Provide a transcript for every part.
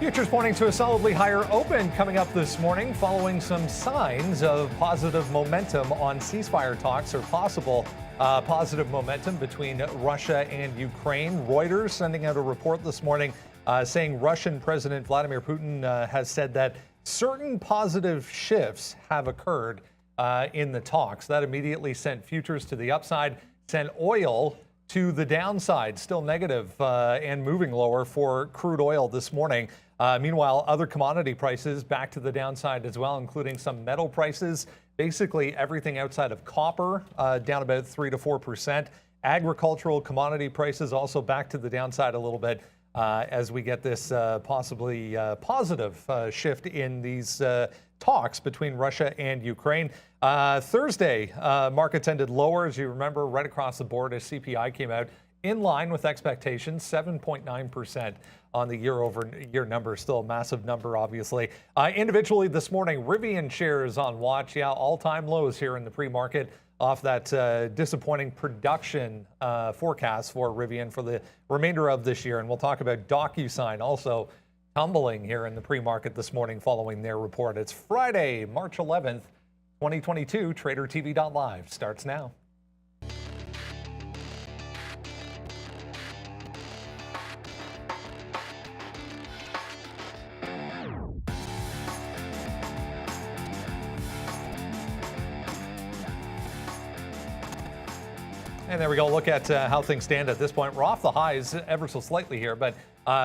Futures pointing to a solidly higher open coming up this morning following some signs of positive momentum on ceasefire talks or possible positive momentum between Russia and Ukraine. Reuters sending out a report this morning saying Russian President Vladimir Putin has said that certain positive shifts have occurred in the talks. That immediately sent futures to the upside, sent oil to the downside, still negative and moving lower for crude oil this morning. Meanwhile, other commodity prices back to the downside as well, including some metal prices. Basically, everything outside of copper down about 3 to 4%. Agricultural commodity prices also back to the downside a little bit as we get this possibly positive shift in these talks between Russia and Ukraine. Thursday, markets ended lower, as you remember, right across the board as CPI came out in line with expectations, 7.9% on the year-over-year number. Still a massive number, obviously. Individually this morning, Rivian shares on watch. Yeah, all-time lows here in the pre-market off that disappointing production forecast for Rivian for the remainder of this year. And we'll talk about DocuSign also tumbling here in the pre-market this morning following their report. It's Friday, March 11th, 2022. TraderTv.live starts now. And there we go. Look at how things stand at this point. We're off the highs ever so slightly here, but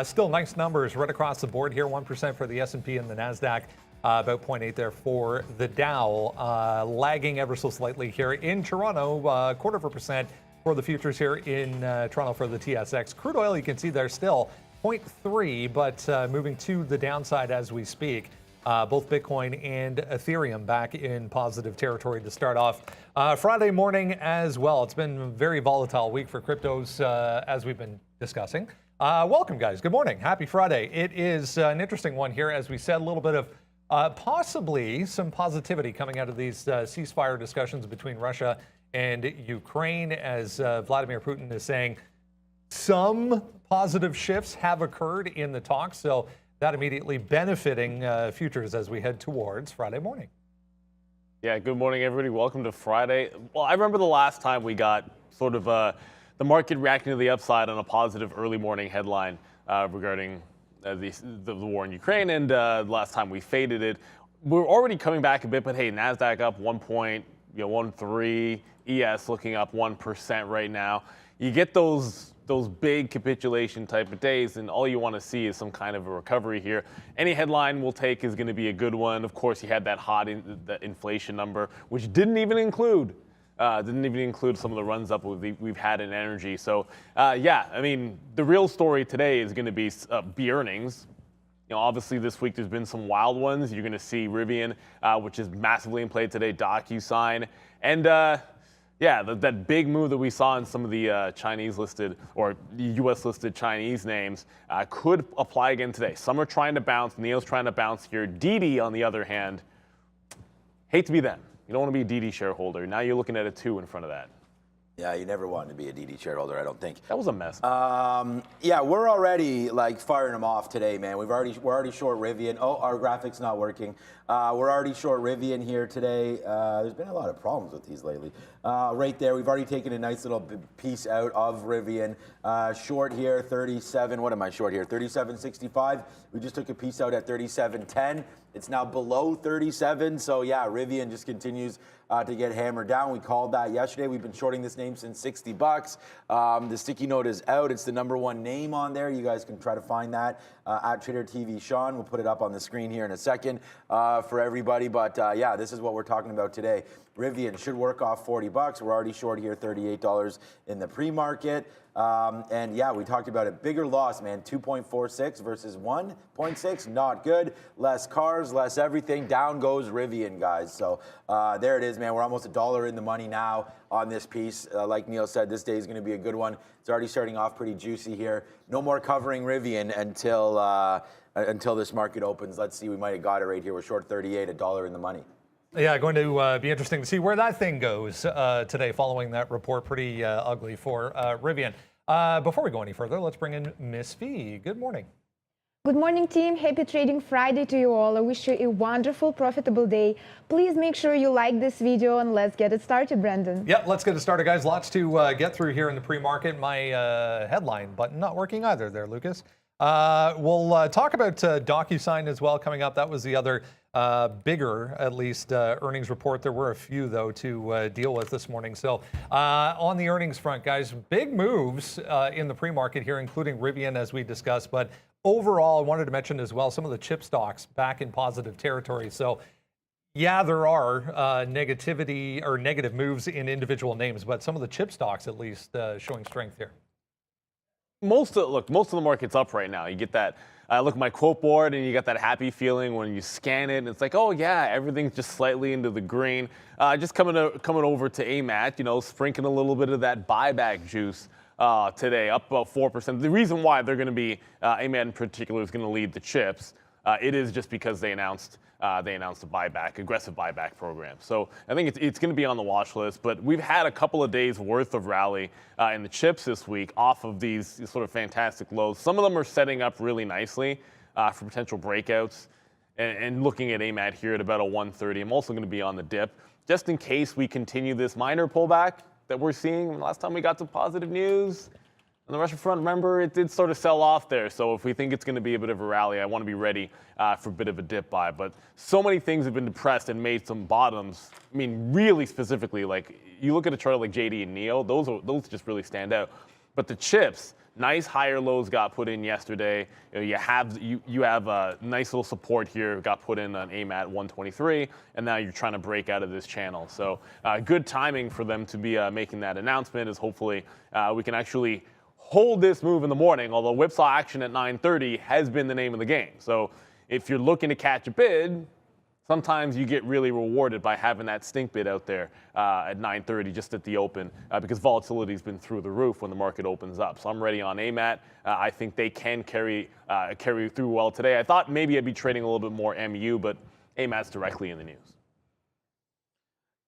still nice numbers right across the board here. 1% for the S&P and the NASDAQ, about 0.8 there for the Dow, lagging ever so slightly here in Toronto, 0.25% for the futures here in Toronto for the TSX. Crude oil, you can see there still 0.3, but moving to the downside as we speak. Both Bitcoin and Ethereum back in positive territory to start off Friday morning as well. It's been a very volatile week for cryptos as we've been discussing. Welcome, guys. Good morning. Happy Friday. It is an interesting one here. As we said, a little bit of possibly some positivity coming out of these ceasefire discussions between Russia and Ukraine, as Vladimir Putin is saying some positive shifts have occurred in the talks. So that immediately benefiting futures as we head towards Friday morning. Yeah, good morning, everybody. Welcome to Friday. Well, I remember the last time we got sort of the market reacting to the upside on a positive early morning headline regarding the war in Ukraine, and the last time we faded it. We're already coming back a bit, but hey, NASDAQ up 1.13, ES looking up 1% right now. You get those big capitulation type of days, and all you want to see is some kind of a recovery here. Any headline we'll take is going to be a good one. Of course, you had that that inflation number, which didn't even include some of the runs up we've had in energy. So yeah, I mean, the real story today is going to be earnings. You know, obviously this week there's been some wild ones. You're going to see Rivian, which is massively in play today, DocuSign, and yeah, that big move that we saw in some of the Chinese listed or U.S. listed Chinese names could apply again today. Some are trying to bounce. Neo's trying to bounce here. DD, on the other hand, hate to be them. You don't want to be a DD shareholder. Now you're looking at a 2 in front of that. Yeah, you never wanted to be a DD shareholder, I don't think. That was a mess. Yeah, we're already like firing them off today, man. We're already short Rivian. Oh, our graphics not working. We're already short Rivian here today. There's been a lot of problems with these lately. Right there, we've already taken a nice little piece out of Rivian. Short here, 37. What am I short here? 37.65. We just took a piece out at 37.10. It's now below 37. So yeah, Rivian just continues to get hammered down. We called that yesterday. We've been shorting this name since $60. The sticky note is out. It's the #1 name on there. You guys can try to find that at Trader TV Sean. We'll put it up on the screen here in a second for everybody. But yeah, this is what we're talking about today. Rivian should work off $40. We're already short here, $38 in the pre-market. And yeah, we talked about it. Bigger loss, man. 2.46 versus 1.6. Not good. Less cars, less everything. Down goes Rivian, guys. So there it is, man. We're almost $1 in the money now on this piece. Like Neil said, this day is going to be a good one. It's already starting off pretty juicy here. No more covering Rivian until this market opens. Let's see. We might have got it right here. We're short 38, $1 in the money. Yeah, going to be interesting to see where that thing goes today following that report. Pretty ugly for Rivian. Before we go any further, let's bring in Miss V. Good morning. Good morning, team. Happy Trading Friday to you all. I wish you a wonderful, profitable day. Please make sure you like this video and let's get it started, Brendan. Yep, let's get it started, guys. Lots to get through here in the pre-market. My headline button not working either there, Lucas. We'll talk about DocuSign as well coming up. That was the other bigger, at least, earnings report. There were a few, though, to deal with this morning. So on the earnings front, guys, big moves in the pre-market here, including Rivian, as we discussed. But overall, I wanted to mention as well some of the chip stocks back in positive territory. So yeah, there are negativity or negative moves in individual names, but some of the chip stocks at least showing strength here. Most of the market's up right now. You get that look at my quote board, and you get that happy feeling when you scan it, and it's like, oh yeah, everything's just slightly into the green. Just coming over to AMAT, sprinkling a little bit of that buyback juice today, up about 4%. The reason why they're going to be AMAT in particular is going to lead the chips. It is just because they announced a aggressive buyback program. So I think it's going to be on the watch list. But we've had a couple of days worth of rally in the chips this week off of these sort of fantastic lows. Some of them are setting up really nicely for potential breakouts. And looking at AMAT here at about a 130, I'm also going to be on the dip just in case we continue this minor pullback that we're seeing. Last time we got some positive news on the Russian front, remember, it did sort of sell off there. So if we think it's going to be a bit of a rally, I want to be ready for a bit of a dip buy. But so many things have been depressed and made some bottoms. I mean, really specifically, like you look at a chart like JD and NEO, those just really stand out. But the chips, nice higher lows got put in yesterday. You have a nice little support here, got put in on AMAT 123, and now you're trying to break out of this channel. So good timing for them to be making that announcement is hopefully we can actually hold this move in the morning, although whipsaw action at 9:30 has been the name of the game. So if you're looking to catch a bid, sometimes you get really rewarded by having that stink bid out there at 9:30 just at the open because volatility has been through the roof when the market opens up. So I'm ready on AMAT. I think they can carry through well today. I thought maybe I'd be trading a little bit more MU, but AMAT's directly in the news.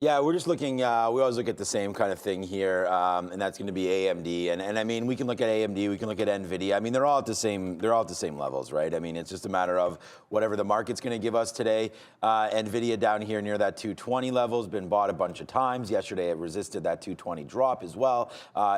Yeah, we're just looking, we always look at the same kind of thing here, and that's going to be AMD. And I mean, we can look at AMD, we can look at NVIDIA. I mean, they're all at the same levels, right? I mean, it's just a matter of whatever the market's going to give us today. NVIDIA down here near that 220 level has been bought a bunch of times. Yesterday, it resisted that 220 drop as well.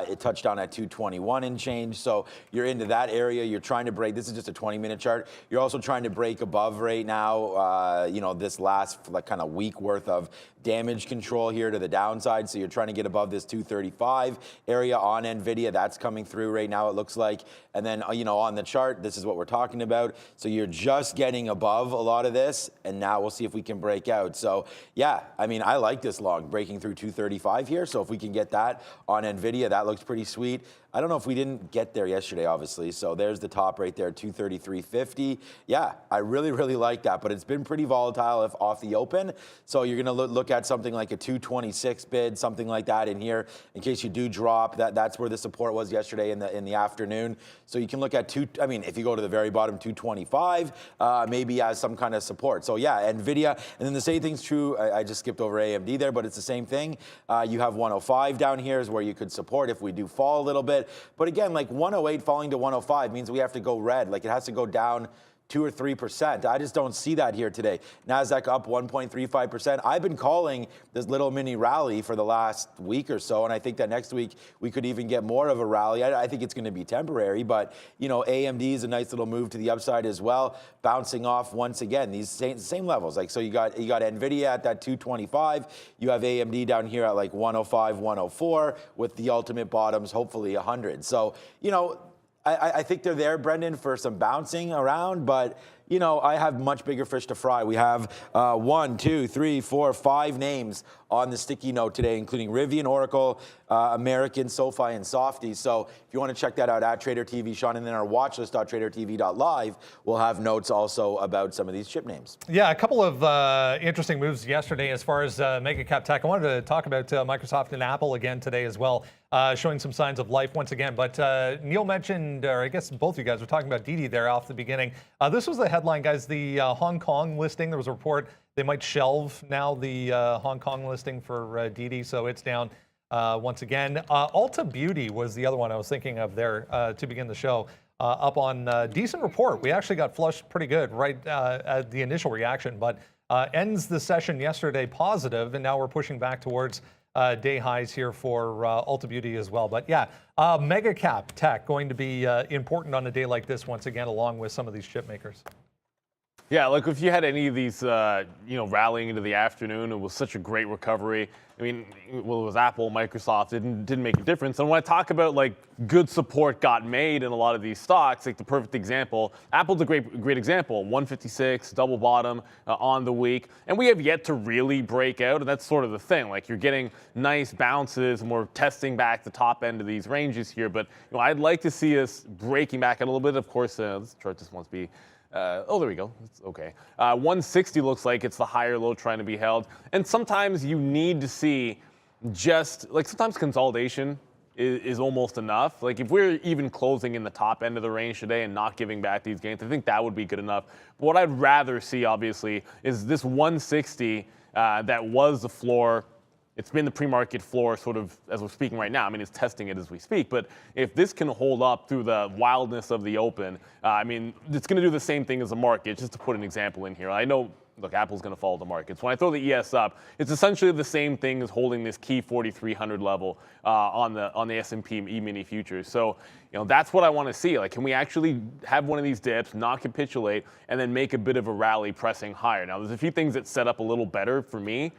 It touched down at 221 and change. So you're into that area. You're trying to break. This is just a 20-minute chart. You're also trying to break above right now, this last like kind of week worth of damage control here to the downside. So you're trying to get above this 235 area on NVIDIA. That's coming through right now, it looks like. And then, on the chart, this is what we're talking about. So you're just getting above a lot of this. And now we'll see if we can break out. So yeah, I mean, I like this long breaking through 235 here. So if we can get that on NVIDIA, that looks pretty sweet. I don't know if we didn't get there yesterday, obviously. So there's the top right there, 233.50. Yeah, I really, really like that. But it's been pretty volatile if off the open. So you're going to look at something like a 226 bid, something like that in here, in case you do drop. That's where the support was yesterday in the afternoon. So you can look at if you go to the very bottom, 225, maybe as some kind of support. So yeah, NVIDIA. And then the same thing's true. I just skipped over AMD there, but it's the same thing. You have 105 down here is where you could support if we do fall a little bit. But again, like 108 falling to 105 means we have to go red. Like it has to go down 2 or 3%. I just don't see that here today. NASDAQ up 1.35%. I've been calling this little mini rally for the last week or so, and I think that next week we could even get more of a rally. I think it's going to be temporary, but AMD is a nice little move to the upside as well, bouncing off once again these same levels. Like so, you got NVIDIA at that 225. You have AMD down here at like 105, 104, with the ultimate bottoms hopefully 100. So I think they're there, Brendan, for some bouncing around, but I have much bigger fish to fry. We have 1, 2, 3, 4, 5 names on the sticky note today, including Rivian, Oracle, American, SoFi, and Softy. So if you want to check that out at Trader TV, Sean, and then our watch list, tradertv.live, we'll have notes also about some of these chip names. Yeah, a couple of interesting moves yesterday as far as mega cap tech. I wanted to talk about Microsoft and Apple again today as well, showing some signs of life once again. But Neil mentioned, or I guess both of you guys were talking about DD there off the beginning. This was the headline, guys, the Hong Kong listing. There was a report they might shelve now the Hong Kong listing for DD, so it's down once again. Ulta Beauty was the other one I was thinking of there to begin the show. up on decent report. We actually got flushed pretty good right at the initial reaction, but ends the session yesterday positive, and now we're pushing back towards day highs here for Ulta Beauty as well. But yeah, mega cap tech going to be important on a day like this once again, along with some of these chip makers. Yeah, like if you had any of these, rallying into the afternoon, it was such a great recovery. I mean, well, it was Apple, Microsoft, didn't make a difference. And when I talk about like good support got made in a lot of these stocks, like the perfect example, Apple's a great example. 156, double bottom on the week, and we have yet to really break out. And that's sort of the thing. Like you're getting nice bounces, and we're testing back the top end of these ranges here. But I'd like to see us breaking back a little bit. Of course, this chart just wants to be. Oh, there we go. It's okay. 160 looks like it's the higher low trying to be held. And sometimes you need to see just like sometimes consolidation is almost enough. Like if we're even closing in the top end of the range today and not giving back these gains, I think that would be good enough. But what I'd rather see, obviously, is this 160 that was the floor. It's been the pre-market floor sort of as we're speaking right now. I mean, it's testing it as we speak. But if this can hold up through the wildness of the open, I mean, it's going to do the same thing as the market. Just to put an example in here, I know, look, Apple's going to follow the markets. When I throw the ES up, it's essentially the same thing as holding this key 4,300 level on the S&P E-mini futures. So, that's what I want to see. Like, can we actually have one of these dips, not capitulate, and then make a bit of a rally pressing higher? Now, there's a few things that set up a little better for me.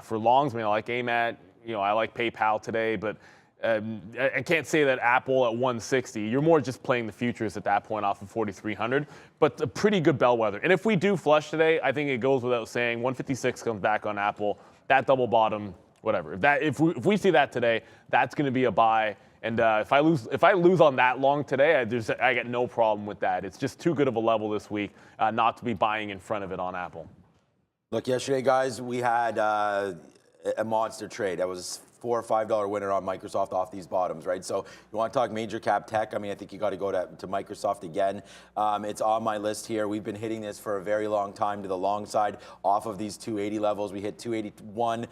For longs, I like AMAT, I like PayPal today, but I can't say that Apple at 160. You're more just playing the futures at that point off of 4,300, but a pretty good bellwether. And if we do flush today, I think it goes without saying 156 comes back on Apple, that double bottom, whatever. If we see that today, that's going to be a buy. And if I lose on that long today, I get no problem with that. It's just too good of a level this week not to be buying in front of it on Apple. Look, yesterday, guys, we had a monster trade. That was $4 or $5 winner on Microsoft off these bottoms, right? So you want to talk major cap tech? I mean, I think you got to go to Microsoft again. It's on my list here. We've been hitting this for a very long time to the long side off of these 280 levels. We hit 281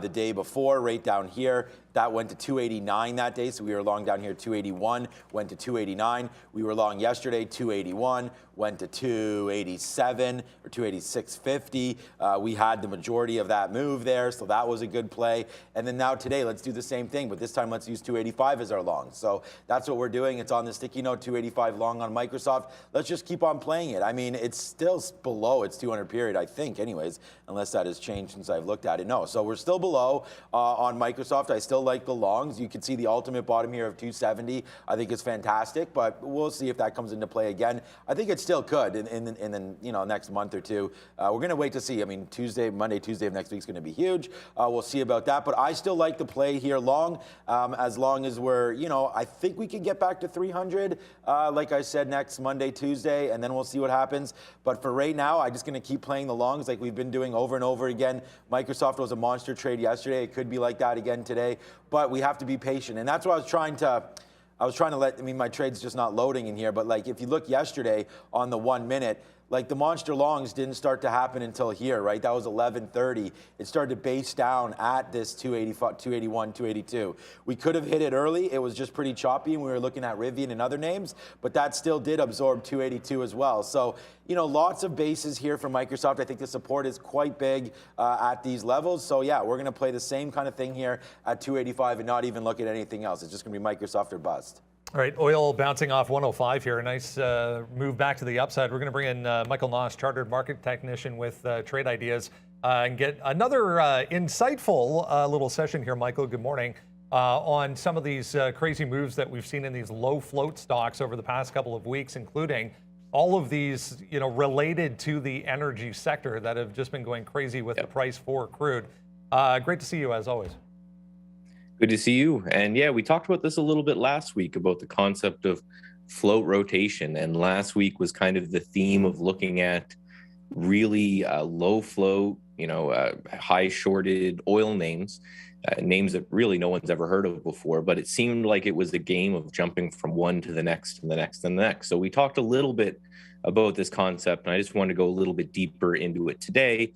the day before, right down here. That went to 289 that day, so we were long down here, 281, went to 289. We were long yesterday, 281, went to 287 or 286.50. We had the majority of that move there, so that was a good play. And then now today, let's do the same thing, but this time let's use 285 as our long. So that's what we're doing. It's on the sticky note, 285 long on Microsoft. Let's just keep on playing it. I mean, it's still below its 200 period, I think, anyways, unless that has changed since I've looked at it. No, so we're still below on Microsoft. I still like the longs. You can see the ultimate bottom here of 270. I think it's fantastic, but we'll see if that comes into play again. I think it still could in the next month or two. We're going to wait to see. I mean, Monday, Tuesday of next week is going to be huge. We'll see about that, but I still like the play here long, as long as we're, I think we can get back to 300, like I said, next Monday, Tuesday, and then we'll see what happens. But for right now, I'm just going to keep playing the longs like we've been doing over and over again. Microsoft was a monster trade yesterday. It could be like that again today. But we have to be patient. And that's what I was trying to let, my trade's just not loading in here, but like if you look yesterday on the 1 minute, like the monster longs didn't start to happen until here, right? That was 11:30. It started to base down at this 285, 281, 282. We could have hit it early. It was just pretty choppy, and we were looking at Rivian and other names, but that still did absorb 282 as well. So, lots of bases here for Microsoft. I think the support is quite big at these levels. So, yeah, we're going to play the same kind of thing here at 285 and not even look at anything else. It's just going to be Microsoft or bust. All right, oil bouncing off 105 here. A nice move back to the upside. We're going to bring in Michael Noss, chartered market technician with trade ideas, and get another insightful little session here, Michael. Good morning. On some of these crazy moves that we've seen in these low float stocks over the past couple of weeks, including all of these, related to the energy sector that have just been going crazy with the price for crude. Great to see you as always. Good to see you. And yeah, we talked about this a little bit last week about the concept of float rotation. And last week was kind of the theme of looking at really low float, high shorted oil names, names that really no one's ever heard of before. But it seemed like it was a game of jumping from one to the next and the next and the next. So we talked a little bit about this concept, and I just wanted to go a little bit deeper into it today.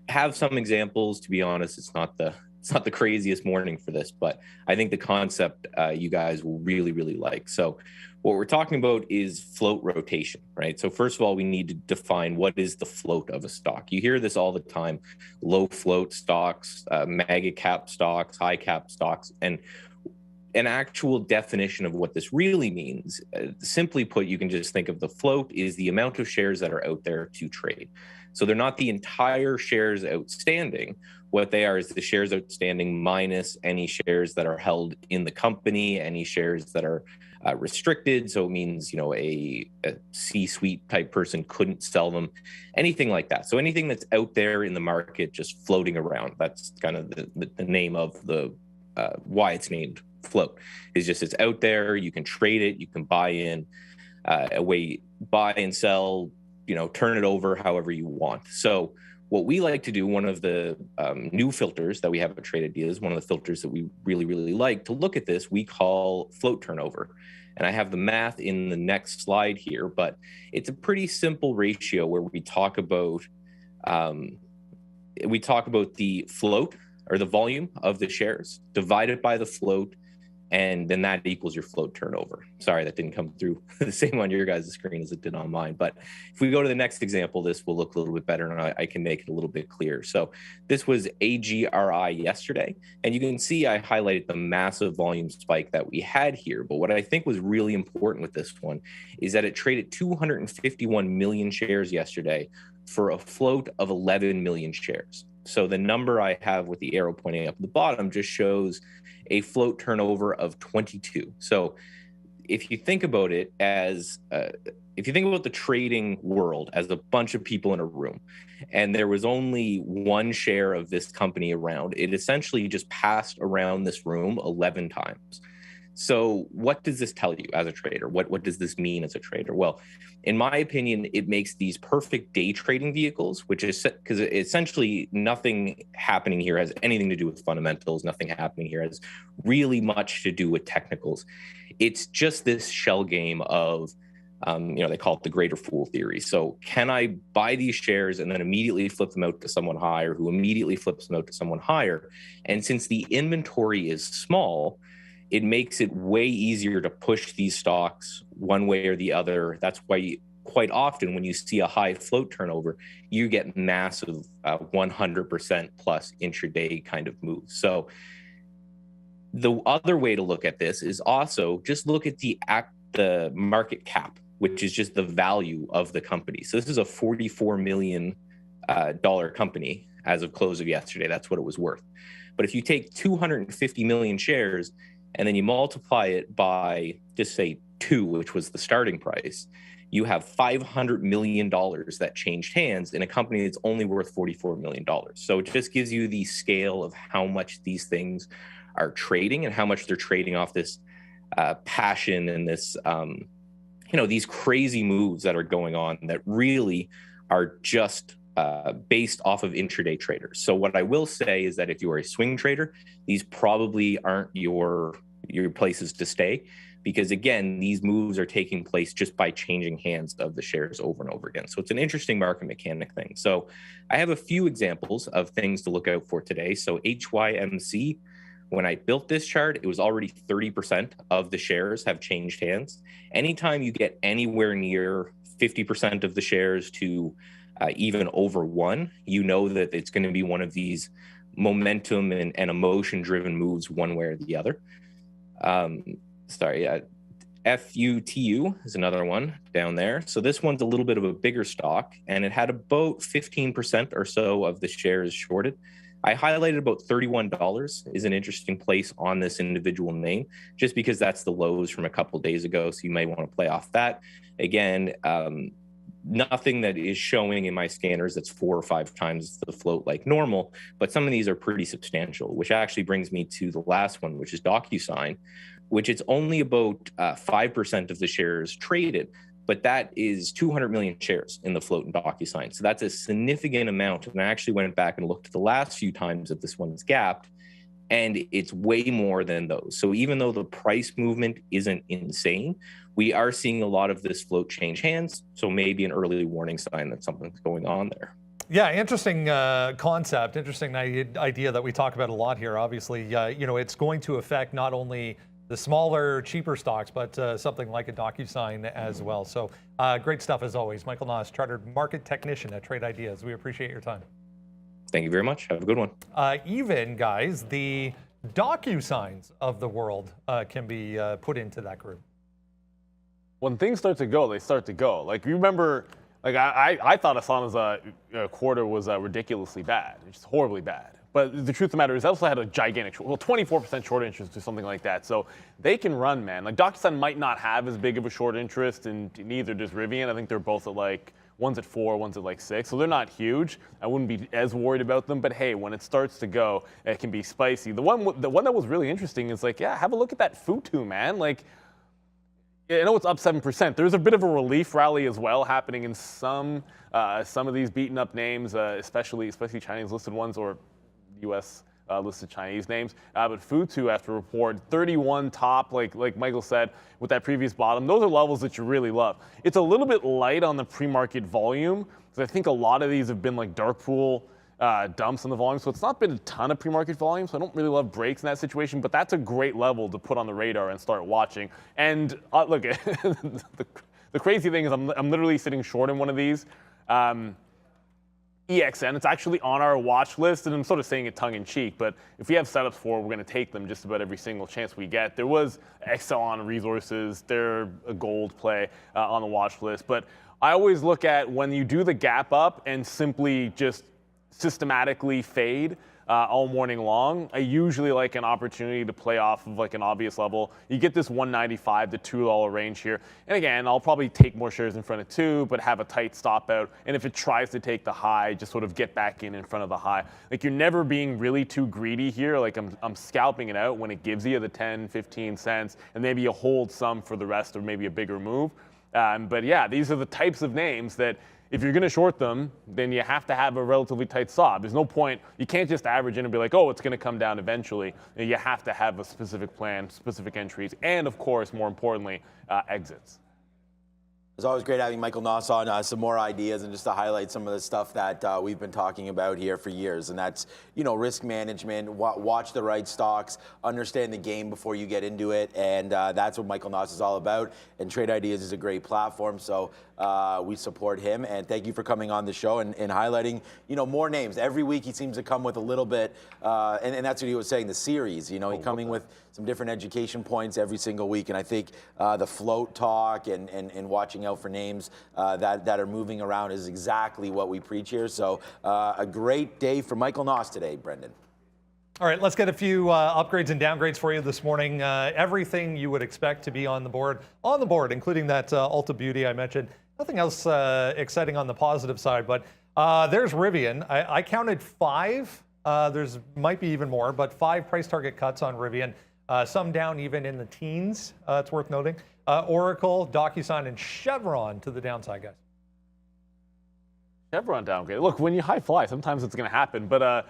Have some examples. To be honest, it's not the it's not the craziest morning for this, but I think the concept you guys will really, really like. So what we're talking about is float rotation, right? So first of all, we need to define what is the float of a stock. You hear this all the time: low float stocks, mega cap stocks, high cap stocks, and an actual definition of what this really means. Simply put, you can just think of the float is the amount of shares that are out there to trade. So they're not the entire shares outstanding. What they are is the shares outstanding minus any shares that are held in the company, any shares that are restricted. So it means, a C-suite type person couldn't sell them, anything like that. So anything that's out there in the market just floating around. That's kind of the name of the why it's named float, is just it's out there. You can trade it, you can buy in, buy and sell, turn it over however you want. So what we like to do, one of the new filters that we have at Trade Ideas, one of the filters that we really, really like to look at this, we call float turnover. And I have the math in the next slide here, but it's a pretty simple ratio where we talk about the float, or the volume of the shares, divided by the float, and then that equals your float turnover. Sorry, that didn't come through the same on your guys' screen as it did on mine. But if we go to the next example, this will look a little bit better, and I can make it a little bit clearer. So this was AGRI yesterday, and you can see I highlighted the massive volume spike that we had here. But what I think was really important with this one is that it traded 251 million shares yesterday for a float of 11 million shares. So the number I have with the arrow pointing up at the bottom just shows a float turnover of 22. So if you think about it as, if you think about the trading world as a bunch of people in a room, and there was only one share of this company around, it essentially just passed around this room 11 times. So what does this tell you as a trader? What does this mean as a trader? Well, in my opinion, it makes these perfect day trading vehicles, which is because essentially nothing happening here has anything to do with fundamentals. Nothing happening here has really much to do with technicals. It's just this shell game of, they call it the greater fool theory. So can I buy these shares and then immediately flip them out to someone higher, who immediately flips them out to someone higher? And since the inventory is small, it makes it way easier to push these stocks one way or the other. That's why quite often when you see a high float turnover, you get massive 100% plus intraday kind of moves. So the other way to look at this is also just look at the market cap, which is just the value of the company. So this is a $44 million company as of close of yesterday. That's what it was worth. But if you take 250 million shares and then you multiply it by, just say 2, which was the starting price, you have $500 million that changed hands in a company that's only worth $44 million. So it just gives you the scale of how much these things are trading and how much they're trading off this passion and this, these crazy moves that are going on that really are just based off of intraday traders. So what I will say is that if you are a swing trader, these probably aren't your places to stay, because again, these moves are taking place just by changing hands of the shares over and over again. So it's an interesting market mechanic thing. So I have a few examples of things to look out for today. So HYMC, when I built this chart, it was already 30% of the shares have changed hands. Anytime you get anywhere near 50% of the shares to even over 1, you know that it's going to be one of these momentum and emotion-driven moves one way or the other. FUTU is another one down there. So this one's a little bit of a bigger stock, and it had about 15% or so of the shares shorted. I highlighted about $31 is an interesting place on this individual name, just because that's the lows from a couple of days ago. So you may want to play off that. Again, nothing that is showing in my scanners that's 4 or 5 times the float like normal, but some of these are pretty substantial, which actually brings me to the last one, which is DocuSign, which it's only about 5% of the shares traded, but that is 200 million shares in the float in DocuSign. So that's a significant amount. And I actually went back and looked at the last few times that this one's gapped, and it's way more than those. So even though the price movement isn't insane, we are seeing a lot of this float change hands. So maybe an early warning sign that something's going on there. Yeah, interesting concept, interesting idea that we talk about a lot here. Obviously, you know, it's going to affect not only the smaller, cheaper stocks, but something like a DocuSign as well. So great stuff as always. Michael Noss, Chartered Market Technician at Trade Ideas. We appreciate your time. Thank you very much. Have a good one. Even, guys, the DocuSigns of the world can be put into that group. When things start to go, they start to go. Like, you remember, like I thought Asana's quarter was ridiculously bad, just horribly bad. But the truth of the matter is, they also had a gigantic, 24% short interest or something like that. So they can run, man. Like, DocuSign might not have as big of a short interest, and neither does Rivian. I think they're both at like, one's at 4, one's at like 6. So they're not huge. I wouldn't be as worried about them. But hey, when it starts to go, it can be spicy. The one that was really interesting is like, yeah, have a look at that Futu, man. Like, I know it's up 7%. There's a bit of a relief rally as well happening in some of these beaten up names, especially Chinese listed ones or U.S. Listed Chinese names. But Futu, after report, 31 top, like Michael said, with that previous bottom. Those are levels that you really love. It's a little bit light on the pre-market volume, because I think a lot of these have been like dark pool dumps on the volume. So it's not been a ton of pre-market volume, so I don't really love breaks in that situation, but that's a great level to put on the radar and start watching. And look, the crazy thing is I'm literally sitting short in one of these. EXN, it's actually on our watch list, and I'm sort of saying it tongue-in-cheek, but if we have setups for it, we're going to take them just about every single chance we get. There was Exxon Resources, they're a gold play on the watch list, but I always look at when you do the gap up and simply just systematically fade all morning long, I usually like an opportunity to play off of like an obvious level. You get this $1.95 to $2 range here. And again, I'll probably take more shares in front of 2, but have a tight stop out. And if it tries to take the high, just sort of get back in front of the high. Like, you're never being really too greedy here. Like, I'm scalping it out when it gives you the 10, 15 cents, and maybe you hold some for the rest or maybe a bigger move. But yeah, these are the types of names that if you're going to short them, then you have to have a relatively tight stop. There's no point. You can't just average in and be like, oh, it's going to come down eventually. You have to have a specific plan, specific entries, and of course, more importantly, exits. It's always great having Michael Noss on, some more ideas and just to highlight some of the stuff that we've been talking about here for years. And that's, you know, risk management, watch the right stocks, understand the game before you get into it. And that's what Michael Noss is all about. And Trade Ideas is a great platform. So we support him. And thank you for coming on the show and highlighting, you know, more names. Every week he seems to come with a little bit. And that's what he was saying, the series, you know, he's coming with some different education points every single week. And I think the float talk and watching out for names that are moving around is exactly what we preach here. So a great day for Michael Noss today, Brendan. All right, let's get a few upgrades and downgrades for you this morning. Everything you would expect to be on the board, including that Ulta Beauty I mentioned. Nothing else exciting on the positive side, but there's Rivian. I counted 5. There's might be even more, but 5 price target cuts on Rivian. Some down even in the teens, it's worth noting. Oracle, DocuSign, and Chevron to the downside, guys. Chevron downgrade. Look, when you high fly, sometimes it's going to happen, but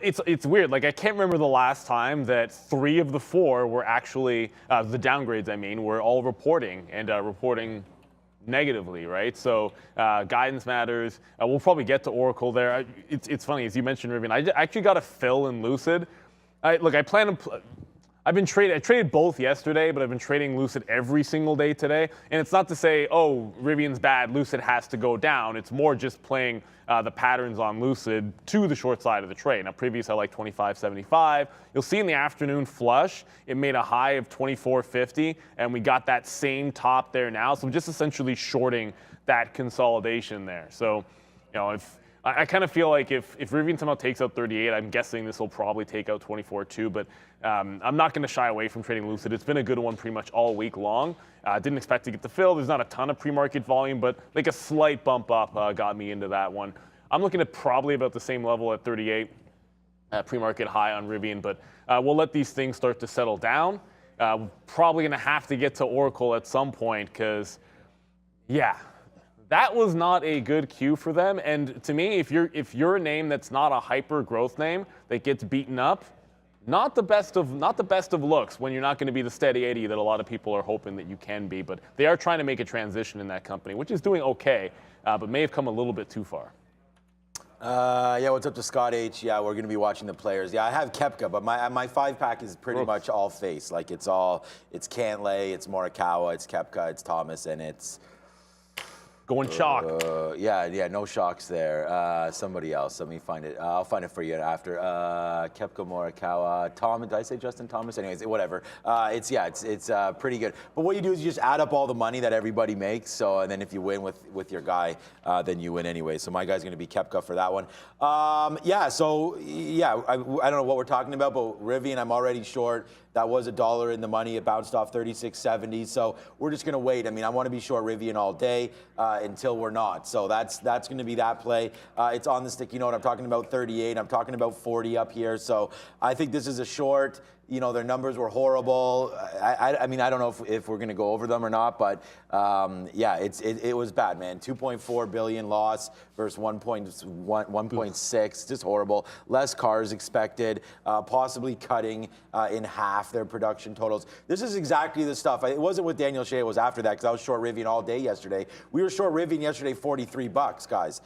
it's weird. Like, I can't remember the last time that 3 of the 4 were actually, the downgrades, I mean, were all reporting and reporting negatively, right? So guidance matters. We'll probably get to Oracle there. It's funny, as you mentioned, Rivian, I actually got a fill in Lucid. I plan to... I traded both yesterday, but I've been trading Lucid every single day today. And it's not to say, oh, Rivian's bad, Lucid has to go down. It's more just playing the patterns on Lucid to the short side of the trade. Now, previous I like 25.75. You'll see in the afternoon flush, it made a high of 24.50, and we got that same top there now. So I'm just essentially shorting that consolidation there. So, you know, I kind of feel like if Rivian somehow takes out 38, I'm guessing this will probably take out 24 too, but I'm not going to shy away from trading Lucid. It's been a good one pretty much all week long. Didn't expect to get the fill. There's not a ton of pre-market volume, but like a slight bump up got me into that one. I'm looking at probably about the same level at 38, pre-market high on Rivian, but we'll let these things start to settle down. Probably going to have to get to Oracle at some point because, yeah, that was not a good cue for them. And to me, if you're a name that's not a hyper growth name that gets beaten up, not the best of looks when you're not going to be the steady 80 that a lot of people are hoping that you can be. But they are trying to make a transition in that company, which is doing okay, but may have come a little bit too far. Yeah, what's up to Scott H? Yeah, we're going to be watching the players. Yeah, I have Koepka, but my 5-pack is pretty much all face. Like, it's Cantlay, it's Morikawa, it's Koepka, it's Thomas, and it's... Going chalk. Yeah, no shocks there. Somebody else, let me find it. I'll find it for you after. Koepka, Morikawa, Tom, did I say Justin Thomas? Anyways, whatever. It's pretty good. But what you do is you just add up all the money that everybody makes. So, and then if you win with your guy, then you win anyway. So my guy's going to be Koepka for that one. I don't know what we're talking about, but Rivian, I'm already short. That was $1 in the money. It bounced off 36.70. So we're just going to wait. I mean, I want to be short Rivian all day until we're not. So that's going to be that play. It's on the sticky note. I'm talking about 38. I'm talking about 40 up here. So I think this is a short. You know, their numbers were horrible. I mean, I don't know if we're going to go over them or not, but yeah, it was bad, man. 2.4 billion loss versus 1.6, just horrible. Less cars expected, possibly cutting in half their production totals. This is exactly the stuff. It wasn't with Daniel Shea, it was after that, because I was short Rivian all day yesterday. We were short Rivian yesterday, $43, guys,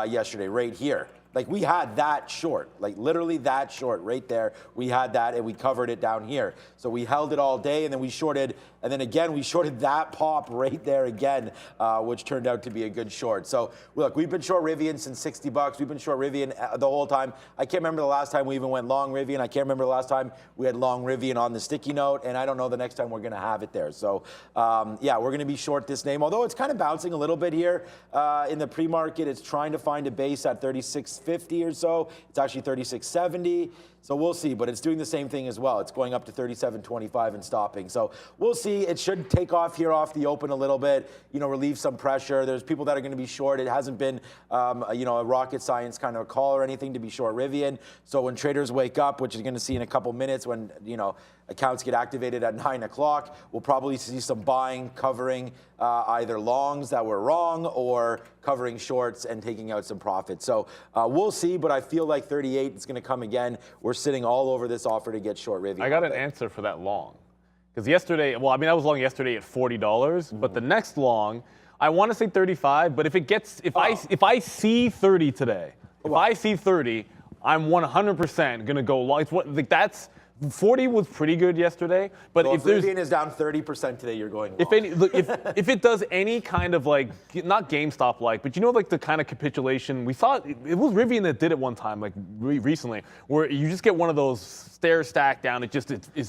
yesterday, right here. Like, we had that short, like literally that short right there. We had that and we covered it down here. So we held it all day and then we shorted, and then again, we shorted that pop right there again, which turned out to be a good short. So look, we've been short Rivian since $60. We've been short Rivian the whole time. I can't remember the last time we even went long Rivian. I can't remember the last time we had long Rivian on the sticky note, and I don't know the next time we're gonna have it there. So yeah, we're gonna be short this name, although it's kind of bouncing a little bit here in the pre-market. It's trying to find a base at 36.50 or so. It's actually 36.70. So we'll see, but it's doing the same thing as well. It's going up to 37.25 and stopping. So we'll see. It should take off here off the open a little bit, you know, relieve some pressure. There's people that are going to be short. It hasn't been, you know, a rocket science kind of a call or anything to be short Rivian. So when traders wake up, which you're going to see in a couple minutes when, you know, accounts get activated at 9 o'clock, we'll probably see some buying, covering either longs that were wrong or covering shorts and taking out some profits. So we'll see, but I feel like 38 is going to come again. We're sitting all over this offer to get short Rivian. I got an answer for that long. Because yesterday, well, I mean, I was long yesterday at $40, but the next long, I want to say 35, but if it gets, if I see 30 today, if I see 30, I'm 100% going to go long. It's what, like, that's, 40 was pretty good yesterday, but so if there's Rivian is down 30% today, you're going long. If it does any kind of, like, not GameStop like, but you know, like the kind of capitulation we saw, it was Rivian that did it one time, like recently, where you just get one of those stair stack down, it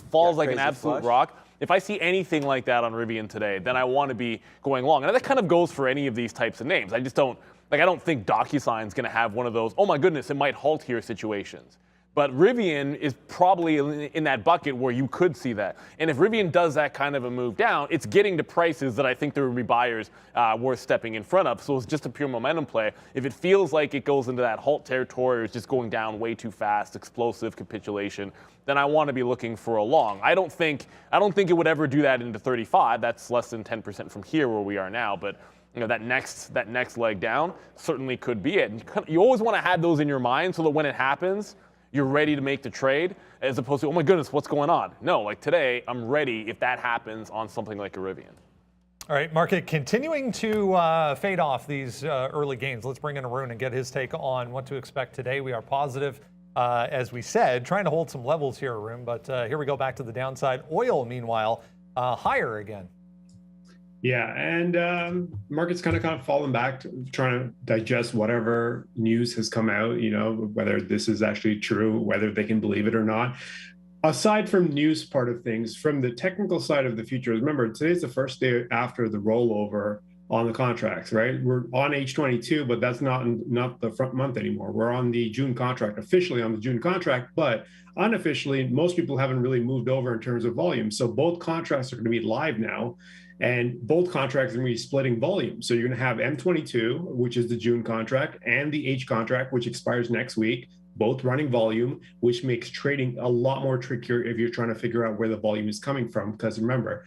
falls like an absolute rock. If I see anything like that on Rivian today, then I want to be going long, and that kind of goes for any of these types of names. I just don't, like, I don't think DocuSign's going to have one of those, oh my goodness, it might halt here situations. But Rivian is probably in that bucket where you could see that. And if Rivian does that kind of a move down, it's getting to prices that I think there would be buyers worth stepping in front of. So it's just a pure momentum play. If it feels like it goes into that halt territory or it's just going down way too fast, explosive capitulation, then I want to be looking for a long. I don't think it would ever do that into 35. That's less than 10% from here where we are now. But you know, that next leg down certainly could be it. And you always want to have those in your mind so that when it happens, you're ready to make the trade, as opposed to, oh my goodness, what's going on? No, like today, I'm ready if that happens on something like a Rivian. All right, market continuing to fade off these early gains. Let's bring in Arun and get his take on what to expect today. We are positive, as we said, trying to hold some levels here, Arun, but here we go back to the downside. Oil, meanwhile, higher again. Yeah, and market's kind of fallen back, trying to digest whatever news has come out, you know, whether this is actually true, whether they can believe it or not. Aside from news part of things, from the technical side of the futures, remember, today's the first day after the rollover on the contracts, right? We're on H22, but that's not the front month anymore. We're on the June contract, officially on the June contract, but unofficially, most people haven't really moved over in terms of volume. So both contracts are going to be live now. And both contracts are going to be splitting volume. So you're going to have M22, which is the June contract, and the H contract, which expires next week, both running volume, which makes trading a lot more trickier if you're trying to figure out where the volume is coming from. Because remember,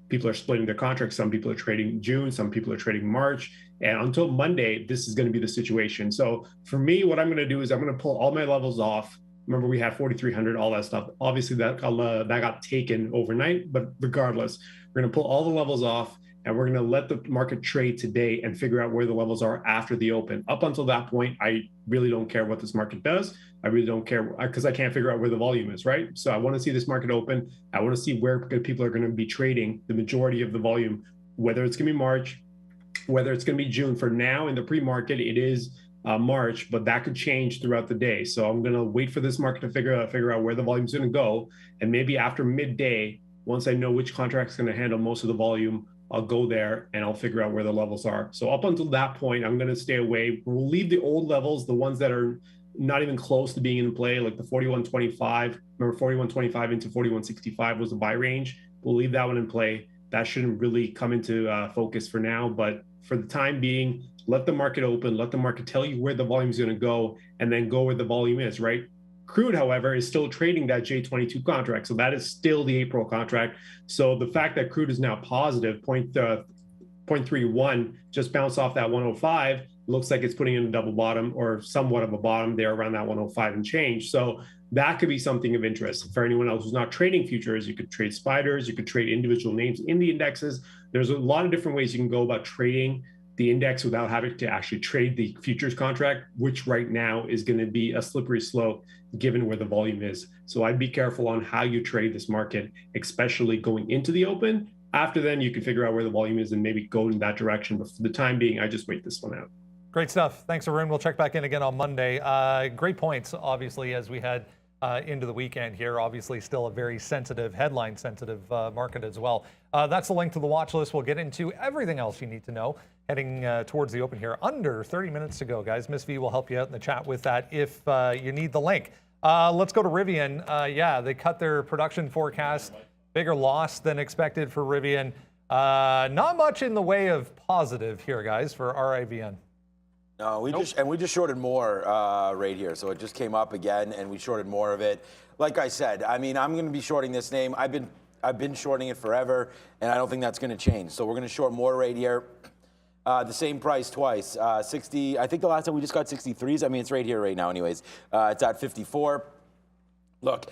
people are splitting their contracts. Some people are trading June, some people are trading March. And until Monday, this is going to be the situation. So for me, what I'm going to do is I'm going to pull all my levels off. Remember, we have 4,300, all that stuff. Obviously, that got taken overnight, but regardless, we're going to pull all the levels off, and we're going to let the market trade today and figure out where the levels are after the open. Up until that point, I really don't care what this market does. I really don't care because I can't figure out where the volume is, right? So I want to see this market open. I want to see where people are going to be trading the majority of the volume, whether it's going to be March, whether it's going to be June. For now, in the pre-market, it is March, but that could change throughout the day. So I'm going to wait for this market to figure out where the volume is going to go. And maybe after midday, once I know which contract is going to handle most of the volume, I'll go there and I'll figure out where the levels are. So up until that point, I'm going to stay away. We'll leave the old levels, the ones that are not even close to being in play, like the 41.25. Remember, 41.25 into 41.65 was the buy range. We'll leave that one in play. That shouldn't really come into focus for now. But for the time being, let the market open, let the market tell you where the volume is going to go, and then go where the volume is, right? Crude, however, is still trading that J22 contract. So that is still the April contract. So the fact that crude is now positive, 0.31, just bounced off that 105, looks like it's putting in a double bottom or somewhat of a bottom there around that 105 and change. So that could be something of interest. For anyone else who's not trading futures, you could trade spiders, you could trade individual names in the indexes. There's a lot of different ways you can go about trading the index without having to actually trade the futures contract, which right now is going to be a slippery slope given where the volume is. So I'd be careful on how you trade this market, especially going into the open. After then, you can figure out where the volume is and maybe go in that direction. But for the time being, I just wait this one out. Great stuff. Thanks, Arun. We'll check back in again on Monday. Great points, obviously, as we head into the weekend here. Obviously, still a very sensitive, headline-sensitive market as well. That's the link to the watch list. We'll get into everything else you need to know heading towards the open here. Under 30 minutes to go, guys. Miss V will help you out in the chat with that if you need the link. Let's go to Rivian. Yeah, they cut their production forecast. Bigger loss than expected for Rivian. Not much in the way of positive here, guys, for RIVN. No, we just shorted more right here. So it just came up again, and we shorted more of it. Like I said, I mean, I'm going to be shorting this name. I've been shorting it forever, and I don't think that's going to change. So we're going to short more right here. The same price twice. 60. I think the last time we just got 63s. I mean, it's right here right now. Anyways, it's at 54. Look.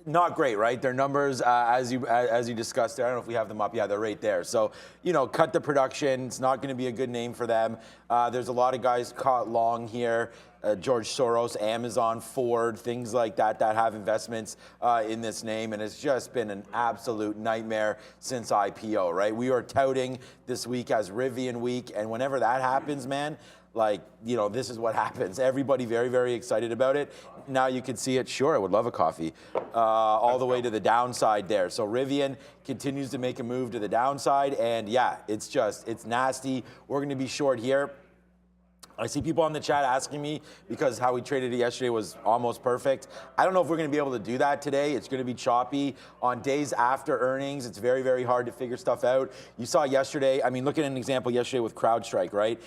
Not great, right? Their numbers, as you discussed there, I don't know if we have them up. Yeah, they're right there. So, you know, cut the production. It's not going to be a good name for them. There's a lot of guys caught long here. George Soros, Amazon, Ford, things like that have investments in this name. And it's just been an absolute nightmare since IPO, right? We are touting this week as Rivian week. And whenever that happens, man, like, you know, this is what happens. Everybody very, very excited about it. Now you can see it. Sure, I would love a coffee. All the way to the downside there. So Rivian continues to make a move to the downside. And yeah, it's nasty. We're going to be short here. I see people on the chat asking me because how we traded it yesterday was almost perfect. I don't know if we're going to be able to do that today. It's going to be choppy. On days after earnings, it's very, very hard to figure stuff out. You saw yesterday, I mean, look at an example yesterday with CrowdStrike, right?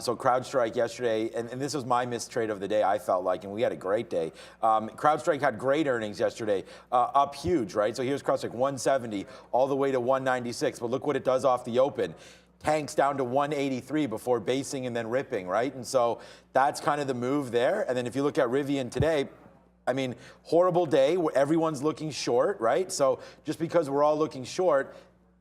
So CrowdStrike yesterday, and this was my missed trade of the day, I felt like, and we had a great day. CrowdStrike had great earnings yesterday, up huge, right? So here's CrowdStrike, 170 all the way to 196, but look what it does off the open. Tanks down to 183 before basing and then ripping, right? And so that's kind of the move there. And then if you look at Rivian today, I mean, horrible day where everyone's looking short, right? So just because we're all looking short,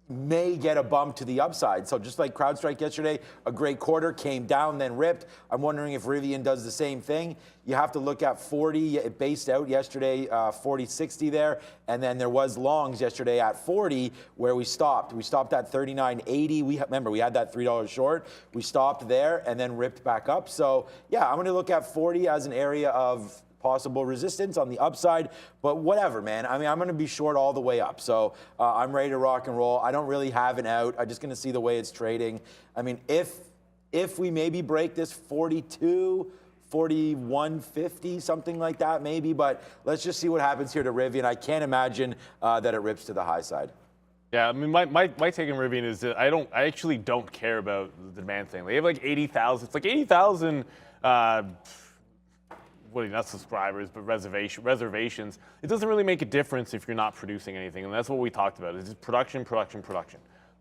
may get a bump to the upside. So just like CrowdStrike yesterday, a great quarter, came down, then ripped. I'm wondering if Rivian does the same thing. You have to look at 40. It based out yesterday, 40.60 there. And then there was longs yesterday at 40 where we stopped. We stopped at 39.80. Remember, we had that $3 short. We stopped there and then ripped back up. So yeah, I'm going to look at 40 as an area of possible resistance on the upside, but whatever, man. I mean, I'm going to be short all the way up. So I'm ready to rock and roll. I don't really have an out. I'm just going to see the way it's trading. I mean, if we maybe break this 42, 41.50, something like that, maybe, but let's just see what happens here to Rivian. I can't imagine that it rips to the high side. Yeah, I mean, my take on Rivian is that I actually don't care about the demand thing. They have like 80,000. It's like 80,000. Not subscribers, but reservations. It doesn't really make a difference if you're not producing anything, and that's what we talked about. It's just production.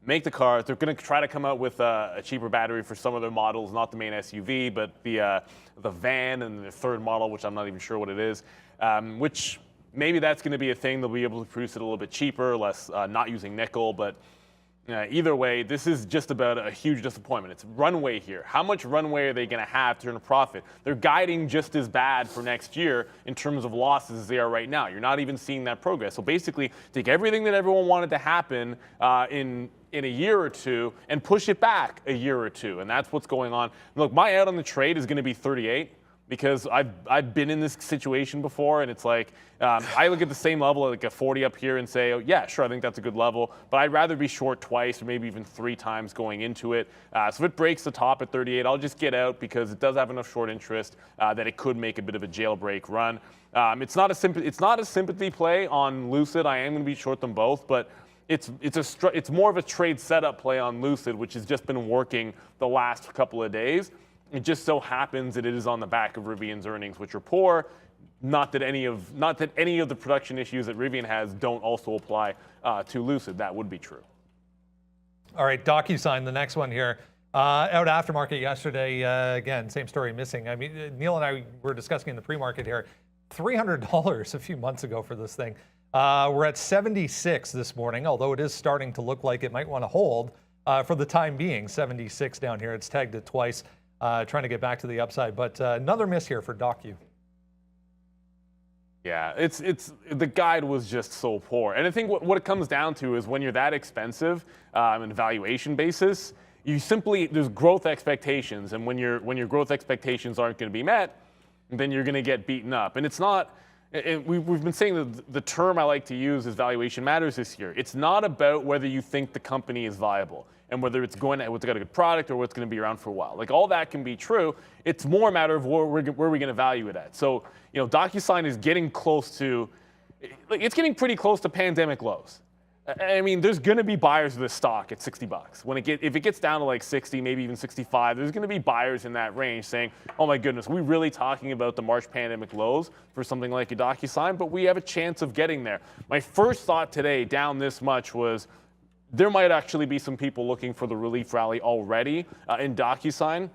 Make the cars. They're going to try to come out with a cheaper battery for some of their models, not the main SUV, but the van and the third model, which I'm not even sure what it is, which maybe that's going to be a thing. They'll be able to produce it a little bit cheaper, less not using nickel, but Either way, this is just about a huge disappointment. It's runway here. How much runway are they going to have to turn a profit? They're guiding just as bad for next year in terms of losses as they are right now. You're not even seeing that progress. So basically, take everything that everyone wanted to happen in a year or two and push it back a year or two. And that's what's going on. Look, my out on the trade is going to be 38. Because I've been in this situation before, and it's like I look at the same level, like a 40 up here, and say, oh, yeah, sure, I think that's a good level, but I'd rather be short twice or maybe even 3 times going into it. So if it breaks the top at 38, I'll just get out because it does have enough short interest that it could make a bit of a jailbreak run. It's not a sympathy play on Lucid. I am going to be short them both, but it's more of a trade setup play on Lucid, which has just been working the last couple of days. It just so happens that it is on the back of Rivian's earnings, which are poor. Not that any of the production issues that Rivian has don't also apply to Lucid. That would be true. All right, DocuSign, the next one here. Out aftermarket yesterday, again, same story missing. I mean, Neil and I were discussing in the pre-market here, $300 a few months ago for this thing. We're at 76 this morning, although it is starting to look like it might want to hold for the time being. 76 down here. It's tagged it twice. Trying to get back to the upside, but another miss here for Docu. Yeah, the guide was just so poor. And I think what it comes down to is when you're that expensive in a valuation basis, there's growth expectations, and when your growth expectations aren't going to be met, then you're going to get beaten up. And it's not. And we've been saying that the term I like to use is valuation matters this year. It's not about whether you think the company is viable and whether it's got a good product or what's going to be around for a while. Like, all that can be true. It's more a matter of where we're going to value it at. So, DocuSign is getting close to, it's getting pretty close to pandemic lows. I mean, there's going to be buyers of this stock at $60. If it gets down to like 60, maybe even 65, there's going to be buyers in that range saying, oh my goodness, we're really talking about the March pandemic lows for something like a DocuSign, but we have a chance of getting there. My first thought today down this much was there might actually be some people looking for the relief rally already in DocuSign.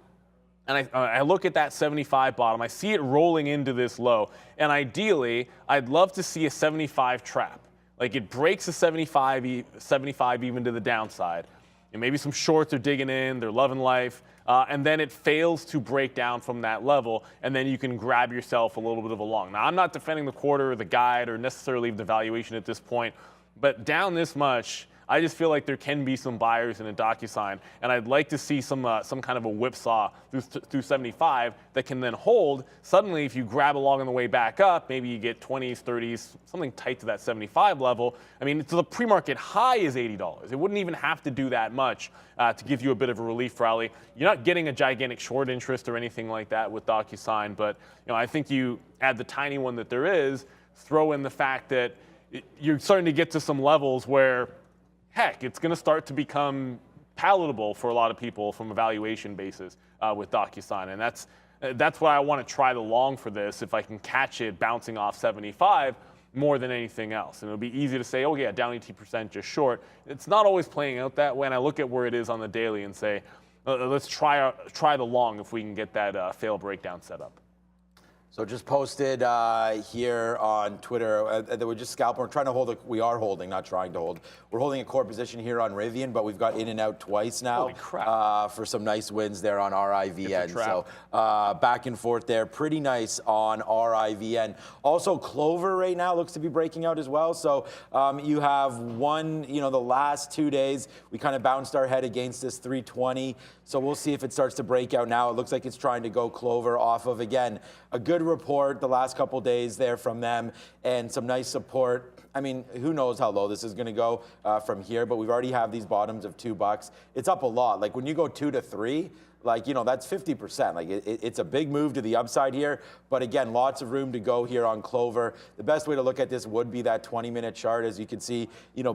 And I look at that 75 bottom, I see it rolling into this low, and ideally, I'd love to see a 75 trap. Like, it breaks a 75 even to the downside. And maybe some shorts are digging in, they're loving life, and then it fails to break down from that level, and then you can grab yourself a little bit of a long. Now, I'm not defending the quarter or the guide or necessarily the valuation at this point, but down this much, I just feel like there can be some buyers in a DocuSign, and I'd like to see some kind of a whipsaw through 75 that can then hold. Suddenly, if you grab along on the way back up, maybe you get 20s, 30s, something tight to that 75 level. I mean, so the pre-market high is $80. It wouldn't even have to do that much to give you a bit of a relief rally. You're not getting a gigantic short interest or anything like that with DocuSign, but I think you add the tiny one that there is, throw in the fact that you're starting to get to some levels where, heck, it's going to start to become palatable for a lot of people from a valuation basis with DocuSign. And that's why I want to try the long for this, if I can catch it bouncing off 75 more than anything else. And it'll be easy to say, oh yeah, down 18% just short. It's not always playing out that way. And I look at where it is on the daily and say, let's try the long if we can get that fail breakdown set up. So just posted here on Twitter that we're just scalping. We're trying to hold we are holding, not trying to hold. We're holding a core position here on Rivian, but we've got in and out twice now. Holy crap. For some nice wins there on RIVN. So back and forth there. Pretty nice on RIVN. Also, Clover right now looks to be breaking out as well. So you have the last 2 days, we kind of bounced our head against this 320. So we'll see if it starts to break out now. It looks like it's trying to go Clover off of, again, a good report the last couple days there from them and some nice support. I mean, who knows how low this is going to go from here, but we've already have these bottoms of $2. It's up a lot. Like when you go 2 to 3, like, that's 50%. Like it's a big move to the upside here. But again, lots of room to go here on Clover. The best way to look at this would be that 20-minute chart. As you can see,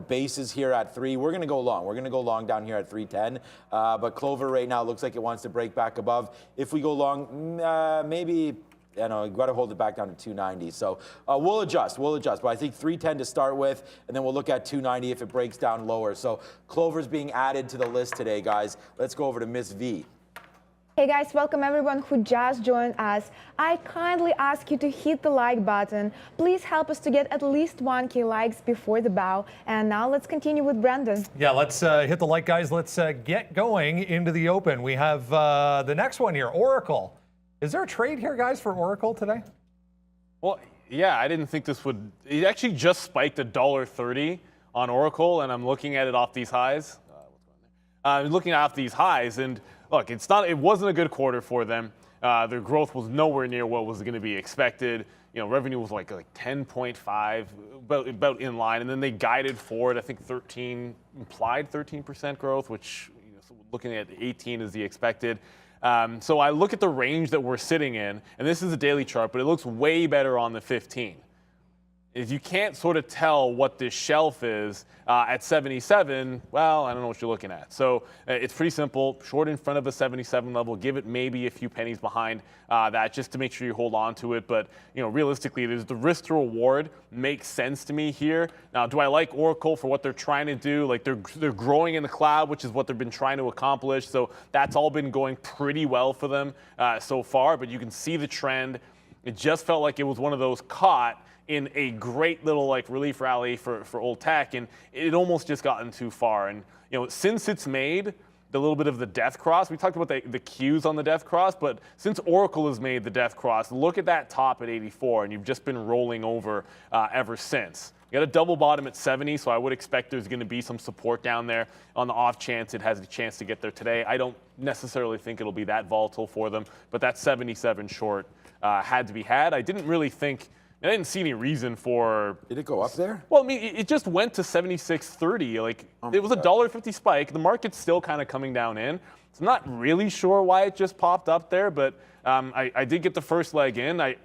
bases here at 3. We're going to go long. We're going to go long down here at 310. But Clover right now looks like it wants to break back above. If we go long, maybe, you've got to hold it back down to 290. So we'll adjust. But I think 310 to start with, and then we'll look at 290 if it breaks down lower. So Clover's being added to the list today, guys. Let's go over to Miss V. Hey guys, welcome everyone who just joined us. I kindly ask you to hit the like button. Please help us to get at least 1K likes before the bow. And now let's continue with Brandon. Yeah, let's hit the like, guys. Let's get going into the open. We have the next one here, Oracle. Is there a trade here, guys, for Oracle today? Well, yeah, I didn't think this would. It actually just spiked $1.30 on Oracle, and I'm looking at it off these highs. I'm looking off these highs, and look, it wasn't a good quarter for them. Their growth was nowhere near what was going to be expected. You know, revenue was like 10.5, about in line, and then they guided forward. I think implied 13% growth, which so looking at 18 is the expected. So I look at the range that we're sitting in, and this is a daily chart, but it looks way better on the 15. If you can't sort of tell what this shelf is at 77, well, I don't know what you're looking at. So it's pretty simple. Short in front of a 77 level, give it maybe a few pennies behind that just to make sure you hold on to it. But realistically, there's the risk to reward makes sense to me here. Now, do I like Oracle for what they're trying to do? Like they're growing in the cloud, which is what they've been trying to accomplish. So that's all been going pretty well for them so far. But you can see the trend. It just felt like it was one of those caught in a great little relief rally for old tech, and it almost just gotten too far. And since it's made the little bit of the death cross, we talked about the cues on the death cross, but since Oracle has made the death cross, look at that top at 84, and you've just been rolling over ever since. You got a double bottom at 70, so I would expect there's going to be some support down there on the off chance it has a chance to get there today. I don't necessarily think it'll be that volatile for them, but that 77 short had to be had. I didn't really think. I didn't see any reason for. Did it go up there? Well, I mean, it just went to 76.30. It was a $1.50 spike. The market's still kind of coming down in. So I'm not really sure why it just popped up there, but I did get the first leg in. I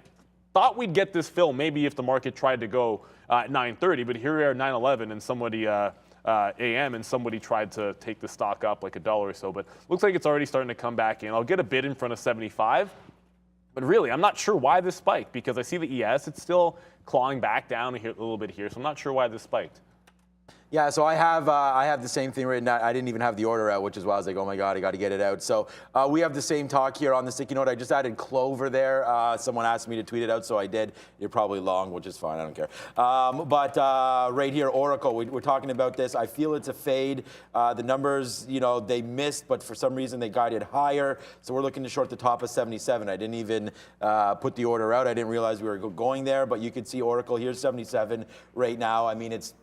thought we'd get this fill maybe if the market tried to go at 9:30, but here we are at 9:11 and somebody a.m. and somebody tried to take the stock up like $1 or so. But looks like it's already starting to come back in. I'll get a bid in front of 75. But really, I'm not sure why this spiked because I see the ES. It's still clawing back down a little bit here, so I'm not sure why this spiked. Yeah, so I have the same thing written out. I didn't even have the order out, which is why I was like, oh my God, I got to get it out. So we have the same talk here on the sticky note. I just added Clover there. Someone asked me to tweet it out, so I did. You're probably long, which is fine. I don't care. But right here, Oracle, we're talking about this. I feel it's a fade. The numbers, they missed, but for some reason they guided higher. So we're looking to short the top of 77. I didn't even put the order out. I didn't realize we were going there, but you can see Oracle here's 77 right now. I mean, it's,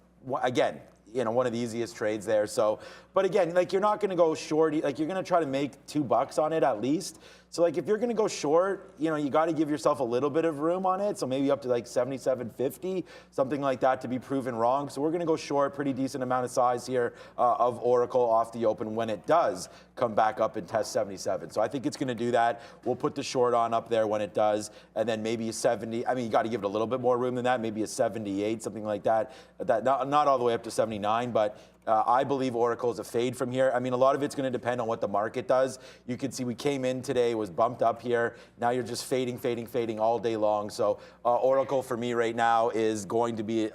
again, one of the easiest trades there. So, but again, you're not going to go short. You're going to try to make $2 on it at least. So if you're going to go short, you got to give yourself a little bit of room on it. So maybe up to 77.50, something like that to be proven wrong. So we're going to go short, pretty decent amount of size here of Oracle off the open when it does come back up and test 77. So I think it's going to do that. We'll put the short on up there when it does. And then maybe a 70. I mean, you got to give it a little bit more room than that. Maybe a 78, something like that. Not all the way up to 79, but I believe Oracle is a fade from here. I mean, a lot of it's going to depend on what the market does. You can see we came in today, was bumped up here. Now you're just fading all day long. So Oracle for me right now is going to be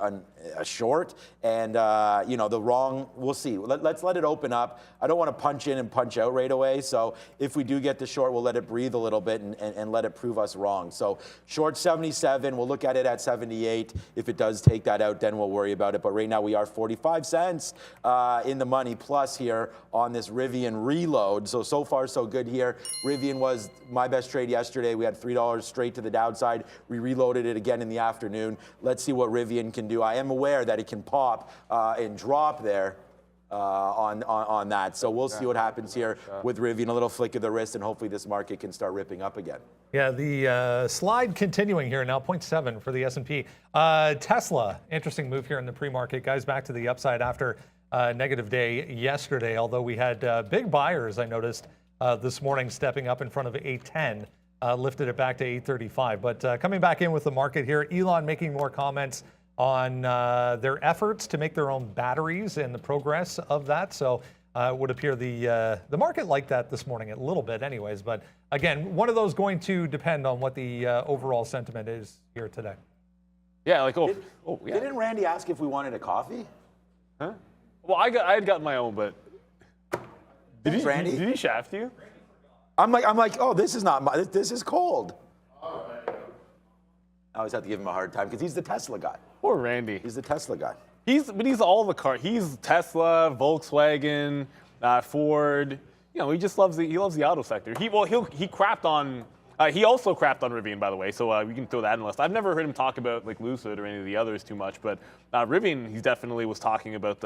a short, and the wrong. We'll see. Let's let it open up. I don't want to punch in and punch out right away. So if we do get the short, we'll let it breathe a little bit and let it prove us wrong. So short 77. We'll look at it at 78. If it does take that out, then we'll worry about it. But right now we are 45 cents. In the money plus here on this Rivian reload. So far so good here. Rivian was my best trade yesterday. We had $3 straight to the downside. We reloaded it again in the afternoon. Let's see what Rivian can do. I am aware that it can pop and drop there on that. So we'll see what happens here with Rivian. A little flick of the wrist, and hopefully this market can start ripping up again. Yeah, the slide continuing here now, 0.7 for the S&P. Tesla, interesting move here in the pre-market. Guys, back to the upside after negative day yesterday, although we had big buyers, I noticed, this morning stepping up in front of 810, lifted it back to 835. But coming back in with the market here, Elon making more comments on their efforts to make their own batteries and the progress of that. So it would appear the market liked that this morning a little bit anyways. But again, one of those going to depend on what the overall sentiment is here today. Yeah, yeah. Didn't Randy ask if we wanted a coffee? Huh? Well, I had gotten my own, but did he shaft you? I'm like, oh, this is not my, this is cold. I always have to give him a hard time because he's the Tesla guy. Poor Randy. He's the Tesla guy. But he's all the car. He's Tesla, Volkswagen, Ford. You know, he just loves the auto sector. He crapped on. He also crapped on Rivian, by the way, so we can throw that in the list. I've never heard him talk about like Lucid or any of the others too much, but Rivian, he definitely was talking about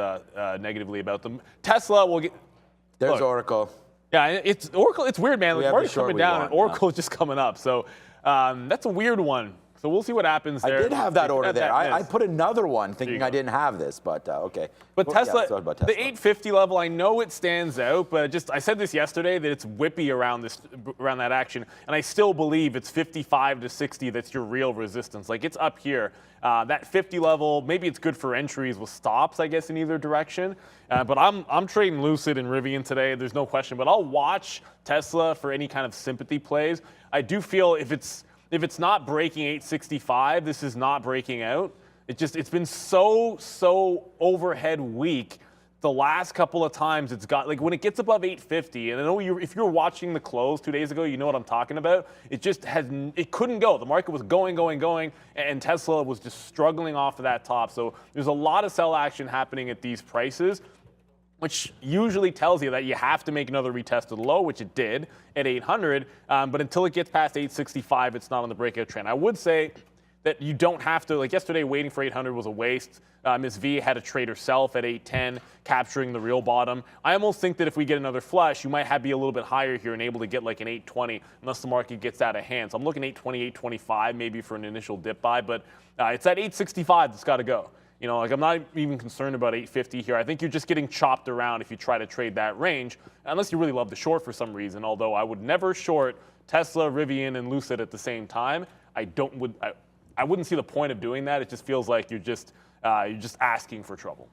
negatively about them. Tesla will get. There's look, Oracle. Yeah, it's Oracle. It's weird, man. We The have market's the short coming we down, want, and Oracle is just coming up. So that's a weird one. So we'll see what happens there. I did have that order there. I miss. put another one thinking I didn't have this, but okay. But Well, Tesla, yeah, about Tesla, the 850 level, I know it stands out, but I said this yesterday that it's whippy around that action, and I still believe it's 55 to 60 that's your real resistance. Like it's up here. That 50 level, maybe it's good for entries with stops, I guess, in either direction. But I'm trading Lucid and Rivian today. There's no question. But I'll watch Tesla for any kind of sympathy plays. I do feel if it's not breaking 865, this is not breaking out. It's been so overhead weak. The last couple of times it's got, like when it gets above 850, and I know if you're watching the close 2 days ago, you know what I'm talking about. It couldn't go. The market was going, and Tesla was just struggling off of that top. So there's a lot of sell action happening at these prices, which usually tells you that you have to make another retest of the low, which it did at 800. But until it gets past 865, it's not on the breakout trend. I would say that you don't have to, like yesterday, waiting for 800 was a waste. Ms. V had a trade herself at 810, capturing the real bottom. I almost think that if we get another flush, you might be a little bit higher here and able to get like an 820 unless the market gets out of hand. So I'm looking 820, 825 maybe for an initial dip buy, but it's at 865 that's got to go. You know, like I'm not even concerned about 850 here. I think you're just getting chopped around if you try to trade that range, unless you really love the short for some reason, although I would never short Tesla, Rivian, and Lucid at the same time. I wouldn't see the point of doing that. It just feels like you're just asking for trouble.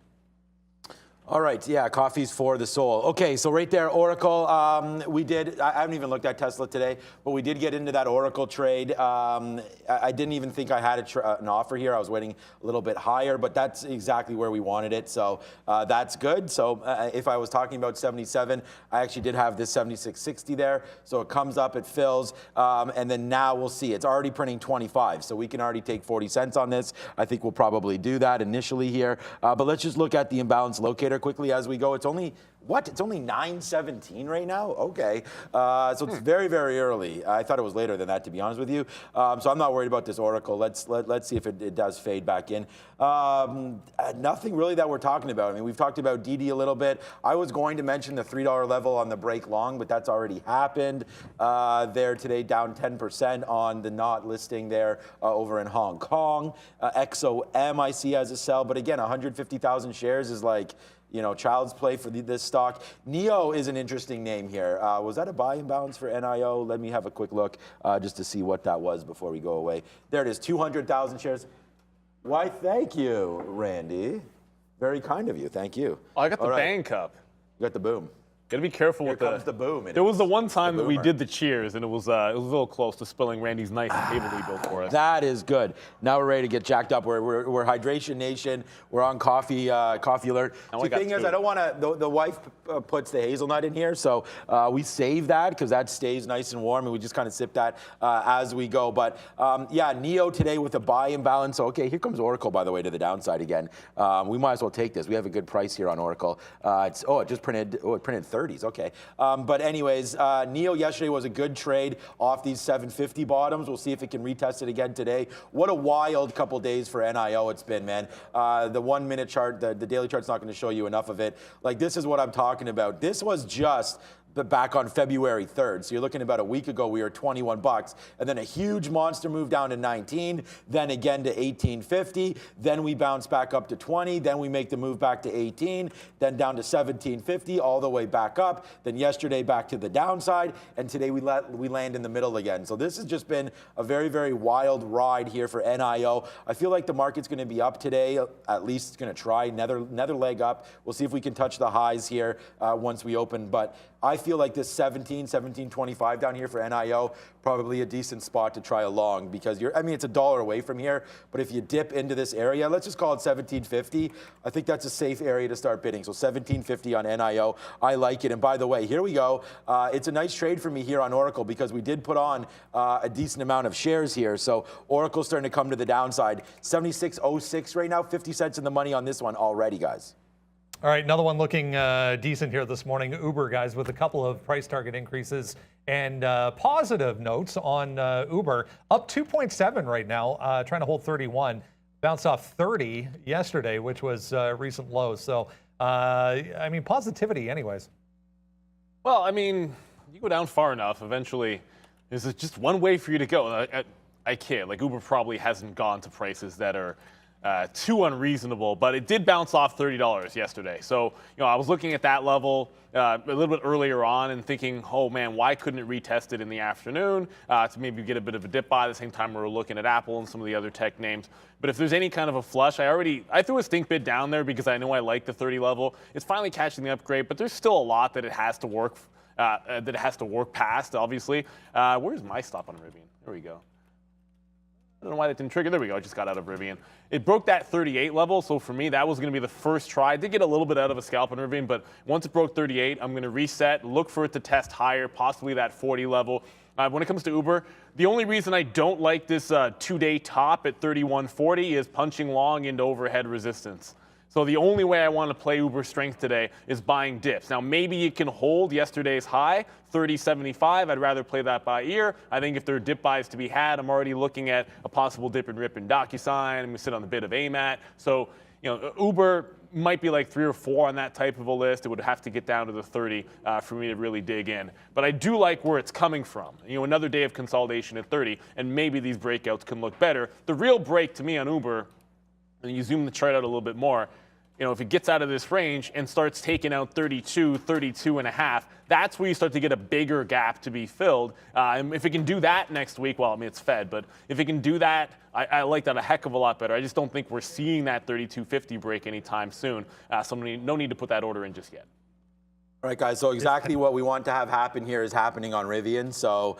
All right, yeah, coffee's for the soul. Okay, so right there, Oracle, I haven't even looked at Tesla today, but we did get into that Oracle trade. I didn't even think I had an offer here. I was waiting a little bit higher, but that's exactly where we wanted it, so that's good. So if I was talking about 77, I actually did have this 76.60 there, so it comes up, it fills, and then now we'll see. It's already printing 25, so we can already take 40 cents on this. I think we'll probably do that initially here, but let's just look at the imbalance locator quickly as we go. It's only 9:17 right now? Okay. So it's very, very early. I thought it was later than that, to be honest with you. So I'm not worried about this Oracle. Let's see if it does fade back in. Nothing really that we're talking about. I mean, we've talked about DD a little bit. I was going to mention the $3 level on the break long, but that's already happened. There today, down 10% on the not listing there over in Hong Kong. XOM I see as a sell, but again, 150,000 shares is like, you know, child's play for this stock. NEO is an interesting name here. Was that a buy imbalance for NIO? Let me have a quick look just to see what that was before we go away. There it is, 200,000 shares. Why, thank you, Randy. Very kind of you, thank you. Oh, I got the bang cup. You got the boom. Gotta be careful Here with comes the boom. There was the one time that we did the cheers, and it was a little close to spilling Randy's nice table he built for us. That is good. Now we're ready to get jacked up. We're Hydration Nation. We're on coffee alert. The thing is, I don't want to. The wife puts the hazelnut in here, so we save that because that stays nice and warm, and we just kind of sip that as we go. But yeah, NEO today with a buy imbalance. So, okay, here comes Oracle, by the way, to the downside again. We might as well take this. We have a good price here on Oracle. It just printed. Oh, it printed 30s. Okay. But anyways, NEO yesterday was a good trade off these 750 bottoms. We'll see if it can retest it again today. What a wild couple days for NIO it's been, man. The 1 minute chart, the daily chart's not going to show you enough of it. Like, this is what I'm talking about. This was just back on February 3rd. So you're looking about a week ago, we were 21 bucks, and then a huge monster move down to 19, then again to 18.50, then we bounce back up to 20, then we make the move back to 18, then down to 17.50, all the way back up, then yesterday back to the downside, and today we land in the middle again. So this has just been a very, very wild ride here for NIO. I feel like the market's going to be up today, at least it's going to try another leg up. We'll see if we can touch the highs here once we open, but I feel like this 17.25 down here for NIO, probably a decent spot to try a long because it's $1 away from here, but if you dip into this area, let's just call it 17.50. I think that's a safe area to start bidding. So 17.50 on NIO, I like it. And by the way, here we go. It's a nice trade for me here on Oracle because we did put on a decent amount of shares here. So Oracle's starting to come to the downside. 76.06 right now, 50 cents in the money on this one already, guys. All right, another one looking decent here this morning. Uber, guys, with a couple of price target increases and positive notes on Uber. Up 2.7 right now, trying to hold 31. Bounced off 30 yesterday, which was recent lows. So, positivity anyways. Well, you go down far enough, eventually, there's just one way for you to go. I can't. Like, Uber probably hasn't gone to prices that are too unreasonable, but it did bounce off $30 yesterday. So, I was looking at that level a little bit earlier on and thinking, oh man, why couldn't it retest it in the afternoon to maybe get a bit of a dip buy? At the same time, we were looking at Apple and some of the other tech names. But if there's any kind of a flush, I threw a stink bid down there because I know I like the 30 level. It's finally catching the upgrade, but there's still a lot that it has to work past, obviously. Where's my stop on Rivian? There we go. I don't know why that didn't trigger. There we go. I just got out of Rivian. It broke that 38 level, so for me, that was going to be the first try. I did get a little bit out of a scalp on Rivian, but once it broke 38, I'm going to reset, look for it to test higher, possibly that 40 level. When it comes to Uber, the only reason I don't like this two-day top at 31.40 is punching long into overhead resistance. So the only way I want to play Uber strength today is buying dips. Now, maybe you can hold yesterday's high, 30.75. I'd rather play that by ear. I think if there are dip buys to be had, I'm already looking at a possible dip and rip in DocuSign. I'm going to sit on the bid of AMAT. So, Uber might be like 3 or 4 on that type of a list. It would have to get down to the 30 for me to really dig in. But I do like where it's coming from. Another day of consolidation at 30, and maybe these breakouts can look better. The real break to me on Uber, and you zoom the chart out a little bit more, if it gets out of this range and starts taking out 32, 32 and a half, that's where you start to get a bigger gap to be filled. And if it can do that next week, well, it's Fed, but if it can do that, I like that a heck of a lot better. I just don't think we're seeing that 32.50 break anytime soon. So no need to put that order in just yet. All right, guys, so exactly what we want to have happen here is happening on Rivian. So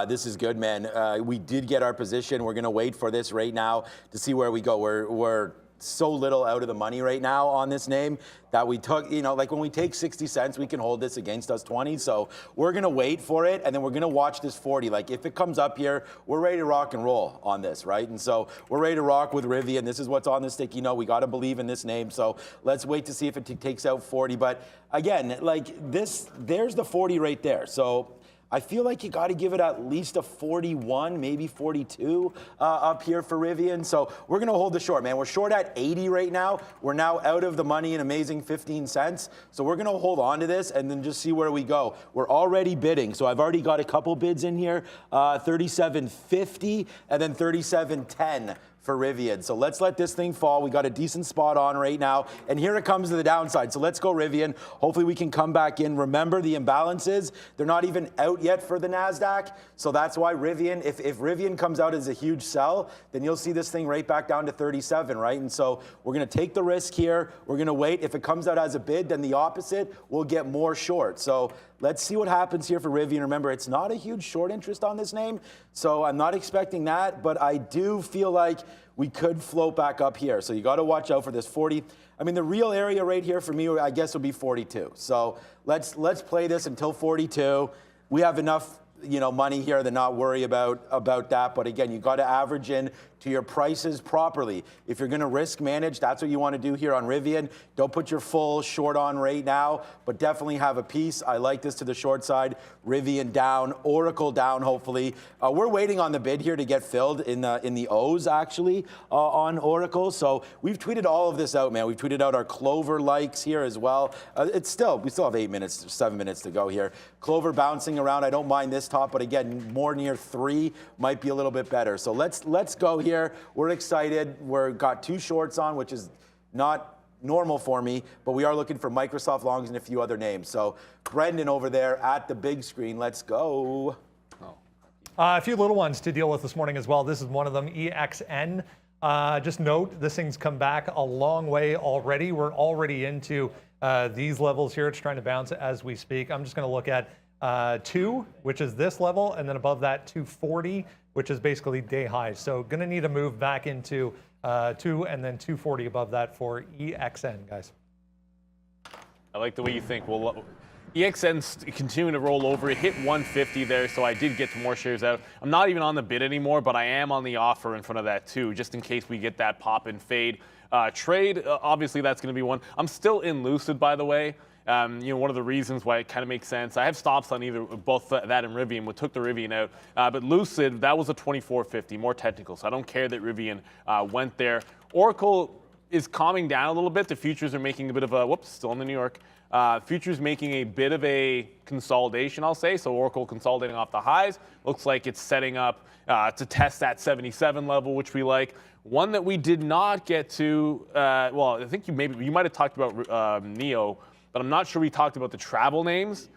this is good, man. We did get our position. We're going to wait for this right now to see where we go. We're so little out of the money right now on this name that we took, like when we take 60 cents, we can hold this against us 20. So we're going to wait for it, and then we're going to watch this 40. Like if it comes up here, we're ready to rock and roll on this, right? And so we're ready to rock with Rivian. This is what's on the stick. We got to believe in this name. So let's wait to see if it takes out 40. But again, like this, there's the 40 right there. So I feel like you got to give it at least a 41, maybe 42 up here for Rivian. So we're going to hold the short, man. We're short at 80 right now. We're now out of the money, an amazing 15 cents. So we're going to hold on to this and then just see where we go. We're already bidding. So I've already got a couple bids in here, 37.50 and then 37.10. for Rivian. So let's let this thing fall. We got a decent spot on right now. And here it comes to the downside. So let's go Rivian. Hopefully we can come back in. Remember the imbalances. They're not even out yet for the NASDAQ. So that's why Rivian, if Rivian comes out as a huge sell, then you'll see this thing right back down to 37, right? And so we're going to take the risk here. We're going to wait. If it comes out as a bid, then the opposite, we'll get more short. So let's see what happens here for Rivian. Remember, it's not a huge short interest on this name, so I'm not expecting that, but I do feel like we could float back up here. So you got to watch out for this 40. The real area right here for me, I guess, would be 42. So let's play this until 42. We have enough money here to not worry about that. But again, you got to average in to your prices properly. If you're going to risk manage, that's what you want to do here on Rivian. Don't put your full short on right now, but definitely have a piece. I like this to the short side. Rivian down, Oracle down, hopefully. We're waiting on the bid here to get filled in the O's, actually, on Oracle. So we've tweeted all of this out, man. We've tweeted out our Clover likes here as well. We still have 7 minutes to go here. Clover bouncing around. I don't mind this top, but again, more near 3 might be a little bit better. So let's go here. We're excited. We've got 2 shorts on, which is not normal for me, but we are looking for Microsoft longs and a few other names. So Brendan over there at the big screen, let's go. A few little ones to deal with this morning as well. This is one of them, EXN. Just note, this thing's come back a long way already. We're already into these levels here. It's trying to bounce as we speak. I'm just going to look at 2, which is this level, and then above that 240, which is basically day highs. So going to need to move back into 2 and then 240 above that for EXN, guys. I like the way you think. Well, EXN's continuing to roll over. It hit 150 there, so I did get more shares out. I'm not even on the bid anymore, but I am on the offer in front of that too, just in case we get that pop and fade trade. Obviously, that's going to be one. I'm still in Lucid, by the way. You know, one of the reasons why it kind of makes sense. I have stops on either both that and Rivian. We took the Rivian out, but Lucid, that was a 24.50, more technical. So I don't care that Rivian went there. Oracle is calming down a little bit. The futures are making a bit of a whoops, still in the New York. Futures making a bit of a consolidation, I'll say. So Oracle consolidating off the highs. Looks like it's setting up to test that 77 level, which we like. One that we did not get to, well, I think you might have talked about NEO, but I'm not sure we talked about the travel names.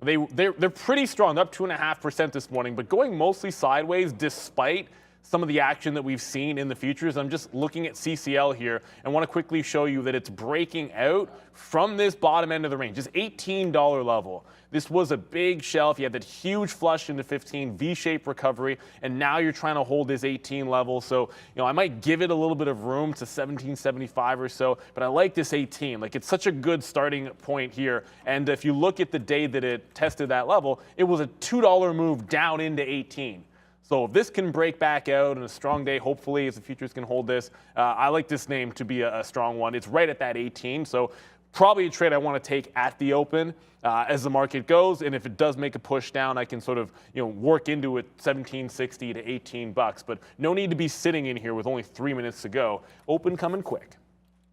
They're pretty strong. They're up 2.5% this morning, but going mostly sideways despite some of the action that we've seen in the futures. I'm just looking at CCL here and want to quickly show you that it's breaking out from this bottom end of the range, this $18 level. This was a big shelf. You had that huge flush into 15, V-shaped recovery, and now you're trying to hold this 18 level. So, you know, I might give it a little bit of room to 1775 or so, but I like this 18. Like, it's such a good starting point here. And if you look at the day that it tested that level, it was a $2 move down into 18. So if this can break back out in a strong day, hopefully, as the futures can hold this, I like this name to be a strong one. It's right at that 18, so probably a trade I want to take at the open as the market goes. And if it does make a push down, I can sort of, you know, work into it 17.60 to 18 bucks. But no need to be sitting in here with only 3 minutes to go. Open coming quick.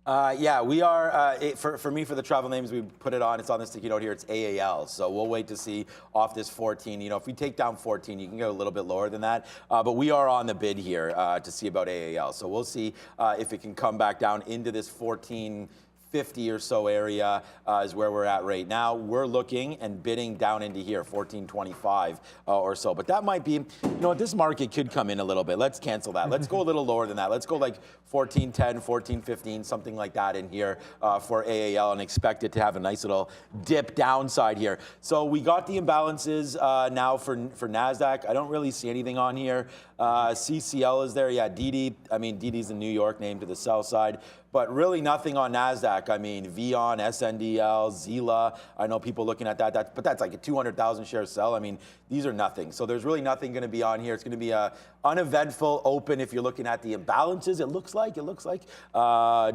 Yeah, we are, for me, for the travel names, we put it on, it's on the sticky note here, it's AAL. So we'll wait to see off this 14. You know, if we take down 14, you can go a little bit lower than that. But we are on the bid here to see about AAL. So we'll see if it can come back down into this 1450 or so area is where we're at right now. We're looking and bidding down into here, 1425 or so. But that might be, you know, this market could come in a little bit. Let's cancel that. Let's go a little lower than that. Let's go like 1410, 1415, something like that in here for AAL, and expect it to have a nice little dip downside here. So we got the imbalances now for NASDAQ. I don't really see anything on here. CCL is there. Yeah, DD. I mean, DD's a New York name to the sell side, but really nothing on NASDAQ. I mean, Vion, SNDL, Zila. I know people looking at that, but that's like a 200,000 share sell. I mean, these are nothing. So there's really nothing going to be on here. It's going to be a uneventful open if you're looking at the imbalances. It looks like.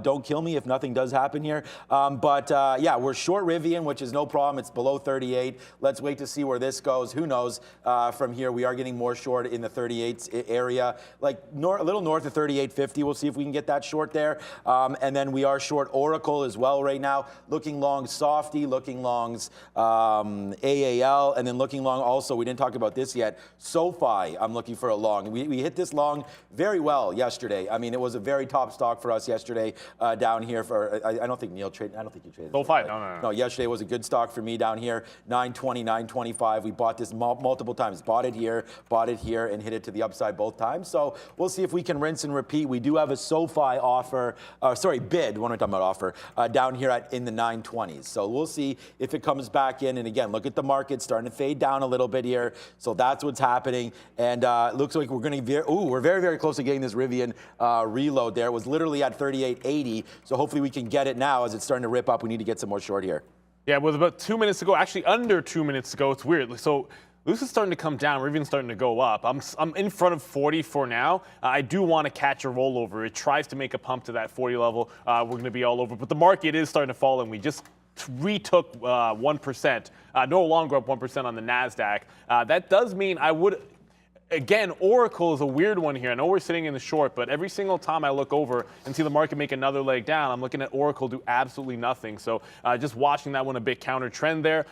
Don't kill me if nothing does happen here. Yeah, we're short Rivian, which is no problem. It's below 38. Let's wait to see where this goes. Who knows? From here, we are getting more short in the 38s area, like a little north of 38.50. We'll see if we can get that short there. And then we are short Oracle as well right now. Looking long Softy, looking longs AAL, and then looking long also, we didn't talk about this yet, SoFi. I'm looking for a long. We hit this long very well yesterday. I mean, it was a very top stock for us yesterday down here. For I don't think Neil traded. I don't think you traded. SoFi. No. Yesterday was a good stock for me down here. 920, 925. We bought this multiple times. Bought it here, and hit it to the upside both times. So we'll see if we can rinse and repeat. We do have a SoFi offer. Bid. What am I talking about? Offer down here in the 920s. So we'll see if it comes back in. And again, look at the market starting to fade down a little bit here. So that's what's happening. And it looks like we're going to we're very, very close to getting this Rivian reload there. It was literally at 38.80. So hopefully we can get it now as it's starting to rip up. We need to get some more short here. Yeah, with about 2 minutes to go, actually under 2 minutes to go, it's weird. So Lucid's starting to come down. Rivian's starting to go up. I'm in front of 40 for now. I do want to catch a rollover. It tries to make a pump to that 40 level. We're going to be all over. But the market is starting to fall, and we just retook 1%. No longer up 1% on the NASDAQ. That does mean I would... Again, Oracle is a weird one here. I know we're sitting in the short, but every single time I look over and see the market make another leg down, I'm looking at Oracle do absolutely nothing. So just watching that one, a bit counter trend there.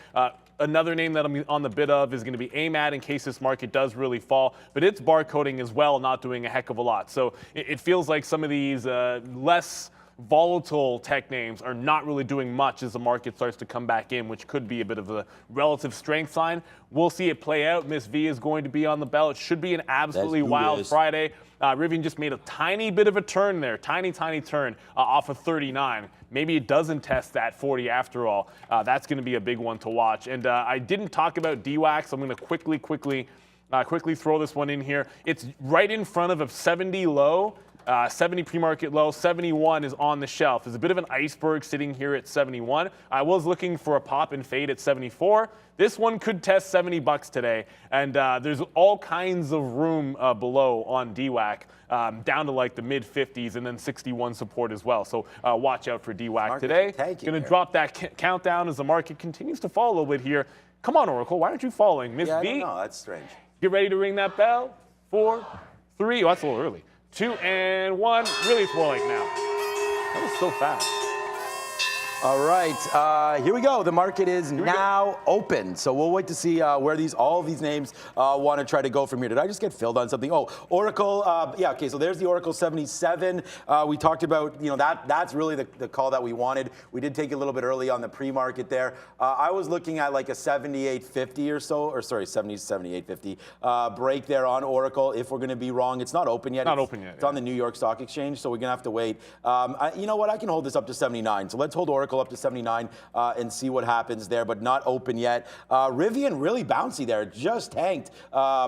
Another name that I'm on the bid of is going to be AMAT in case this market does really fall, but it's barcoding as well, not doing a heck of a lot. So it feels like some of these less volatile tech names are not really doing much as the market starts to come back in, which could be a bit of a relative strength sign. We'll see it play out. Miss V is going to be on the bell. It should be an absolutely wild Friday. Rivian just made a tiny bit of a turn there, tiny turn off of 39. Maybe it doesn't test that 40 after all. That's going to be a big one to watch. And I didn't talk about DWAC, so I'm going to quickly throw this one in here. It's right in front of a 70 low. 70 pre-market low, 71 is on the shelf. There's a bit of an iceberg sitting here at 71. I was looking for a pop and fade at 74. This one could test 70 bucks today, and there's all kinds of room below on DWAC, down to like the mid 50s and then 61 support as well. So watch out for DWAC today. Going to drop that countdown as the market continues to fall a little bit here. Come on, Oracle, why aren't you following? Miss V? No, that's strange. Get ready to ring that bell. 4, 3, oh, that's a little early. 2 and 1. Really, it's more like now. That was so fast. All right, here we go. The market is now open. So we'll wait to see where all of these names want to try to go from here. Did I just get filled on something? Oh, Oracle. Yeah, okay, so there's the Oracle 77. We talked about, that's really the call that we wanted. We did take a little bit early on the pre-market there. I was looking at like a 78.50 or so, or sorry, 78.50 break there on Oracle. If we're going to be wrong, it's not open yet. It's on the New York Stock Exchange, so we're going to have to wait. You know what? I can hold this up to 79. So let's hold Oracle up to 79 and see what happens there, but not open yet. Rivian really bouncy there, just tanked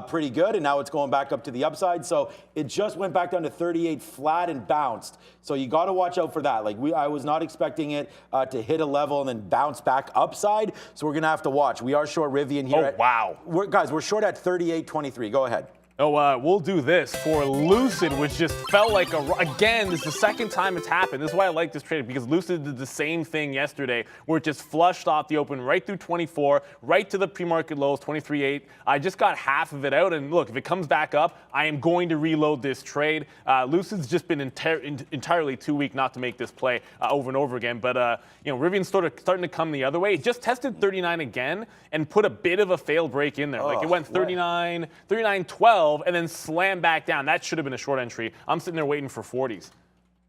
pretty good, and now it's going back up to the upside. So it just went back down to 38 flat and bounced. So you got to watch out for that. Like I was not expecting it to hit a level and then bounce back upside. So we're gonna have to watch. We are short Rivian here. Oh wow, guys, we're short at 38.23. Go ahead. Oh, we'll do this for Lucid, which just felt like again, this is the second time it's happened. This is why I like this trade, because Lucid did the same thing yesterday, where it just flushed off the open right through 24, right to the pre-market lows, 23.8. I just got half of it out, and look, if it comes back up, I am going to reload this trade. Lucid's just been entirely too weak not to make this play over and over again, but Rivian's sort of starting to come the other way. It just tested 39 again and put a bit of a fail break in there. Like it went 39, 39.12. And then slam back down. That should have been a short entry. I'm sitting there waiting for 40s.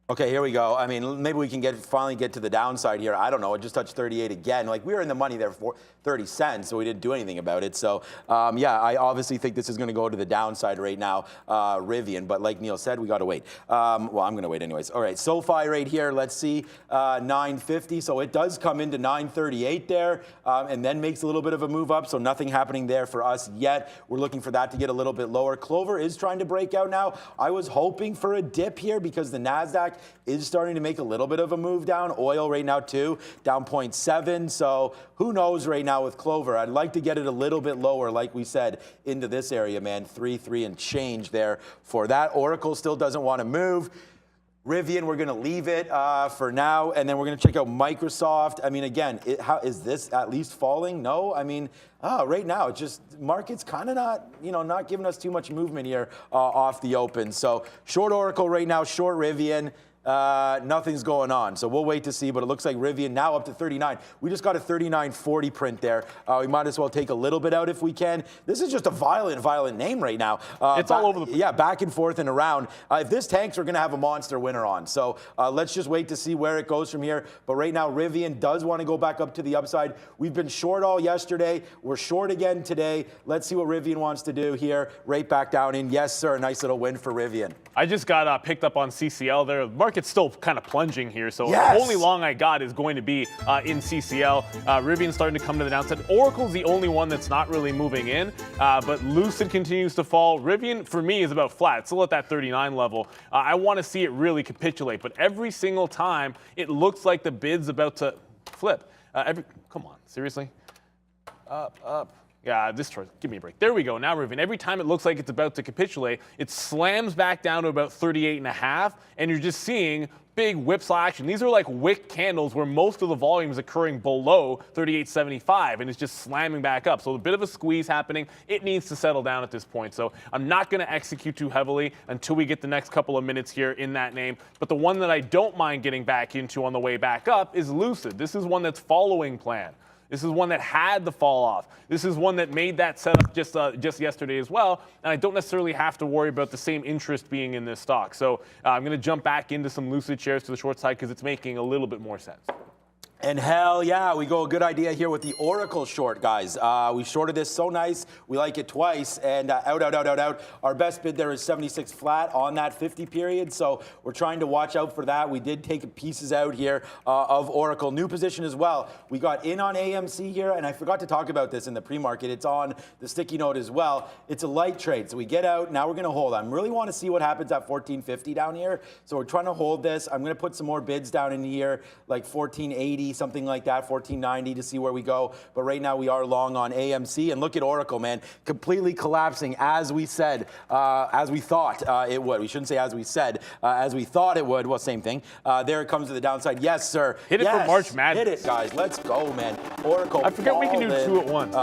Okay, here we go. I mean, maybe we can finally get to the downside here. I don't know. It just touched 38 again. Like, we were in the money there for 30 cents, so we didn't do anything about it. So, yeah, I obviously think this is going to go to the downside right now, Rivian. But like Neil said, we got to wait. Well, I'm going to wait anyways. All right, SoFi right here. Let's see, 950. So it does come into 938 there, and then makes a little bit of a move up. So nothing happening there for us yet. We're looking for that to get a little bit lower. Clover is trying to break out now. I was hoping for a dip here because the NASDAQ is starting to make a little bit of a move down. Oil right now too, down 0.7. So who knows right now with Clover? I'd like to get it a little bit lower, like we said, into this area, man. 3 and change there for that. Oracle still doesn't want to move. Rivian, we're going to leave it for now, and then we're going to check out Microsoft. I mean, again, how is this at least falling? No, I mean, right now, it's just market's kind of not giving us too much movement here off the open. So short Oracle right now, short Rivian. Nothing's going on, so we'll wait to see, but it looks like Rivian now up to 39. We just got a 39.40 print there. We might as well take a little bit out if we can. This is just a violent name right now. It's all over the place. Yeah, back and forth and around. If this tanks, we're going to have a monster winner on. So let's just wait to see where it goes from here. But right now, Rivian does want to go back up to the upside. We've been short all yesterday. We're short again today. Let's see what Rivian wants to do here. Right back down in. Yes, sir, a nice little win for Rivian. I just got picked up on CCL there. The market's still kind of plunging here, so the only long I got is going to be in CCL. Rivian's starting to come to the downside. Oracle's the only one that's not really moving in, but Lucid continues to fall. Rivian, for me, is about flat. It's still at that 39 level. I want to see it really capitulate, but every single time it looks like the bid's about to flip. Come on, seriously? Up. Yeah, this chart, give me a break. There we go. Now, Rivian, every time it looks like it's about to capitulate, it slams back down to about 38.5, and you're just seeing big whipsaw action. These are like wick candles where most of the volume is occurring below 38.75, and it's just slamming back up. So a bit of a squeeze happening. It needs to settle down at this point. So I'm not going to execute too heavily until we get the next couple of minutes here in that name. But the one that I don't mind getting back into on the way back up is Lucid. This is one that's following plan. This is one that had the fall off. This is one that made that setup just yesterday as well. And I don't necessarily have to worry about the same interest being in this stock. So I'm going to jump back into some Lucid shares to the short side because it's making a little bit more sense. And hell yeah, we go a good idea here with the Oracle short, guys. We shorted this so nice. We like it twice. And out. Our best bid there is 76 flat on that 50 period. So we're trying to watch out for that. We did take pieces out here of Oracle. New position as well. We got in on AMC here. And I forgot to talk about this in the pre-market. It's on the sticky note as well. It's a light trade. So we get out. Now we're going to hold. I really want to see what happens at 1450 down here. So we're trying to hold this. I'm going to put some more bids down in here, like 1480. Something like that, 1490 to see where we go. But right now we are long on AMC. And look at Oracle, man, completely collapsing as we said, as we thought it would. We shouldn't say as we said, as we thought it would. Well, same thing. There it comes to the downside. Yes, sir. Hit it for March Madness. Hit it, guys. Let's go, man. Oracle. I forget we can do two at once.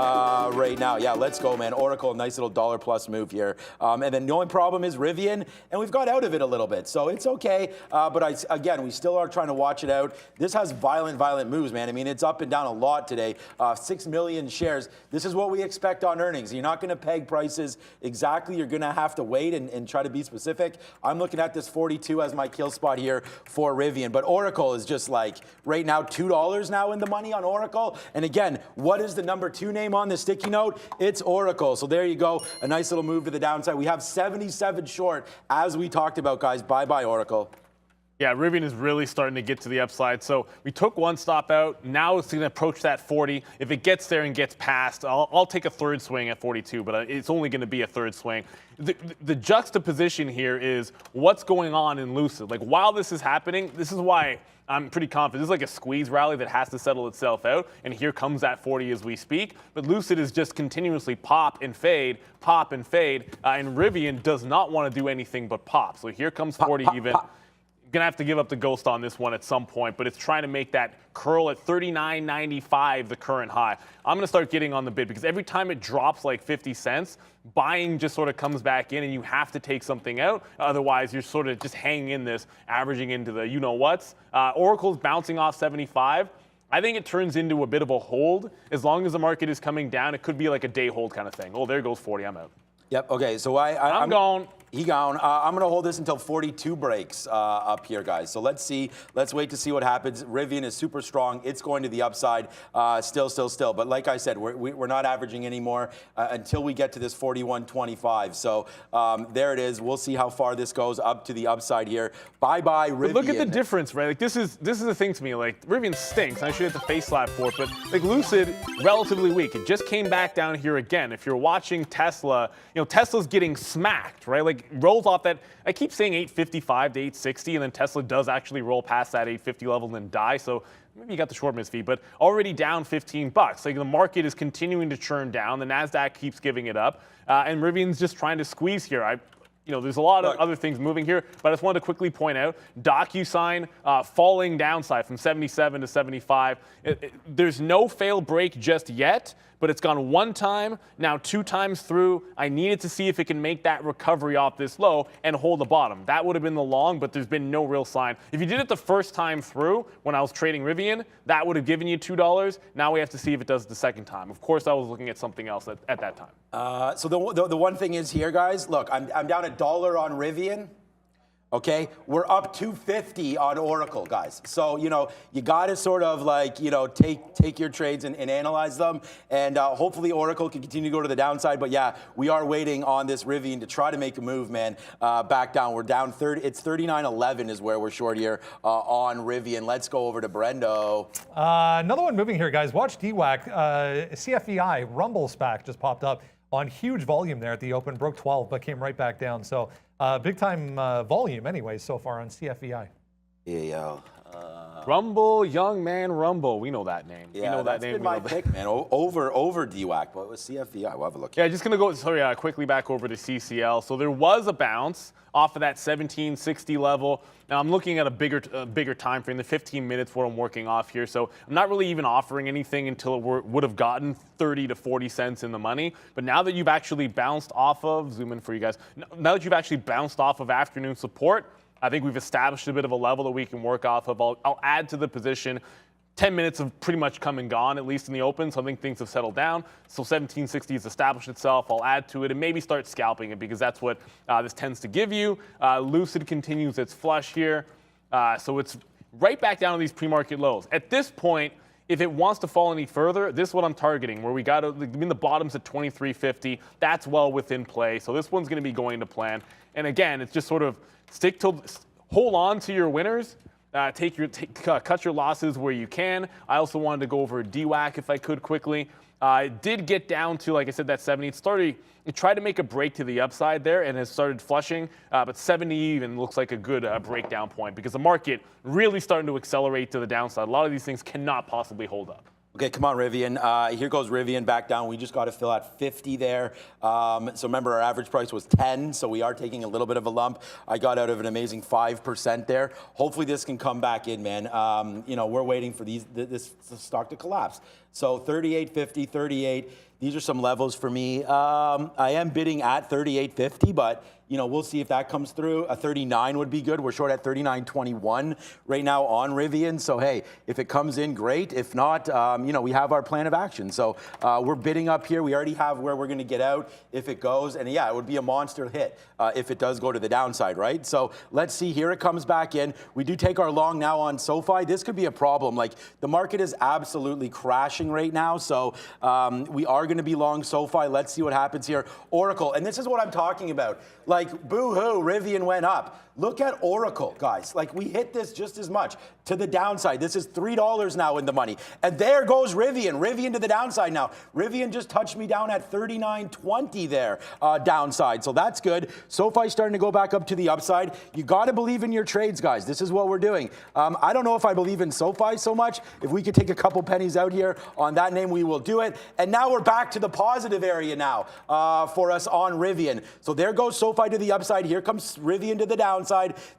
Right now. Yeah, let's go, man. Oracle, nice little dollar plus move here. And then the only problem is Rivian, and we've got out of it a little bit. So it's okay. But again, we still are trying to watch it out. This has violent moves, man. I mean, it's up and down a lot today. 6 million shares. This is what we expect on earnings. You're not going to peg prices exactly. You're going to have to wait and try to be specific. I'm looking at this 42 as my kill spot here for Rivian. But Oracle is just like right now $2 now in the money on Oracle. And again, what is the number 2 name on the sticky note? It's Oracle. So there you go. A nice little move to the downside. We have 77 short as we talked about, guys. Bye-bye, Oracle. Yeah, Rivian is really starting to get to the upside. So we took one stop out. Now it's going to approach that 40. If it gets there and gets past, I'll take a third swing at 42, but it's only going to be a third swing. The juxtaposition here is what's going on in Lucid. Like, while this is happening, this is why I'm pretty confident. This is like a squeeze rally that has to settle itself out, and here comes that 40 as we speak. But Lucid is just continuously pop and fade, and Rivian does not want to do anything but pop. So here comes 40 even. Pop. Gonna have to give up the ghost on this one at some point, but it's trying to make that curl at 39.95, the current high. I'm gonna start getting on the bid because every time it drops like 50 cents, buying just sort of comes back in and you have to take something out. Otherwise, you're sort of just hanging in this, averaging into the you-know-whats. Oracle's bouncing off 75. I think it turns into a bit of a hold. As long as the market is coming down, it could be like a day hold kind of thing. Oh, there goes 40, I'm out. Yep, okay, so I'm gone. He gone. I'm going to hold this until 42 breaks up here, guys. So let's see. Let's wait to see what happens. Rivian is super strong. It's going to the upside still. But like I said, we're not averaging anymore until we get to this 41.25. So there it is. We'll see how far this goes up to the upside here. Bye-bye, Rivian. But look at the difference, right? Like this is the thing to me. Like Rivian stinks. I should have the face slap for it. But like Lucid, relatively weak. It just came back down here again. If you're watching Tesla, Tesla's getting smacked, right? Like rolls off that. I keep saying 855 to 860, and then Tesla does actually roll past that 850 level and then die. So maybe you got the short miss fee, but already down $15. Like the market is continuing to churn down. The NASDAQ keeps giving it up, and Rivian's just trying to squeeze here. There's a lot of other things moving here, but I just wanted to quickly point out DocuSign falling downside from 77 to 75. There's no fail break just yet, but it's gone one time, now 2 times through. I needed to see if it can make that recovery off this low and hold the bottom. That would have been the long, but there's been no real sign. If you did it the first time through when I was trading Rivian, that would have given you $2. Now we have to see if it does it the second time. Of course, I was looking at something else at that time. So the one thing is here, guys, look, I'm down $1 on Rivian. Okay, we're up $2.50 on Oracle, guys. So, you got to sort of like, take your trades and analyze them. And hopefully Oracle can continue to go to the downside. But yeah, we are waiting on this Rivian to try to make a move, man, back down. We're down 30. It's 39.11 is where we're short here on Rivian. Let's go over to Brendo. Another one moving here, guys. Watch DWAC. CFEI, Rumble SPAC just popped up on huge volume there at the open. Broke 12, but came right back down. So big time volume anyways so far on CFEI. Yeah. Rumble, young man Rumble. We know that name. Yeah, we know that's that name. been my pick, man. Over DWAC, but it was CFEI. We'll have a look. Yeah, just going to go quickly back over to CCL. So there was a bounce off of that 1760 level. Now I'm looking at a bigger time frame, the 15 minutes what I'm working off here. So I'm not really even offering anything until it would have gotten 30 to 40 cents in the money. But now that you've actually bounced off of, zoom in for you guys, now that you've actually bounced off of afternoon support, I think we've established a bit of a level that we can work off of. I'll add to the position. 10 minutes have pretty much come and gone, at least in the open, so I think things have settled down. So 1760 has established itself. I'll add to it and maybe start scalping it because that's what this tends to give you. Lucid continues its flush here. So it's right back down to these pre-market lows. At this point, if it wants to fall any further, this is what I'm targeting, where we got to, I mean, the bottom's at 23.50. That's well within play. So this one's going to be going to plan. And again, it's just sort of hold on to your winners. Cut your losses where you can. I also wanted to go over DWAC if I could quickly. It did get down to, like I said, that 70. It tried to make a break to the upside there and has started flushing, but 70 even looks like a good breakdown point because the market really starting to accelerate to the downside. A lot of these things cannot possibly hold up. Okay, come on, Rivian. Here goes Rivian back down. We just got to fill at 50 there. So remember, our average price was 10, so we are taking a little bit of a lump. I got out of an amazing 5% there. Hopefully this can come back in, man. We're waiting for this stock to collapse. So 38.50, 38. These are some levels for me. I am bidding at 38.50, but we'll see if that comes through. A 39 would be good. We're short at 39.21 right now on Rivian. So, hey, if it comes in, great. If not, we have our plan of action. So we're bidding up here. We already have where we're going to get out if it goes. And, yeah, it would be a monster hit if it does go to the downside, right? So let's see. Here it comes back in. We do take our long now on SoFi. This could be a problem. Like, the market is absolutely crashing right now. So we are going to be long SoFi. Let's see what happens here. Oracle. And this is what I'm talking about. Like, boo-hoo, Rivian went up. Look at Oracle, guys. Like, we hit this just as much to the downside. This is $3 now in the money. And there goes Rivian. Rivian to the downside now. Rivian just touched me down at 39.20 there downside. So that's good. SoFi starting to go back up to the upside. You got to believe in your trades, guys. This is what we're doing. I don't know if I believe in SoFi so much. If we could take a couple pennies out here on that name, we will do it. And now we're back to the positive area now for us on Rivian. So there goes SoFi to the upside. Here comes Rivian to the downside.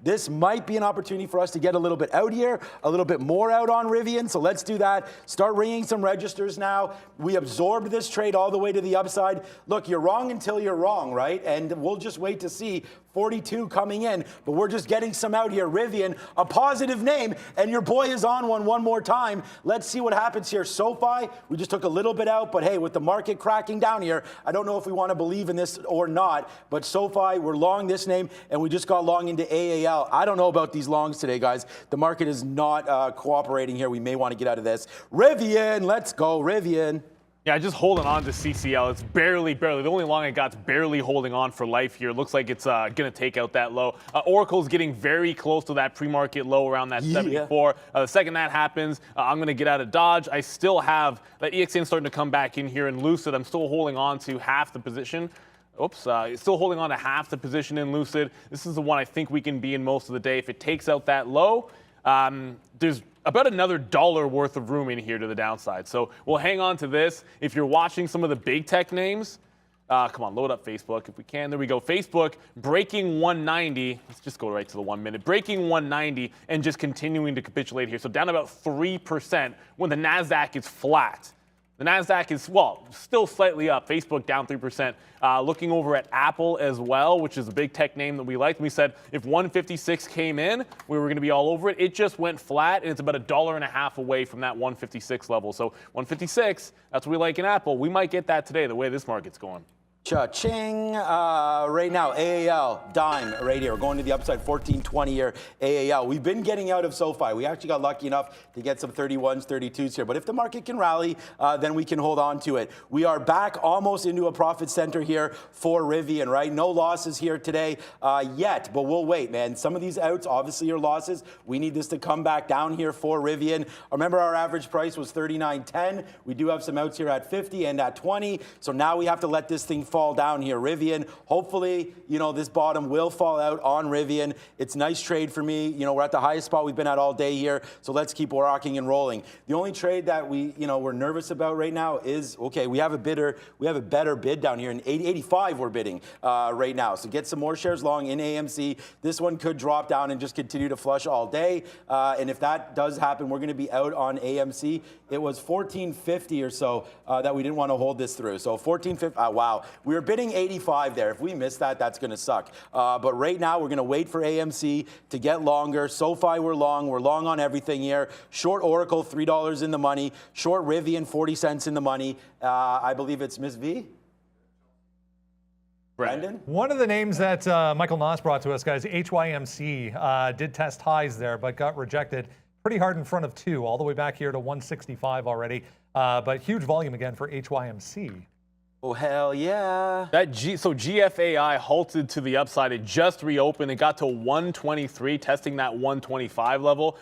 This might be an opportunity for us to get a little bit out here, a little bit more out on Rivian. So let's do that. Start ringing some registers now. We absorbed this trade all the way to the upside. Look, you're wrong until you're wrong, right? And we'll just wait to see 42 coming in, but we're just getting some out here. Rivian, a positive name, and your boy is on one more time. Let's see what happens here. SoFi, we just took a little bit out, but hey, with the market cracking down here, I don't know if we want to believe in this or not, but SoFi, we're long this name, and we just got long into AAL. I don't know about these longs today, guys. The market is not cooperating here. We may want to get out of this. Rivian, let's go, Rivian. Yeah, just holding on to CCL. It's barely. The only long I got's barely holding on for life here. Looks like it's going to take out that low. Oracle's getting very close to that pre-market low around that 74. The second that happens, I'm going to get out of Dodge. I still have that EXN starting to come back in here in Lucid. I'm still holding on to half the position. Still holding on to half the position in Lucid. This is the one I think we can be in most of the day. If it takes out that low, there's about another $1 worth of room in here to the downside. So we'll hang on to this. If you're watching some of the big tech names, come on, load up Facebook if we can. There we go. Facebook breaking 190. Let's just go right to the 1 minute. Breaking 190 and just continuing to capitulate here. So down about 3% when the NASDAQ is flat. The NASDAQ is, still slightly up. Facebook down 3%. Looking over at Apple as well, which is a big tech name that we liked. We said if 156 came in, we were going to be all over it. It just went flat, and it's about $1.50 away from that 156 level. So 156, that's what we like in Apple. We might get that today, the way this market's going. Cha-ching. Right now, AAL, dime right here. We're going to the upside, 14.20 here, AAL. We've been getting out of SoFi. We actually got lucky enough to get some 31s, 32s here. But if the market can rally, then we can hold on to it. We are back almost into a profit center here for Rivian, right? No losses here today yet, but we'll wait, man. Some of these outs obviously are losses. We need this to come back down here for Rivian. Remember, our average price was 39.10. We do have some outs here at 50 and at 20. So now we have to let this thing fall down here. Rivian, hopefully, this bottom will fall out on Rivian. It's a nice trade for me. We're at the highest spot we've been at all day here, so let's keep rocking and rolling. The only trade that we're nervous about right now is, okay, we have a better bid down here. In 85 we're bidding right now. So get some more shares long in AMC. This one could drop down and just continue to flush all day. And if that does happen, we're going to be out on AMC. It was 1450 or so that we didn't want to hold this through. So 1450, wow. We were bidding 85 there. If we miss that, that's going to suck. But right now, we're going to wait for AMC to get longer. SoFi, we're long. We're long on everything here. Short Oracle, $3 in the money. Short Rivian, 40 cents in the money. I believe it's Miss V. Brendan? One of the names that Michael Noss brought to us, guys, HYMC, did test highs there, but got rejected pretty hard in front of 2, all the way back here to 165 already. But huge volume again for HYMC. Oh, hell yeah. So GFAI halted to the upside. It just reopened. It got to 123, testing that 125 level.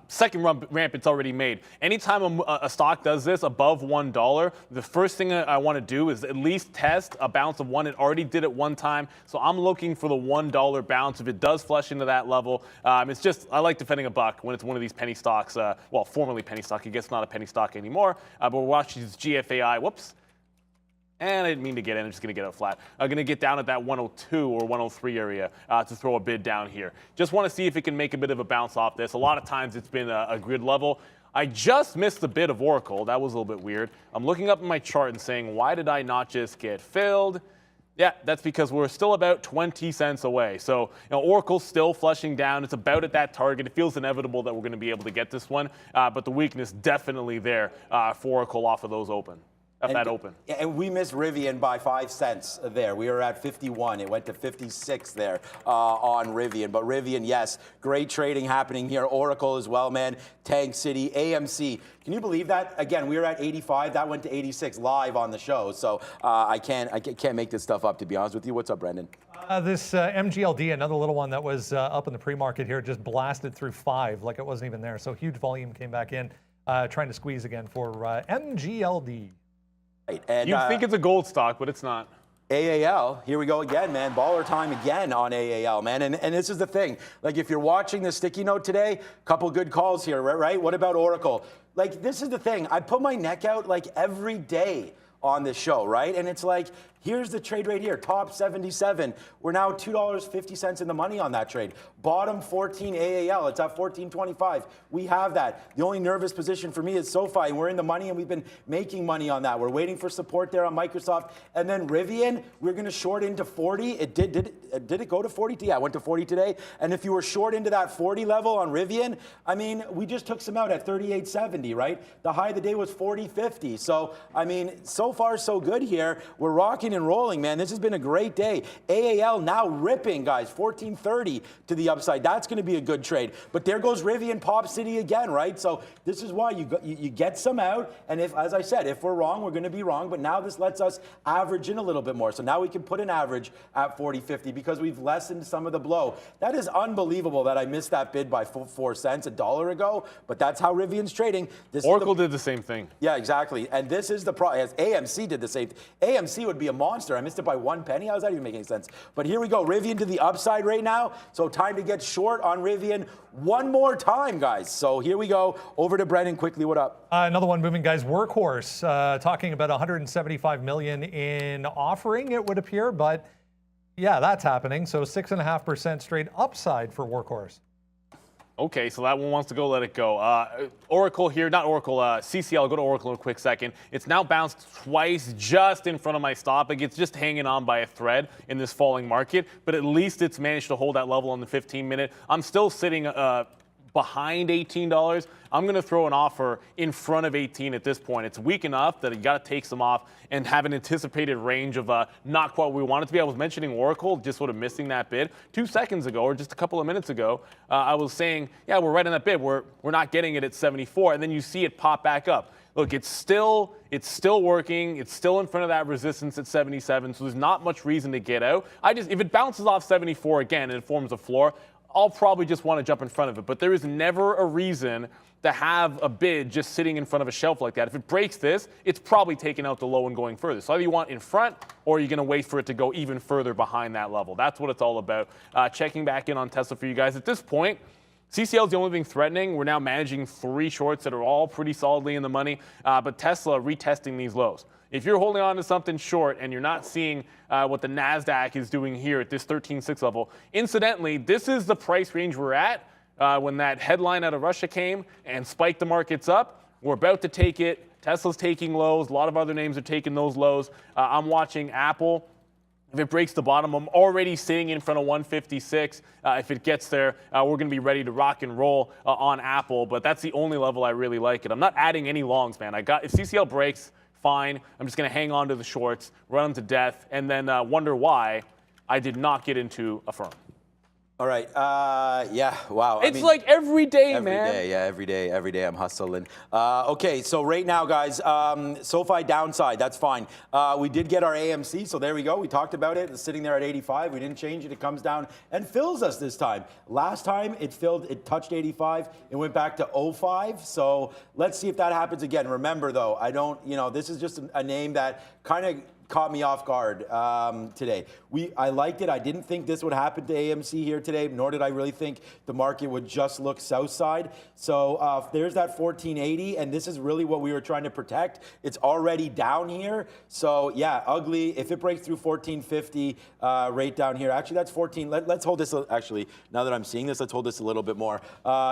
Second ramp it's already made. Anytime a stock does this above $1, the first thing I want to do is at least test a bounce of 1. It already did it one time. So I'm looking for the $1 bounce. If it does flush into that level, it's just, I like defending a buck when it's one of these penny stocks. Well, formerly penny stock. I guess not a penny stock anymore. But we're watching this GFAI. Whoops. And I didn't mean to get in. I'm just going to get out flat. I'm going to get down at that 102 or 103 area to throw a bid down here. Just want to see if it can make a bit of a bounce off this. A lot of times it's been a grid level. I just missed the bid of Oracle. That was a little bit weird. I'm looking up in my chart and saying, why did I not just get filled? Yeah, that's because we're still about 20 cents away. So, Oracle's still flushing down. It's about at that target. It feels inevitable that we're going to be able to get this one. But the weakness definitely there for Oracle off of those open. That open. And we missed Rivian by 5 cents there. We were at 51. It went to 56 there on Rivian. But Rivian, yes, great trading happening here. Oracle as well, man. Tank City, AMC. Can you believe that? Again, we were at 85. That went to 86 live on the show. So I can't make this stuff up, to be honest with you. What's up, Brendan? This MGLD, another little one that was up in the pre-market here, just blasted through 5 like it wasn't even there. So huge volume came back in, trying to squeeze again for MGLD. Right. And, you think it's a gold stock, but it's not. AAL, here we go again, man. Baller time again on AAL, man. And this is the thing. Like, if you're watching the sticky note today, couple good calls here, right? What about Oracle? Like, this is the thing. I put my neck out, like, every day on this show, right? And it's like, here's the trade right here, top 77. We're now $2.50 in the money on that trade. Bottom 14 AAL, it's at 14.25. We have that. The only nervous position for me is SoFi, and we're in the money, and we've been making money on that. We're waiting for support there on Microsoft. And then Rivian, we're going to short into 40. It did it go to 40? Yeah, it went to 40 today. And if you were short into that 40 level on Rivian, I mean, we just took some out at 38.70, right? The high of the day was 40.50. So, I mean, so far so good here. We're rocking and rolling, man. This has been a great day. AAL now ripping, guys, 14.30 to the upside. That's going to be a good trade. But there goes Rivian Pop City again, right? So this is why you get some out. And if, as I said, if we're wrong, we're going to be wrong. But now this lets us average in a little bit more. So now we can put an average at 40.50 because we've lessened some of the blow. That is unbelievable that I missed that bid by 4 cents $1 ago. But that's how Rivian's trading. Oracle did the same thing. Yeah, exactly. And this is the problem. AMC did the same. AMC would be a monster. I missed it by 1 penny. How does that even make any sense? But here we go. Rivian to the upside right now. So time to get short on Rivian one more time, guys. So here we go. Over to Brendan quickly. What up? Another one moving, guys. Workhorse, talking about 175 million in offering, it would appear. But yeah, that's happening. So 6.5% straight upside for Workhorse. Okay, so that one wants to go, let it go. Oracle here, not Oracle, CCL, I'll go to Oracle in a quick second. It's now bounced twice just in front of my stop. Like, it's just hanging on by a thread in this falling market, but at least it's managed to hold that level on the 15-minute. I'm still sitting behind $18. I'm going to throw an offer in front of 18 at this point. It's weak enough that you got to take some off and have an anticipated range of not quite what we want it to be. I was mentioning Oracle, just sort of missing that bid 2 seconds ago, or just a couple of minutes ago. I was saying, yeah, we're right on that bid. We're not getting it at 74, and then you see it pop back up. Look, it's still working. It's still in front of that resistance at 77, so there's not much reason to get out. If it bounces off 74 again and it forms a floor, I'll probably just want to jump in front of it. But there is never a reason to have a bid just sitting in front of a shelf like that. If it breaks this, it's probably taking out the low and going further. So either you want in front or you're going to wait for it to go even further behind that level. That's what it's all about. Checking back in on Tesla for you guys. At this point, CCL is the only thing threatening. We're now managing 3 shorts that are all pretty solidly in the money. But Tesla retesting these lows. If you're holding on to something short and you're not seeing what the NASDAQ is doing here at this 13.6 level, incidentally, this is the price range we're at when that headline out of Russia came and spiked the markets up. We're about to take it Tesla's taking lows. A lot of other names are taking those lows. I'm watching Apple. If it breaks the bottom, I'm already sitting in front of 156. If it gets there, we're going to be ready to rock and roll on Apple. But that's the only level I really like it. I'm not adding any longs, man. If CCL breaks, fine. I'm just going to hang on to the shorts, run them to death, and then wonder why I did not get into a firm. All right. Yeah. Wow. It's like every day, man. Every day I'm hustling. Okay. So right now, guys, SoFi downside. That's fine. We did get our AMC. So there we go. We talked about it. It's sitting there at 85. We didn't change it. It comes down and fills us this time. Last time it filled, it touched 85. It went back to 05. So let's see if that happens again. Remember though, this is just a name that kind of caught me off guard today. I liked it. I didn't think this would happen to AMC here today, nor did I really think the market would just look south side. So there's that 1480, and this is really what we were trying to protect. It's already down here. So yeah, ugly. If it breaks through 1450 right down here, actually that's 14. Let's hold this, actually, now that I'm seeing this, let's hold this a little bit more.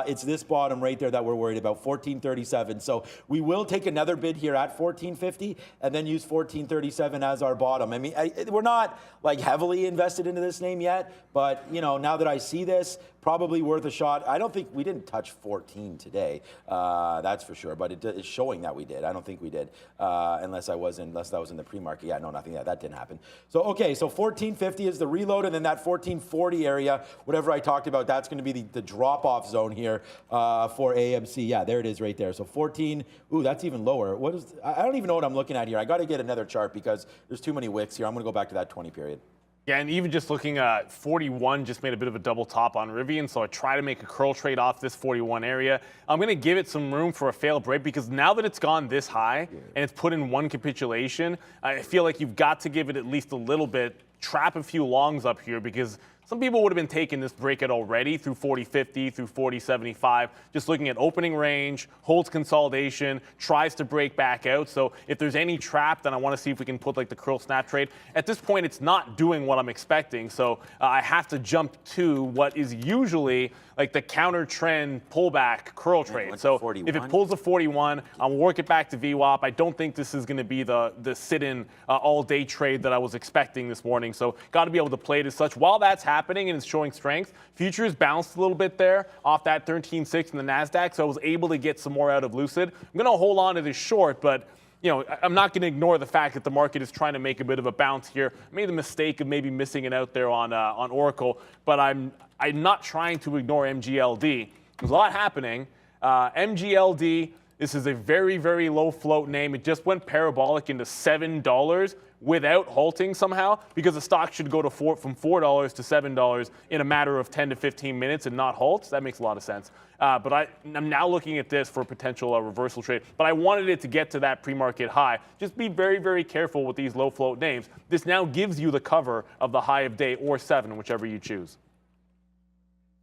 It's this bottom right there that we're worried about, 1437. So we will take another bid here at 1450 and then use 1437 as our bottom. I mean, we're not like heavily invested into this name yet, but now that I see this, probably worth a shot. I don't think we didn't touch 14 today, that's for sure, but it's showing that we did. I don't think we did, unless that was in the pre-market. Yeah, no, nothing. Yeah, that didn't happen. So okay, so 1450 is the reload, and then that 1440 area, whatever I talked about, that's going to be the drop-off zone here for AMC. Yeah, there it is right there. So 14. Ooh, that's even lower. I don't even know what I'm looking at here. I got to get another chart because there's too many wicks here. I'm going to go back to that 20 period. Yeah, and even just looking at 41 just made a bit of a double top on Rivian, so I try to make a curl trade off this 41 area. I'm going to give it some room for a failed break because now that it's gone this high and it's put in one capitulation, I feel like you've got to give it at least a little bit, trap a few longs up here because some people would have been taking this breakout already through 40.50, through 40.75, just looking at opening range, holds consolidation, tries to break back out. So if there's any trap, then I want to see if we can put like the curl snap trade. At this point, it's not doing what I'm expecting. So I have to jump to what is usually like the counter trend pullback curl trade. So if it pulls a 41, I'll work it back to VWAP. I don't think this is going to be the sit-in all day trade that I was expecting this morning. So got to be able to play it as such. While that's happening and it's showing strength, futures bounced a little bit there off that 13.6 in the NASDAQ. So I was able to get some more out of Lucid. I'm going to hold on to this short, but I'm not going to ignore the fact that the market is trying to make a bit of a bounce here. I made the mistake of maybe missing it out there on Oracle, but I'm not trying to ignore MGLD. There's a lot happening. MGLD, this is a very, very low float name. It just went parabolic into $7 without halting somehow because the stock should go to from $4 to $7 in a matter of 10 to 15 minutes and not halt. That makes a lot of sense. But I'm now looking at this for a potential reversal trade. But I wanted it to get to that pre-market high. Just be very, very careful with these low float names. This now gives you the cover of the high of day or 7, whichever you choose.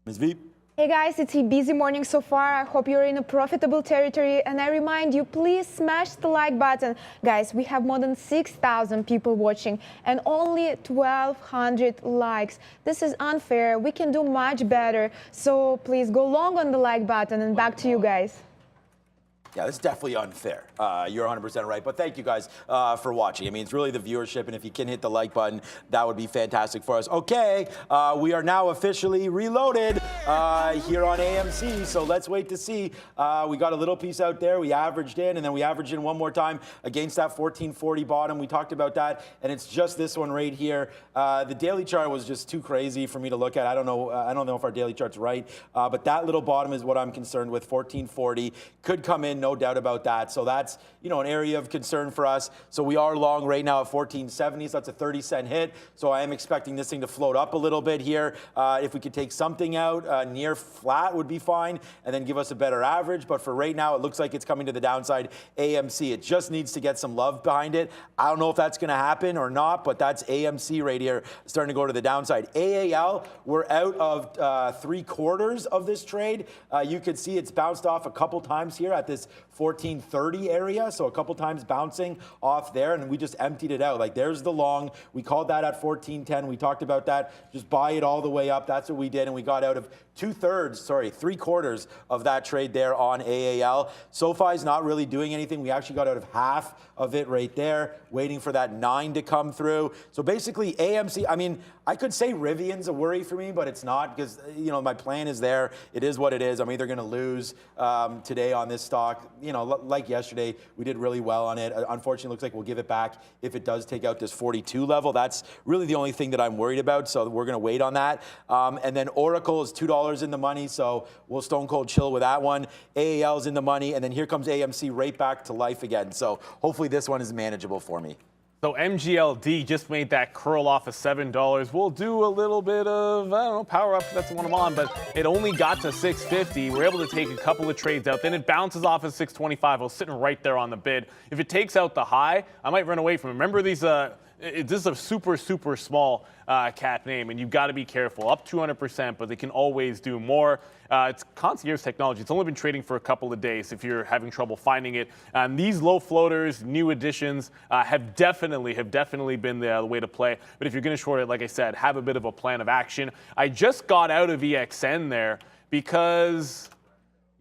Ms. V. Hey guys, it's a busy morning so far. I hope you're in a profitable territory, and I remind you, please smash the like button. Guys, we have more than 6,000 people watching and only 1,200 likes. This is unfair. We can do much better. So please go long on the like button, and back to you guys. Yeah, this is definitely unfair. You're 100% right. But thank you guys for watching. I mean, it's really the viewership. And if you can hit the like button, that would be fantastic for us. Okay, we are now officially reloaded here on AMC. So let's wait to see. We got a little piece out there. We averaged in, and then we averaged in one more time against that 1440 bottom. We talked about that. And it's just this one right here. The daily chart was just too crazy for me to look at. I don't know if our daily chart's right. But that little bottom is what I'm concerned with. 1440 could come in. No doubt about that. So that's, an area of concern for us. So we are long right now at 1470. So that's a 30-cent hit. So I am expecting this thing to float up a little bit here. If we could take something out near flat would be fine and then give us a better average. But for right now, it looks like it's coming to the downside. AMC, it just needs to get some love behind it. I don't know if that's going to happen or not, but that's AMC right here starting to go to the downside. AAL, we're out of 3/4 of this trade. You could see it's bounced off a couple times here at this 1430 area, so a couple times bouncing off there, and we just emptied it out. Like, there's the long. We called that at 1410. We talked about that. Just buy it all the way up. That's what we did, and we got out of 3/4 of that trade there on AAL. SoFi is not really doing anything. We actually got out of half of it right there, waiting for that 9 to come through. So basically, AMC, I mean, I could say Rivian's a worry for me, but it's not, because, you know, my plan is there. It is what it is. I'm either going to lose today on this stock. You know, like yesterday, we did really well on it. Unfortunately, it looks like we'll give it back if it does take out this 42 level. That's really the only thing that I'm worried about, so we're going to wait on that. And then Oracle is $2 in the money, so we'll stone cold chill with that one. AAL is in the money, and then here comes AMC right back to life again. So hopefully this one is manageable for me. So MGLD just made that curl off of $7. We'll do a little bit of, I don't know, power up. That's the one I'm on, but it only got to 650. We're able to take a couple of trades out. Then it bounces off at 625. I was sitting right there on the bid. If it takes out the high, I might run away from it. Remember these, this is a super, super small cap name, and you've got to be careful. Up 200%, but they can always do more. It's concierge technology. It's only been trading for a couple of days if you're having trouble finding it. These low floaters, new additions, have definitely been the way to play. But if you're going to short it, like I said, have a bit of a plan of action. I just got out of EXN there because,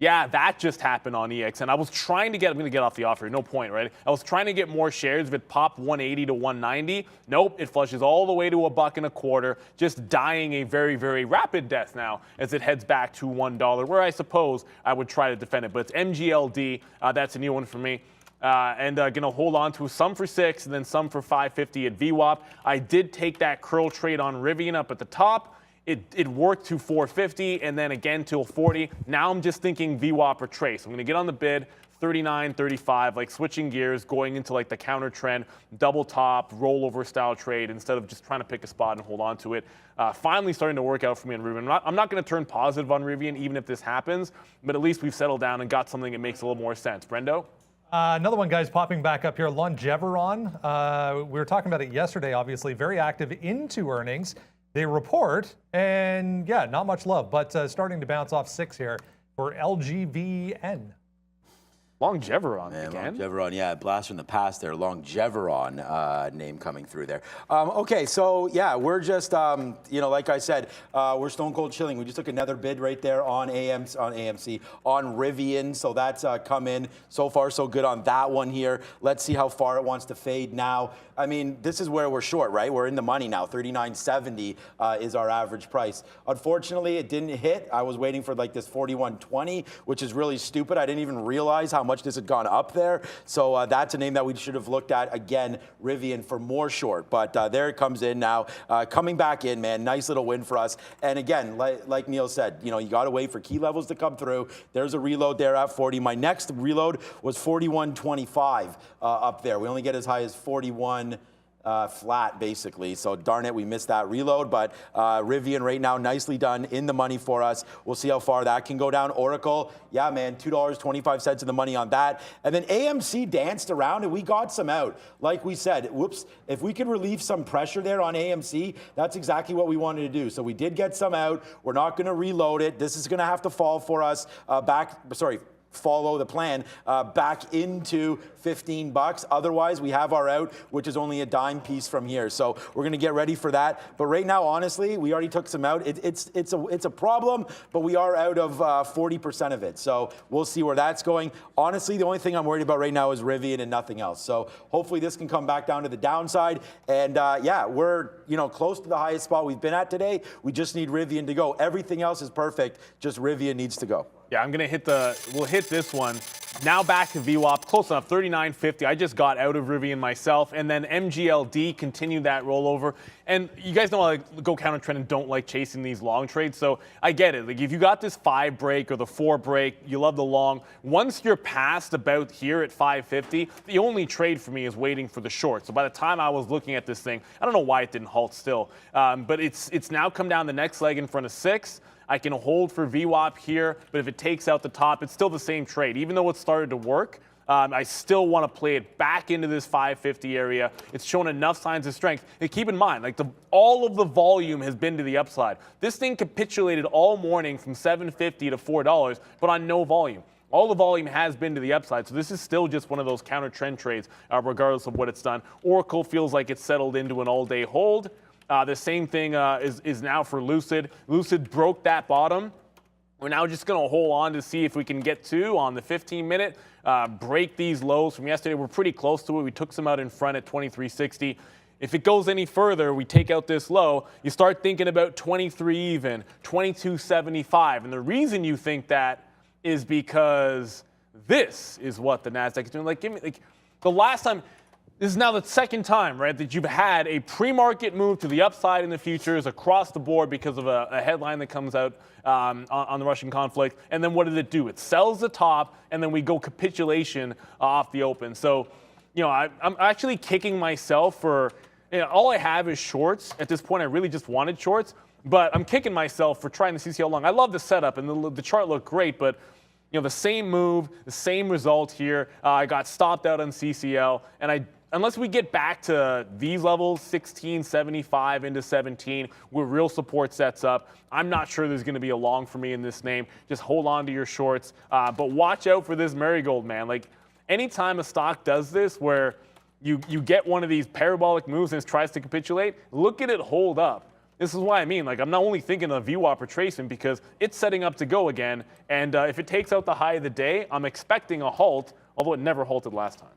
yeah, that just happened on EXN. I was trying to get, I'm going to get off the offer, no point, right? I was trying to get more shares. If it popped 180 to 190, nope, it flushes all the way to $1.25, just dying a very, very rapid death now as it heads back to $1, where I suppose I would try to defend it. But it's MGLD, that's a new one for me. And going to hold on to some for 6 and then some for 550 at VWAP. I did take that curl trade on Rivian up at the top. It worked to 450 and then again till 40. Now I'm just thinking VWAP or trace. I'm going to get on the bid, 39, 35, like switching gears, going into like the counter trend, double top, rollover style trade instead of just trying to pick a spot and hold on to it. Finally starting to work out for me on Rivian. I'm not going to turn positive on Rivian even if this happens, but at least we've settled down and got something that makes a little more sense. Brendo? Another one, guys, popping back up here, Longeveron. We were talking about it yesterday, obviously, very active into earnings. They report, and yeah, not much love, but starting to bounce off 6 here for LGVN. Longeveron again? Longeveron, yeah, blast from the past there. Longeveron name coming through there. Okay, so yeah, we're just, you know, like I said, we're stone cold chilling. We just took another bid right there on AMC, on Rivian. So that's come in. So far, so good on that one here. Let's see how far it wants to fade now. I mean, this is where we're short, right? We're in the money now. 39.70 is our average price. Unfortunately, it didn't hit. I was waiting for like this 41.20, which is really stupid. I didn't even realize how much this had gone up there. So that's a name that we should have looked at again, Rivian, for more short. But there it comes in now, coming back in, man. Nice little win for us. And again, like Neil said, you know, you got to wait for key levels to come through. There's a reload there at 40. My next reload was 41.25 up there. We only get as high as 41. Flat, basically. So darn it, we missed that reload. But Rivian right now, nicely done, in the money for us. We'll see how far that can go down. Oracle, yeah, man, $2.25 in the money on that. And then AMC danced around, and we got some out. Like we said, whoops, if we could relieve some pressure there on AMC, that's exactly what we wanted to do. So we did get some out. We're not going to reload it. This is going to have to fall for us follow the plan back into $15. Otherwise, we have our out, which is only a dime piece from here. So we're going to get ready for that. But right now, honestly, we already took some out. It's a problem, but we are out of 40% of it. So we'll see where that's going. Honestly, the only thing I'm worried about right now is Rivian and nothing else. So hopefully this can come back down to the downside. And yeah, we're close to the highest spot we've been at today. We just need Rivian to go. Everything else is perfect. Just Rivian needs to go. Yeah, I'm going to we'll hit this one. Now back to VWAP, close enough, 39.50. I just got out of Rivian myself, and then MGLD continued that rollover. And you guys know I go counter trend and don't like chasing these long trades, so I get it. Like if you got this 5 break or the 4 break, you love the long. Once you're past about here at 550, the only trade for me is waiting for the short. So by the time I was looking at this thing, I don't know why it didn't halt still, but it's now come down the next leg in front of 6. I can hold for VWAP here, but if it takes out the top, it's still the same trade. Even though it started to work, I still want to play it back into this 550 area. It's shown enough signs of strength. And keep in mind, like all of the volume has been to the upside. This thing capitulated all morning from $7.50 to $4, but on no volume. all the volume has been to the upside. So this is still just one of those counter trend trades, regardless of what it's done. Oracle feels like it's settled into an all-day hold. The same thing is now for Lucid. Lucid broke that bottom. We're now just going to hold on to see if we can get to, on the 15-minute, break these lows from yesterday. We're pretty close to it. We took some out in front at 23.60. If it goes any further, we take out this low, you start thinking about 23 even, 22.75. And the reason you think that is because this is what the NASDAQ is doing. Like, give me, like, the last time, this is now the second time, right, that you've had a pre-market move to the upside in the futures across the board because of a headline that comes out on the Russian conflict. And then what did it do? It sells the top, and then we go capitulation off the open. So, you know, I'm actually kicking myself for, you know, all I have is shorts. At this point, I really just wanted shorts, but I'm kicking myself for trying the CCL long. I love the setup, and the chart looked great, but you know, the same move, the same result here. I got stopped out on CCL, and unless we get back to these levels, 16.75 into 17, where real support sets up, I'm not sure there's going to be a long for me in this name. Just hold on to your shorts, but watch out for this marigold, man. Like, anytime a stock does this, where you get one of these parabolic moves and it tries to capitulate, look at it hold up. This is why I mean, like, I'm not only thinking of VWAP retracement because it's setting up to go again. And if it takes out the high of the day, I'm expecting a halt, although it never halted last time.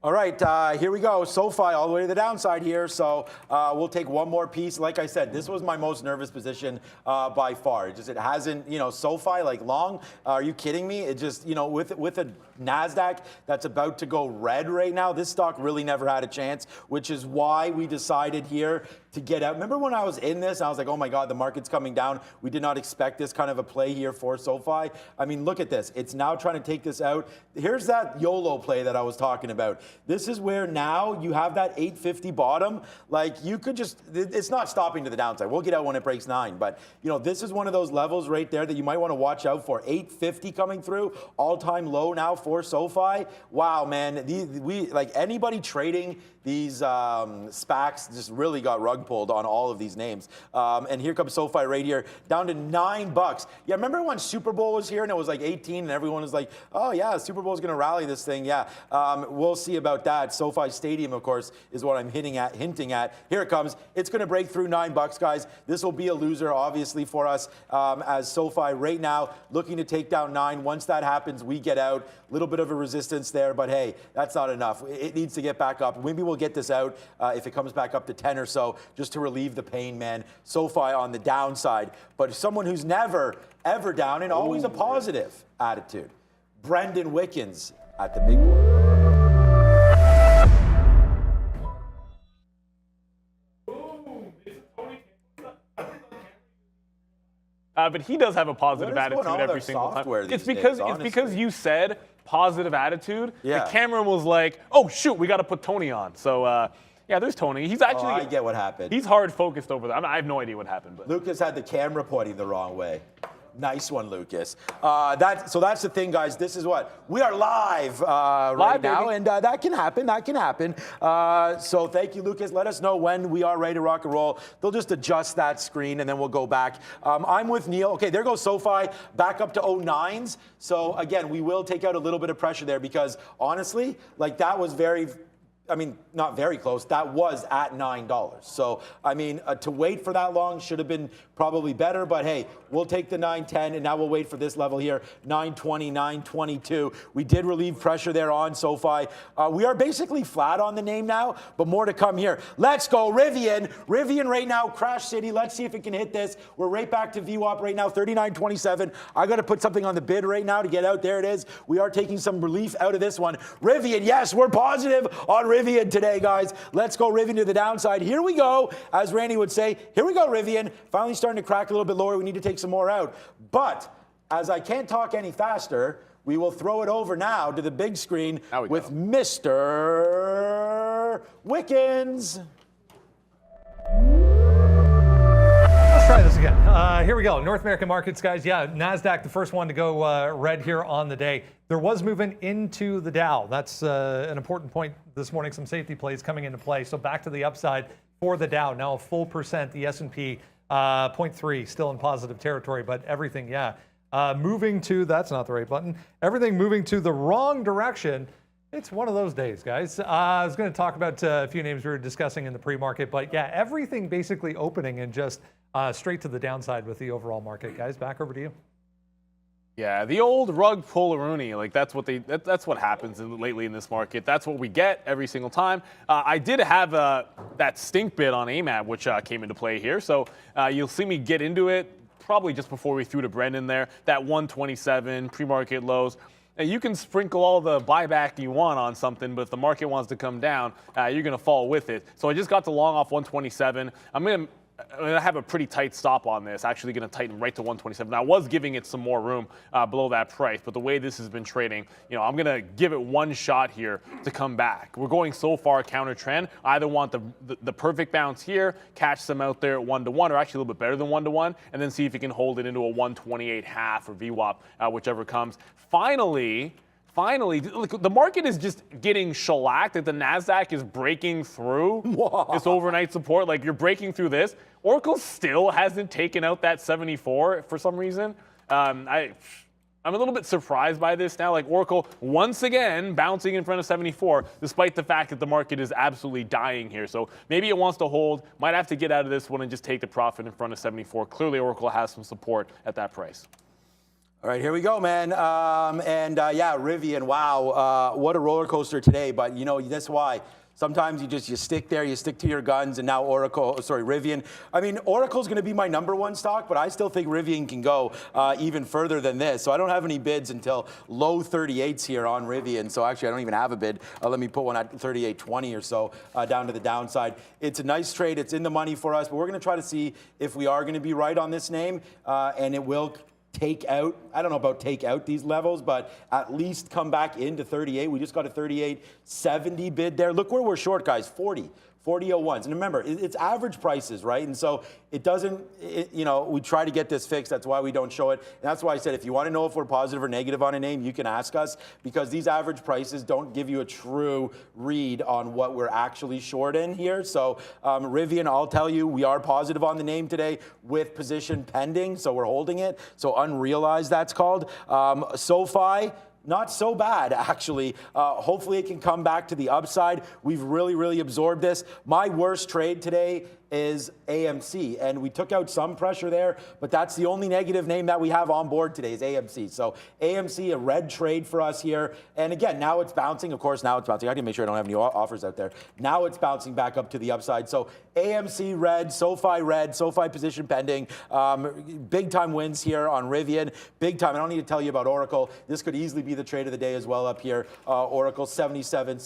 All right, here we go. SoFi all the way to the downside here. So we'll take one more piece. Like I said, this was my most nervous position by far. It hasn't, you know, SoFi like long. Are you kidding me? It just, you know, with a NASDAQ that's about to go red right now, this stock really never had a chance, which is why we decided here to get out. Remember when I was in this, I was like, oh my God, the market's coming down. We did not expect this kind of a play here for SoFi. I mean, look at this. It's now trying to take this out. Here's that YOLO play that I was talking about. This is where now you have that 850 bottom. Like, you could just, it's not stopping to the downside. We'll get out when it breaks 9. But, you know, this is one of those levels right there that you might want to watch out for. 850 coming through, all-time low now for SoFi. Wow, man. We like, anybody trading these SPACs just really got rug pulled on all of these names. And here comes SoFi right here, down to $9. Yeah, remember when Super Bowl was here and it was like 18 and everyone was like, oh yeah, Super Bowl is going to rally this thing. Yeah, we'll see about that. SoFi Stadium, of course, is what I'm hinting at. Here it comes. It's going to break through $9, guys. This will be a loser, obviously, for us, as SoFi right now looking to take down 9. Once that happens, we get out. A little bit of a resistance there, but hey, that's not enough. It needs to get back up. Maybe we'll get this out if it comes back up to 10 or so, just to relieve the pain, man. SoFi on the downside, but someone who's never, ever down and always a positive attitude. Brendan Wickens at the big board. But he does have a positive attitude every single time. It's because you said positive attitude. Yeah. The camera was like, oh shoot, we got to put Tony on. So yeah, there's Tony. He's actually. I get what happened. He's hard focused over there. I have no idea what happened. But Lucas had the camera pointing the wrong way. Nice one, Lucas. So that's the thing, guys. This is what we are live right now, and that can happen. That can happen. So thank you, Lucas. Let us know when we are ready to rock and roll. They'll just adjust that screen, and then we'll go back. I'm with Neil. Okay, there goes SoFi back up to 09s. So again, we will take out a little bit of pressure there because honestly, like that was very. I mean, not very close. That was at $9. So, I mean, to wait for that long should have been probably better. But hey, we'll take the 910, and now we'll wait for this level here, 920, 922. We did relieve pressure there on SoFi. We are basically flat on the name now, but more to come here. Let's go, Rivian. Rivian right now, Crash City. Let's see if it can hit this. We're right back to VWAP right now, 39.27. I got to put something on the bid right now to get out. There it is. We are taking some relief out of this one. Rivian, yes, we're positive on Rivian today, guys. Let's go Rivian to the downside. Here we go. As Randy would say, here we go, Rivian. Finally starting to crack a little bit lower. We need to take some more out. But as I can't talk any faster, we will throw it over now to the big screen with Mr. Wickens. Try this again. Here we go. North American markets, guys. Yeah, NASDAQ, the first one to go red here on the day. There was movement into the Dow. That's an important point this morning. Some safety plays coming into play. So back to the upside for the Dow. Now a full percent. The S&P 0.3 still in positive territory, but everything, yeah. moving to, that's not the right button, everything moving to the wrong direction. It's one of those days, guys. I was going to talk about a few names we were discussing in the pre-market, but yeah, everything basically opening and just straight to the downside with the overall market. Guys, back over to you. Yeah, the old rug pull-a-rooney, like that's what happens lately in this market. That's what we get every single time. I did have that stink bid on AMAT, which came into play here. So you'll see me get into it probably just before we threw to Brendan there. That 127 pre-market lows. Now, you can sprinkle all the buyback you want on something, but if the market wants to come down, you're going to fall with it. So I just got to long off 127. I'm going to have a pretty tight stop on this, actually going to tighten right to 127. I was giving it some more room below that price, but the way this has been trading, I'm going to give it one shot here to come back. We're going so far counter trend. I either want the perfect bounce here, catch some out there at 1-to-1, or actually a little bit better than 1-to-1, and then see if you can hold it into a 128.5 or VWAP, whichever comes. Finally, look, the market is just getting shellacked that the NASDAQ is breaking through this overnight support. Like, you're breaking through this. Oracle still hasn't taken out that 74 for some reason. I'm a little bit surprised by this now. Like, Oracle, once again, bouncing in front of 74, despite the fact that the market is absolutely dying here. So maybe it wants to hold, might have to get out of this one and just take the profit in front of 74. Clearly, Oracle has some support at that price. All right, here we go, man. Yeah, Rivian, wow, what a roller coaster today. But, that's why. Sometimes you stick there, you stick to your guns, and now Rivian. I mean, Oracle's going to be my #1 stock, but I still think Rivian can go even further than this. So I don't have any bids until low 38s here on Rivian. So actually, I don't even have a bid. Let me put one at 38.20 or so down to the downside. It's a nice trade. It's in the money for us, but we're going to try to see if we are going to be right on this name, and it will take out, I don't know about take out these levels, but at least come back into 38. We just got a 38.70 bid there. Look where we're short, guys, 40.01s. And remember, it's average prices, right? And so it doesn't, we try to get this fixed. That's why we don't show it. And that's why I said, if you want to know if we're positive or negative on a name, you can ask us, because these average prices don't give you a true read on what we're actually short in here. So Rivian, I'll tell you, we are positive on the name today with position pending. So we're holding it. So unrealized, that's called. SoFi, not so bad, actually. Hopefully it can come back to the upside. We've really absorbed this. My worst trade today is AMC, and we took out some pressure there, but that's the only negative name that we have on board today is AMC. So AMC, a red trade for us here. And again, now it's bouncing. Of course, now it's bouncing. I can make sure I don't have any offers out there. Now it's bouncing back up to the upside. So AMC red, SoFi position pending. Big time wins here on Rivian. Big time. I don't need to tell you about Oracle. This could easily be the trade of the day as well up here. Oracle 77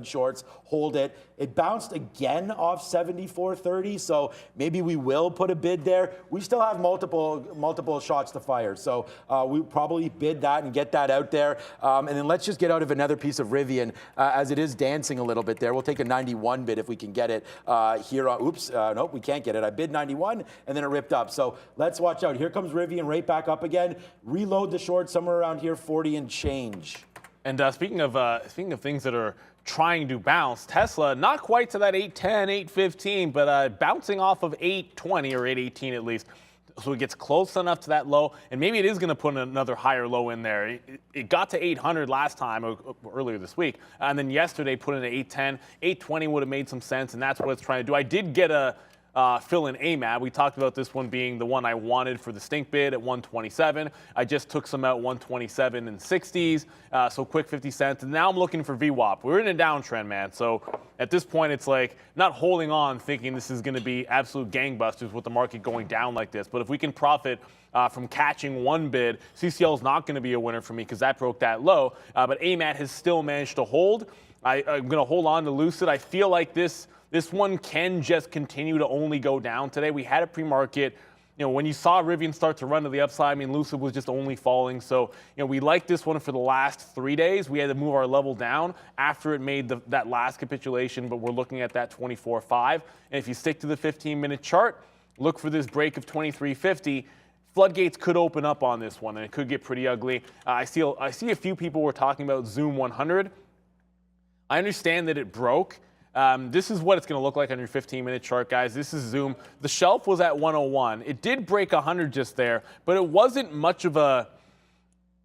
shorts. Hold it. It bounced again off 74.30. So maybe we will put a bid there. We still have multiple shots to fire. So we probably bid that and get that out there. And then let's just get out of another piece of Rivian as it is dancing a little bit there. We'll take a 91 bid if we can get it here. Nope, we can't get it. I bid 91 and then it ripped up. So let's watch out. Here comes Rivian right back up again. Reload the short somewhere around here, 40 and change. And speaking of things that are trying to bounce, Tesla not quite to that 810, 815, but bouncing off of 820 or 818 at least. So it gets close enough to that low, and maybe it is going to put another higher low in there. It got to 800 last time, earlier this week, and then yesterday put in at 810. 820 would have made some sense, and that's what it's trying to do. I did get a fill in AMAT. We talked about this one being the one I wanted for the stink bid at 127. I just took some out 127 and 60s, so quick 50 cents. And now I'm looking for VWAP. We're in a downtrend, man. So at this point, it's like not holding on thinking this is going to be absolute gangbusters with the market going down like this. But if we can profit from catching one bid, CCL is not going to be a winner for me because that broke that low. But AMAT has still managed to hold. I'm going to hold on to Lucid. I feel like this one can just continue to only go down today. We had a pre-market. When you saw Rivian start to run to the upside, I mean, Lucid was just only falling. So, we liked this one for the last 3 days. We had to move our level down after it made that last capitulation, but we're looking at that 24.5. And if you stick to the 15-minute chart, look for this break of 23.50. Floodgates could open up on this one, and it could get pretty ugly. I see a few people were talking about Zoom 100. I understand that it broke. This is what it's going to look like on your 15-minute chart, guys. This is Zoom. The shelf was at 101. It did break 100 just there, but it wasn't much of a,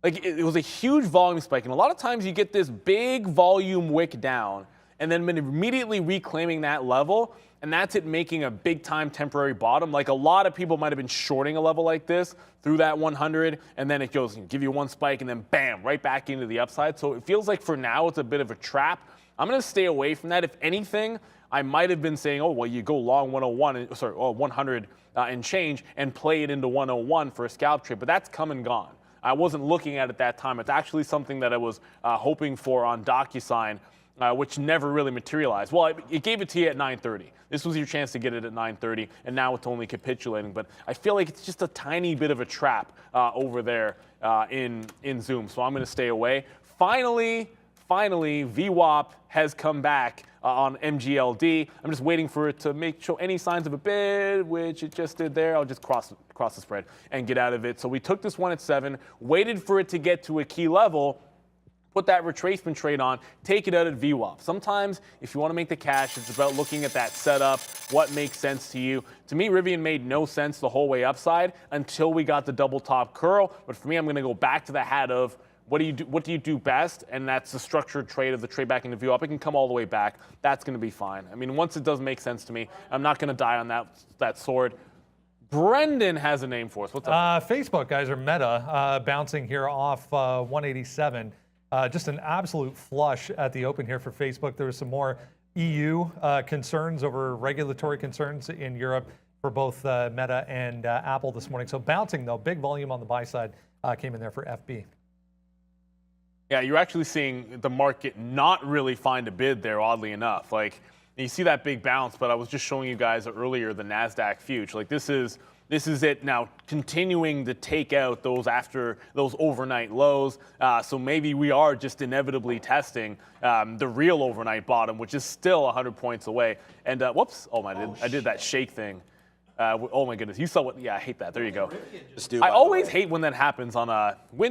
like, it was a huge volume spike. And a lot of times you get this big volume wick down and then immediately reclaiming that level, and that's it making a big-time temporary bottom. Like, a lot of people might have been shorting a level like this through that 100, and then it goes, give you one spike, and then bam, right back into the upside. So it feels like for now it's a bit of a trap. I'm going to stay away from that. If anything, I might have been saying, oh, well, you go long 100 and change and play it into 101 for a scalp trade, but that's come and gone. I wasn't looking at it that time. It's actually something that I was hoping for on DocuSign, which never really materialized. Well, it gave it to you at 9:30. This was your chance to get it at 9:30, and now it's only capitulating. But I feel like it's just a tiny bit of a trap over there in Zoom, so I'm going to stay away. Finally, VWAP has come back on MGLD. I'm just waiting for it to show any signs of a bid, which it just did there. I'll just cross the spread and get out of it. So we took this one at 7, waited for it to get to a key level, put that retracement trade on, take it out at VWAP. Sometimes, if you want to make the cash, it's about looking at that setup, what makes sense to you. To me, Rivian made no sense the whole way upside until we got the double top curl. But for me, I'm going to go back to the hat of what do you do best? And that's the structured trade of the trade back into VWAP. It can come all the way back. That's going to be fine. I mean, once it does make sense to me, I'm not going to die on that sword. Brendan has a name for us. What's up? Facebook, guys, are Meta bouncing here off 187. Just an absolute flush at the open here for Facebook. There was some more EU concerns over regulatory concerns in Europe for both Meta and Apple this morning. So bouncing, though, big volume on the buy side came in there for FB. Yeah, you're actually seeing the market not really find a bid there, oddly enough. Like, you see that big bounce, but I was just showing you guys earlier the NASDAQ future. Like, this is it now, continuing to take out those after those overnight lows. So maybe we are just inevitably testing the real overnight bottom, which is still 100 points away. And whoops, I did that shake thing. Oh my goodness, you saw what? Yeah, I hate that. There you go. I always hate when that happens on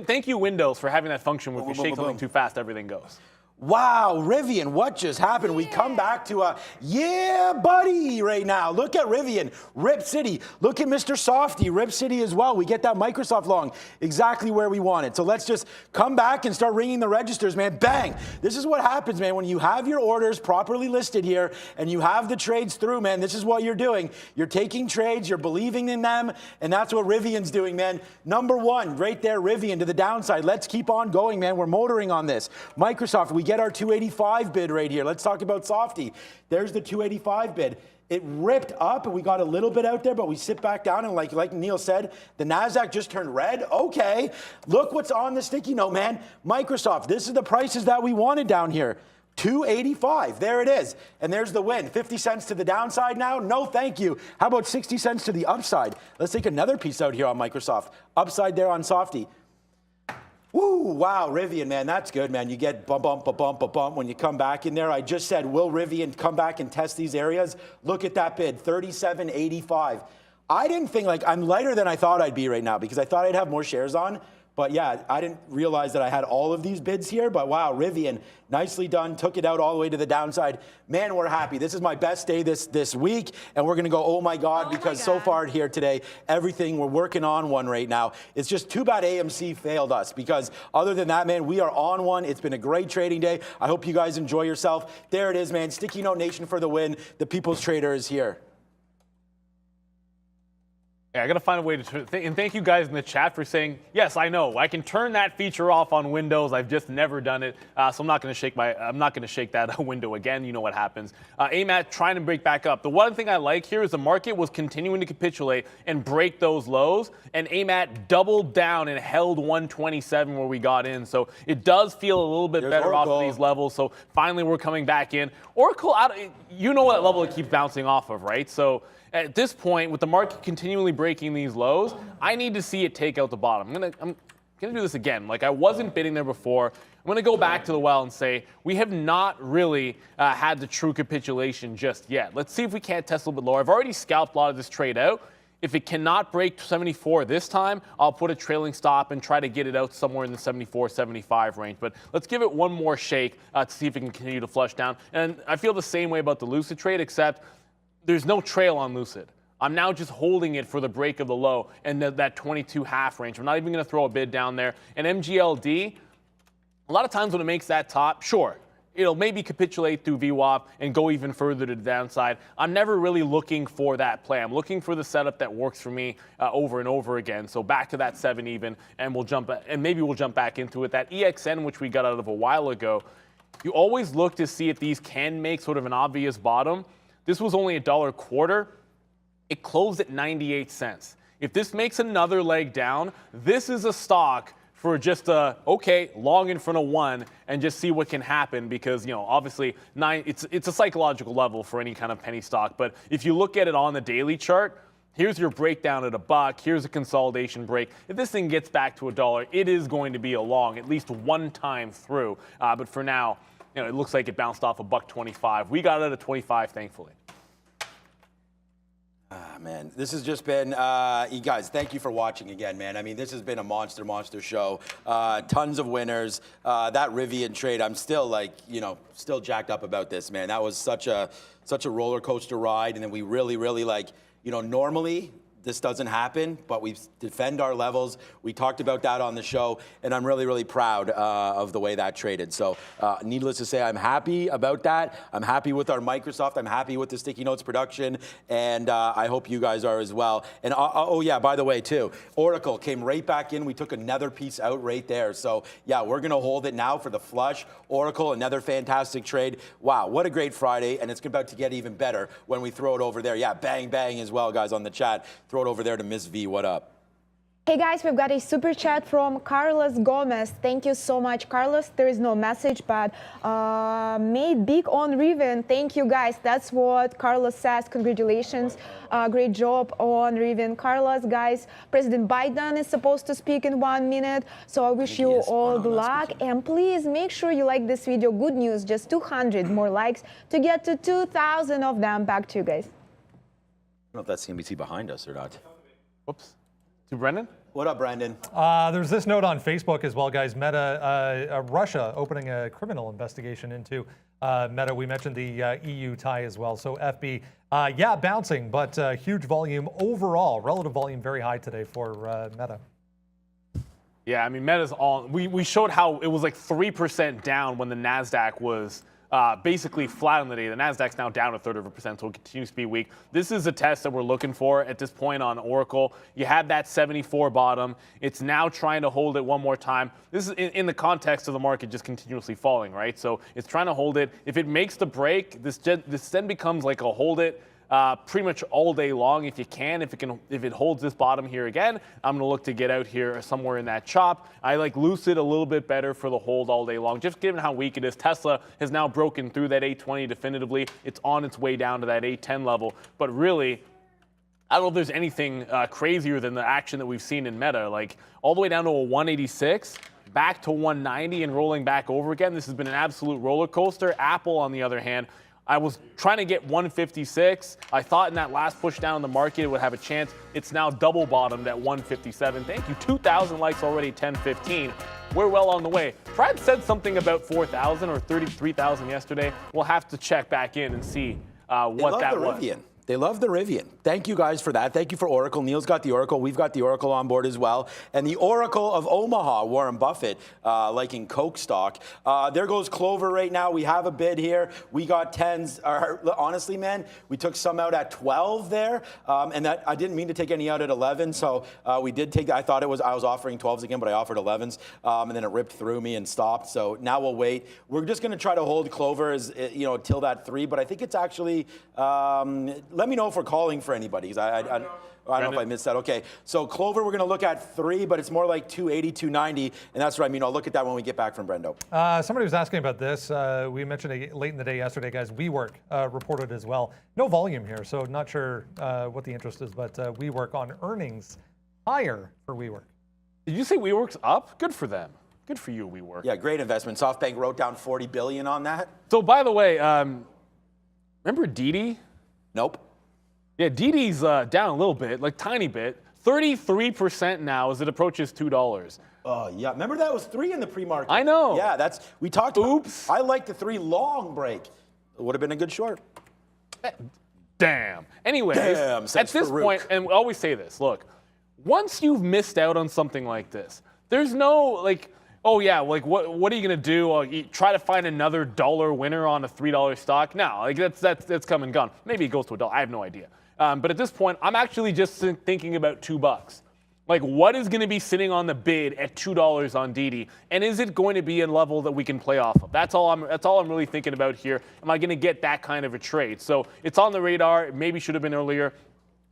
thank you, Windows, for having that function where if you shake something too fast, everything goes. Wow, Rivian, what just happened? We come back to a, yeah, buddy, right now. Look at Rivian, Rip City. Look at Mr. Softy, Rip City as well. We get that Microsoft long exactly where we want it. So let's just come back and start ringing the registers, man. Bang. This is what happens, man. When you have your orders properly listed here and you have the trades through, man, this is what you're doing. You're taking trades, you're believing in them, and that's what Rivian's doing, man. Number 1, right there, Rivian to the downside. Let's keep on going, man. We're motoring on this. Microsoft, we get our 285 bid right here. Let's talk about Softy. There's the 285 bid. It ripped up and we got a little bit out there, but we sit back down and like Neil said, the NASDAQ just turned red. Okay, look what's on the sticky note, man. Microsoft, this is the prices that we wanted down here. 285, there it is. And there's the win. 50 cents to the downside now? No, thank you. How about 60 cents to the upside? Let's take another piece out here on Microsoft. Upside there on Softy. Woo, wow, Rivian, man, that's good, man. You get bump when you come back in there. I just said, will Rivian come back and test these areas? Look at that bid, 37.85. I didn't think, like, I'm lighter than I thought I'd be right now because I thought I'd have more shares on. But yeah, I didn't realize that I had all of these bids here. But wow, Rivian, nicely done. Took it out all the way to the downside. Man, we're happy. This is my best day this week. And we're going to go, oh my God, because so far here today, everything, we're working on one right now. It's just too bad AMC failed us because other than that, man, we are on one. It's been a great trading day. I hope you guys enjoy yourself. There it is, man. Sticky Note Nation for the win. The People's Trader is here. Yeah, I got to find a way to and thank you guys in the chat for saying, yes, I know. I can turn that feature off on Windows. I've just never done it. So I'm not going to shake that window again. You know what happens. AMAT trying to break back up. The one thing I like here is the market was continuing to capitulate and break those lows, and AMAT doubled down and held 127 where we got in. So it does feel a little bit better off of these levels. So finally we're coming back in. Oracle, you know what level it keeps bouncing off of, right? So at this point, with the market continually breaking these lows, I need to see it take out the bottom. I'm gonna do this again. Like I wasn't bidding there before. I'm gonna go back to the well and say we have not really had the true capitulation just yet. Let's see if we can't test a little bit lower. I've already scalped a lot of this trade out. If it cannot break 74 this time, I'll put a trailing stop and try to get it out somewhere in the 74, 75 range. But let's give it one more shake to see if it can continue to flush down. And I feel the same way about the Lucid trade, except there's no trail on Lucid. I'm now just holding it for the break of the low and that 22.5 range. I'm not even going to throw a bid down there. And MGLD, a lot of times when it makes that top, sure, it'll maybe capitulate through VWAP and go even further to the downside. I'm never really looking for that play. I'm looking for the setup that works for me over and over again. So back to that 7 even, and maybe we'll jump back into it. That EXN, which we got out of a while ago, you always look to see if these can make sort of an obvious bottom. This was only $1.25. It closed at 98 cents. If this makes another leg down, this is a stock for just okay, long in front of 1 and just see what can happen, because obviously it's a psychological level for any kind of penny stock. But if you look at it on the daily chart, here's your breakdown at $1. Here's a consolidation break. If this thing gets back to $1, it is going to be a long, at least one time through. But for now, it looks like it bounced off $1.25. We got it at 25, thankfully. Man, this has just been, you guys, thank you for watching again, man. I mean, this has been a monster show. Tons of winners. That Rivian trade, I'm still still jacked up about this, man. That was such a roller coaster ride. And then we really, normally this doesn't happen, but we defend our levels. We talked about that on the show, and I'm really proud of the way that traded. So needless to say, I'm happy about that. I'm happy with our Microsoft. I'm happy with the Sticky Notes production, and I hope you guys are as well. And oh yeah, by the way too, Oracle came right back in. We took another piece out right there. So yeah, we're gonna hold it now for the flush. Oracle, another fantastic trade. Wow, what a great Friday, and it's about to get even better when we throw it over there. Yeah, bang as well, guys, on the chat. Throw it over there to Miss V. What up? Hey guys, we've got a super chat from Carlos Gomez. Thank you so much, Carlos. There is no message, but made big on Rivian. Thank you guys. That's what Carlos says. Congratulations. Great job on Rivian. Carlos, guys, President Biden is supposed to speak in 1 minute. So I wish you all the luck. And please make sure you like this video. Good news, just 200 more likes to get to 2,000 of them. Back to you guys. I don't know if that's CNBC behind us or not. Whoops. To Brendan? What up, Brendan? There's this note on Facebook as well, guys. Meta, Russia opening a criminal investigation into Meta. We mentioned the EU tie as well. So FB, yeah, bouncing, but huge volume overall. Relative volume very high today for Meta. Yeah, I mean, Meta's all. We showed how it was like 3% down when the NASDAQ was basically flat on the day. The NASDAQ's now down 1/3%, so it continues to be weak. This is a test that we're looking for at this point on Oracle. You had that 74 bottom. It's now trying to hold it one more time. This is in the context of the market just continuously falling, right? So it's trying to hold it. If it makes the break, this then becomes like a hold it pretty much all day long if you can. If it holds this bottom here again, I'm going to look to get out here somewhere in that chop. I like Lucid a little bit better for the hold all day long, just given how weak it is. Tesla has now broken through that 820 definitively. It's on its way down to that 810 level. But really, I don't know if there's anything crazier than the action that we've seen in Meta, like all the way down to a 186. Back to 190 and rolling back over again. This has been an absolute roller coaster. Apple, on the other hand, I was trying to get 156. I thought in that last push down in the market it would have a chance. It's now double bottomed at 157. Thank you. 2,000 likes already, 10:15. We're well on the way. Brad said something about 4,000 or 33,000 yesterday. We'll have to check back in and see what that was. Rivian. They love the Rivian. Thank you guys for that. Thank you for Oracle. Neil's got the Oracle. We've got the Oracle on board as well. And the Oracle of Omaha, Warren Buffett, liking Coke stock. There goes Clover right now. We have a bid here. We got 10s. Honestly, man, we took some out at 12 there. And that I didn't mean to take any out at 11. So we did take that. I was offering 12s again, but I offered 11s. And then it ripped through me and stopped. So now we'll wait. We're just going to try to hold Clover as, till that 3. But I think it's actually... let me know if we're calling for anybody, because I don't know if I missed that. Okay, so Clover, we're going to look at 3, but it's more like 280, 290, and that's what I mean. I'll look at that when we get back from Brendo. Somebody was asking about this. We mentioned it late in the day yesterday, guys. WeWork reported as well. No volume here, so not sure what the interest is, but WeWork on earnings higher for WeWork. Did you say WeWork's up? Good for them. Good for you, WeWork. Yeah, great investment. SoftBank wrote down $40 billion on that. So, by the way, remember DD? Nope. Yeah, DD's down a little bit, like tiny bit. 33% now as it approaches $2. Oh, yeah. Remember that was 3 in the pre-market? I know. Yeah, we talked about. Oops. I like the 3 long break. It would have been a good short. Damn. Anyways, Damn, at this point, and we always say this, look, once you've missed out on something like this, there's no, like, oh yeah, like what are you gonna do? You try to find another dollar winner on a $3 stock? No, like that's come and gone. Maybe it goes to $1. I have no idea. But at this point, I'm actually just thinking about $2. Like, what is going to be sitting on the bid at $2 on DD, and is it going to be a level that we can play off of? That's all I'm really thinking about here. Am I going to get that kind of a trade? So it's on the radar. It maybe should have been earlier.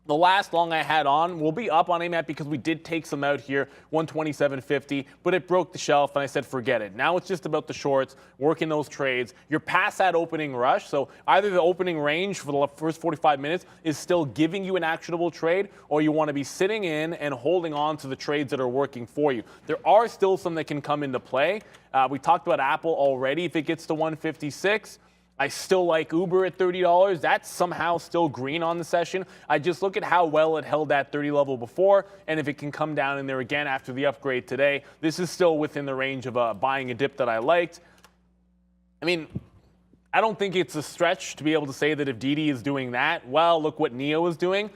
The last long I had on will be up on AMAT because we did take some out here, 127.50, but it broke the shelf, and I said forget it. Now it's just about the shorts, working those trades. You're past that opening rush, so either the opening range for the first 45 minutes is still giving you an actionable trade, or you want to be sitting in and holding on to the trades that are working for you. There are still some that can come into play. We talked about Apple already. If it gets to 156, I still like Uber at $30. That's somehow still green on the session. I just look at how well it held that 30 level before, and if it can come down in there again after the upgrade today, this is still within the range of buying a dip that I liked. I mean, I don't think it's a stretch to be able to say that if DD is doing that, well, look what NEO is doing.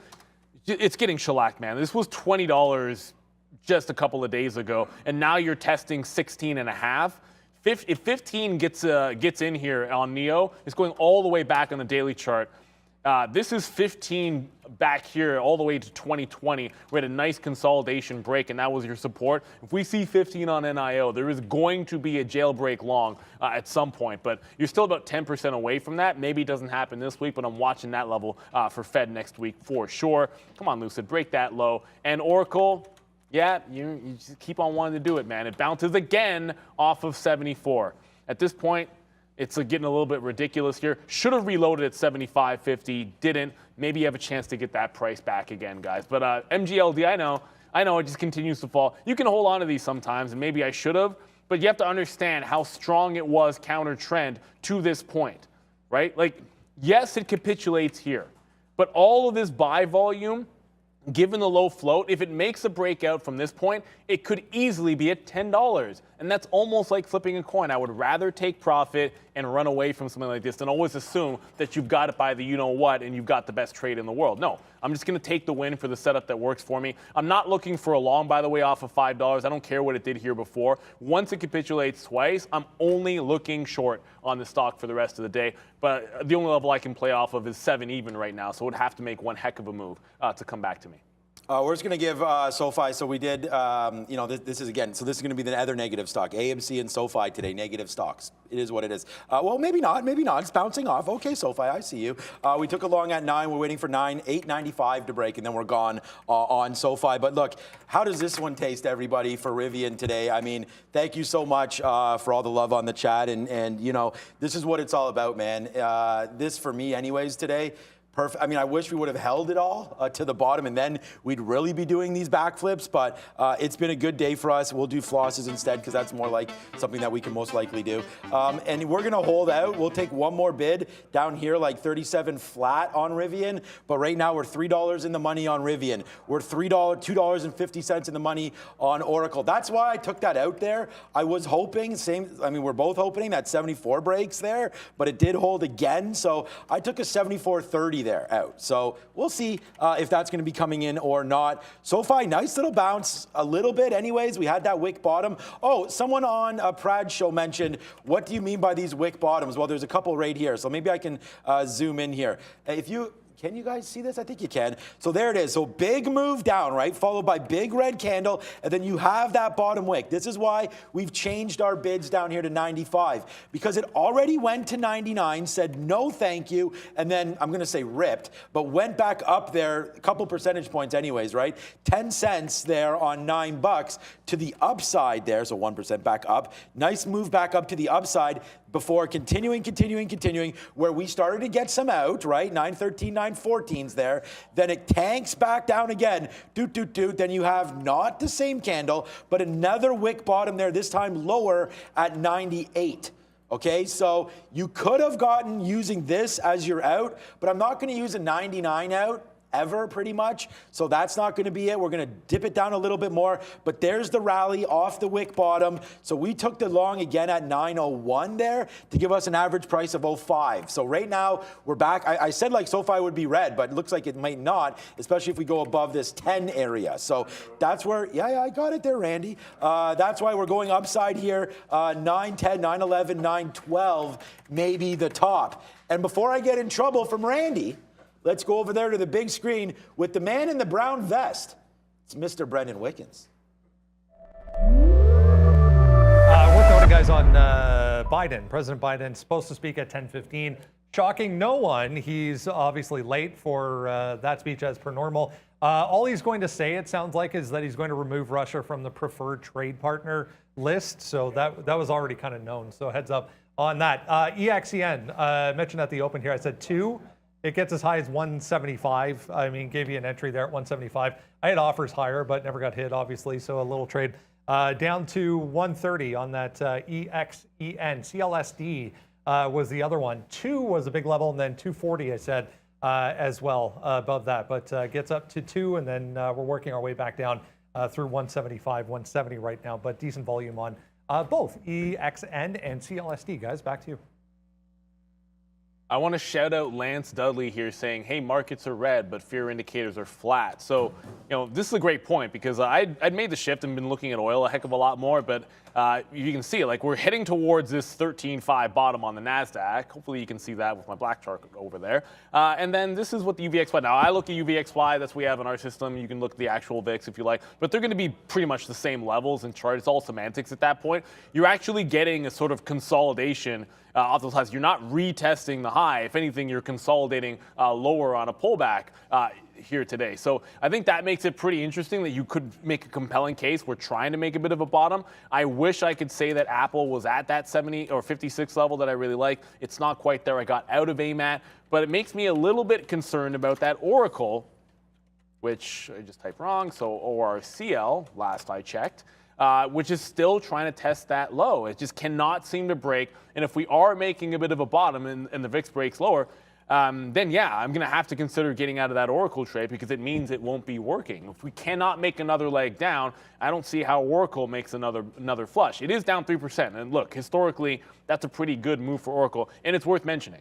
It's getting shellacked, man. This was $20 just a couple of days ago, and now you're testing 16.5. If 15 gets in here on NEO, it's going all the way back on the daily chart. This is 15 back here all the way to 2020. We had a nice consolidation break, and that was your support. If we see 15 on NIO, there is going to be a jailbreak long at some point, but you're still about 10% away from that. Maybe it doesn't happen this week, but I'm watching that level for Fed next week for sure. Come on, Lucid, break that low. And Oracle, yeah, you just keep on wanting to do it, man. It bounces again off of 74. At this point, it's getting a little bit ridiculous here. Should have reloaded at 75.50, didn't. Maybe you have a chance to get that price back again, guys. But MGLD, I know it just continues to fall. You can hold on to these sometimes, and maybe I should have, but you have to understand how strong it was counter trend to this point, right? Like, yes, it capitulates here, but all of this buy volume, given the low float, if it makes a breakout from this point, it could easily be at $10. And that's almost like flipping a coin. I would rather take profit and run away from something like this than always assume that you've got it by the you-know-what and you've got the best trade in the world. No, I'm just going to take the win for the setup that works for me. I'm not looking for a long, by the way, off of $5. I don't care what it did here before. Once it capitulates twice, I'm only looking short on the stock for the rest of the day. But the only level I can play off of is 7 even right now, so it would have to make one heck of a move to come back to me. We're just going to give SoFi. So we did, this is again, so this is going to be the other negative stock. AMC and SoFi today, negative stocks. It is what it is. Well, maybe not. It's bouncing off. Okay, SoFi, I see you. We took a long at 9. We're waiting for 8.95 to break, and then we're gone on SoFi. But look, how does this one taste, everybody, for Rivian today? I mean, thank you so much for all the love on the chat. And this is what it's all about, man. This, for me anyways, today, perfect. I mean, I wish we would have held it all to the bottom, and then we'd really be doing these backflips. But it's been a good day for us. We'll do flosses instead because that's more like something that we can most likely do. And we're going to hold out. We'll take one more bid down here, like 37 flat on Rivian. But right now, we're $3 in the money on Rivian. We're $2.50 in the money on Oracle. That's why I took that out there. I was hoping, we're both hoping that 74 breaks there, but it did hold again. So I took a 74.30 there out. So we'll see if that's going to be coming in or not. SoFi, nice little bounce a little bit anyways. We had that wick bottom. Oh, someone on Prad's show mentioned, what do you mean by these wick bottoms? Well, there's a couple right here. So maybe I can zoom in here. Can you guys see this? I think you can. So there it is. So big move down, right? Followed by big red candle. And then you have that bottom wick. This is why we've changed our bids down here to 95. Because it already went to 99, said no thank you, and then I'm going to say ripped, but went back up there a couple percentage points anyways, right? 10 cents there on $9 to the upside there. So 1% back up. Nice move back up to the upside before continuing, where we started to get some out, right? 913, 914's there. Then it tanks back down again. Then you have not the same candle, but another wick bottom there, this time lower at 98. Okay, so you could have gotten using this as your out, but I'm not going to use a 99 out. ever pretty much. So that's not going to be it. We're going to dip it down a little bit more, but there's the rally off the wick bottom. So we took the long again at 901 there to give us an average price of 05. So right now we're back. I said like SoFi would be red, but it looks like it might not, especially if we go above this 10 area. So that's where, yeah, I got it there, Randy. That's why we're going upside here. 910, 911, 912, maybe the top. And before I get in trouble from Randy, let's go over there to the big screen with the man in the brown vest. It's Mr. Brendan Wickens. We're throwing guys on Biden. President Biden supposed to speak at 10:15. Shocking no one. He's obviously late for that speech as per normal. All he's going to say, it sounds like, is that he's going to remove Russia from the preferred trade partner list. So that was already kind of known. So heads up on that. EXEN, I mentioned at the open here, I said 2. It gets as high as 175. I mean, gave you an entry there at 175. I had offers higher, but never got hit, obviously. So a little trade down to 130 on that EXEN. CLSD was the other one. 2 was a big level, and then 240, I said, as well above that. But gets up to 2, and then we're working our way back down through 175, 170 right now. But decent volume on both EXN and CLSD. Guys, back to you. I want to shout out Lance Dudley here saying, hey, markets are red, but fear indicators are flat. So, this is a great point because I'd made the shift and been looking at oil a heck of a lot more, but you can see it, like we're heading towards this 13.5 bottom on the NASDAQ. Hopefully you can see that with my black chart over there. And then this is what the UVXY, now I look at UVXY, that's what we have in our system. You can look at the actual VIX if you like, but they're going to be pretty much the same levels and chart. It's all semantics at that point. You're actually getting a sort of consolidation off those highs. You're not retesting the high. If anything, you're consolidating lower on a pullback here today. So I think that makes it pretty interesting that you could make a compelling case. We're trying to make a bit of a bottom. I wish I could say that Apple was at that 70 or 56 level that I really like. It's not quite there. I got out of AMAT, but it makes me a little bit concerned about that Oracle, which I just typed wrong. So ORCL, last I checked. Which is still trying to test that low. It just cannot seem to break. And if we are making a bit of a bottom and the VIX breaks lower, then yeah, I'm going to have to consider getting out of that Oracle trade because it means it won't be working. If we cannot make another leg down, I don't see how Oracle makes another flush. It is down 3%. And look, historically, that's a pretty good move for Oracle. And it's worth mentioning.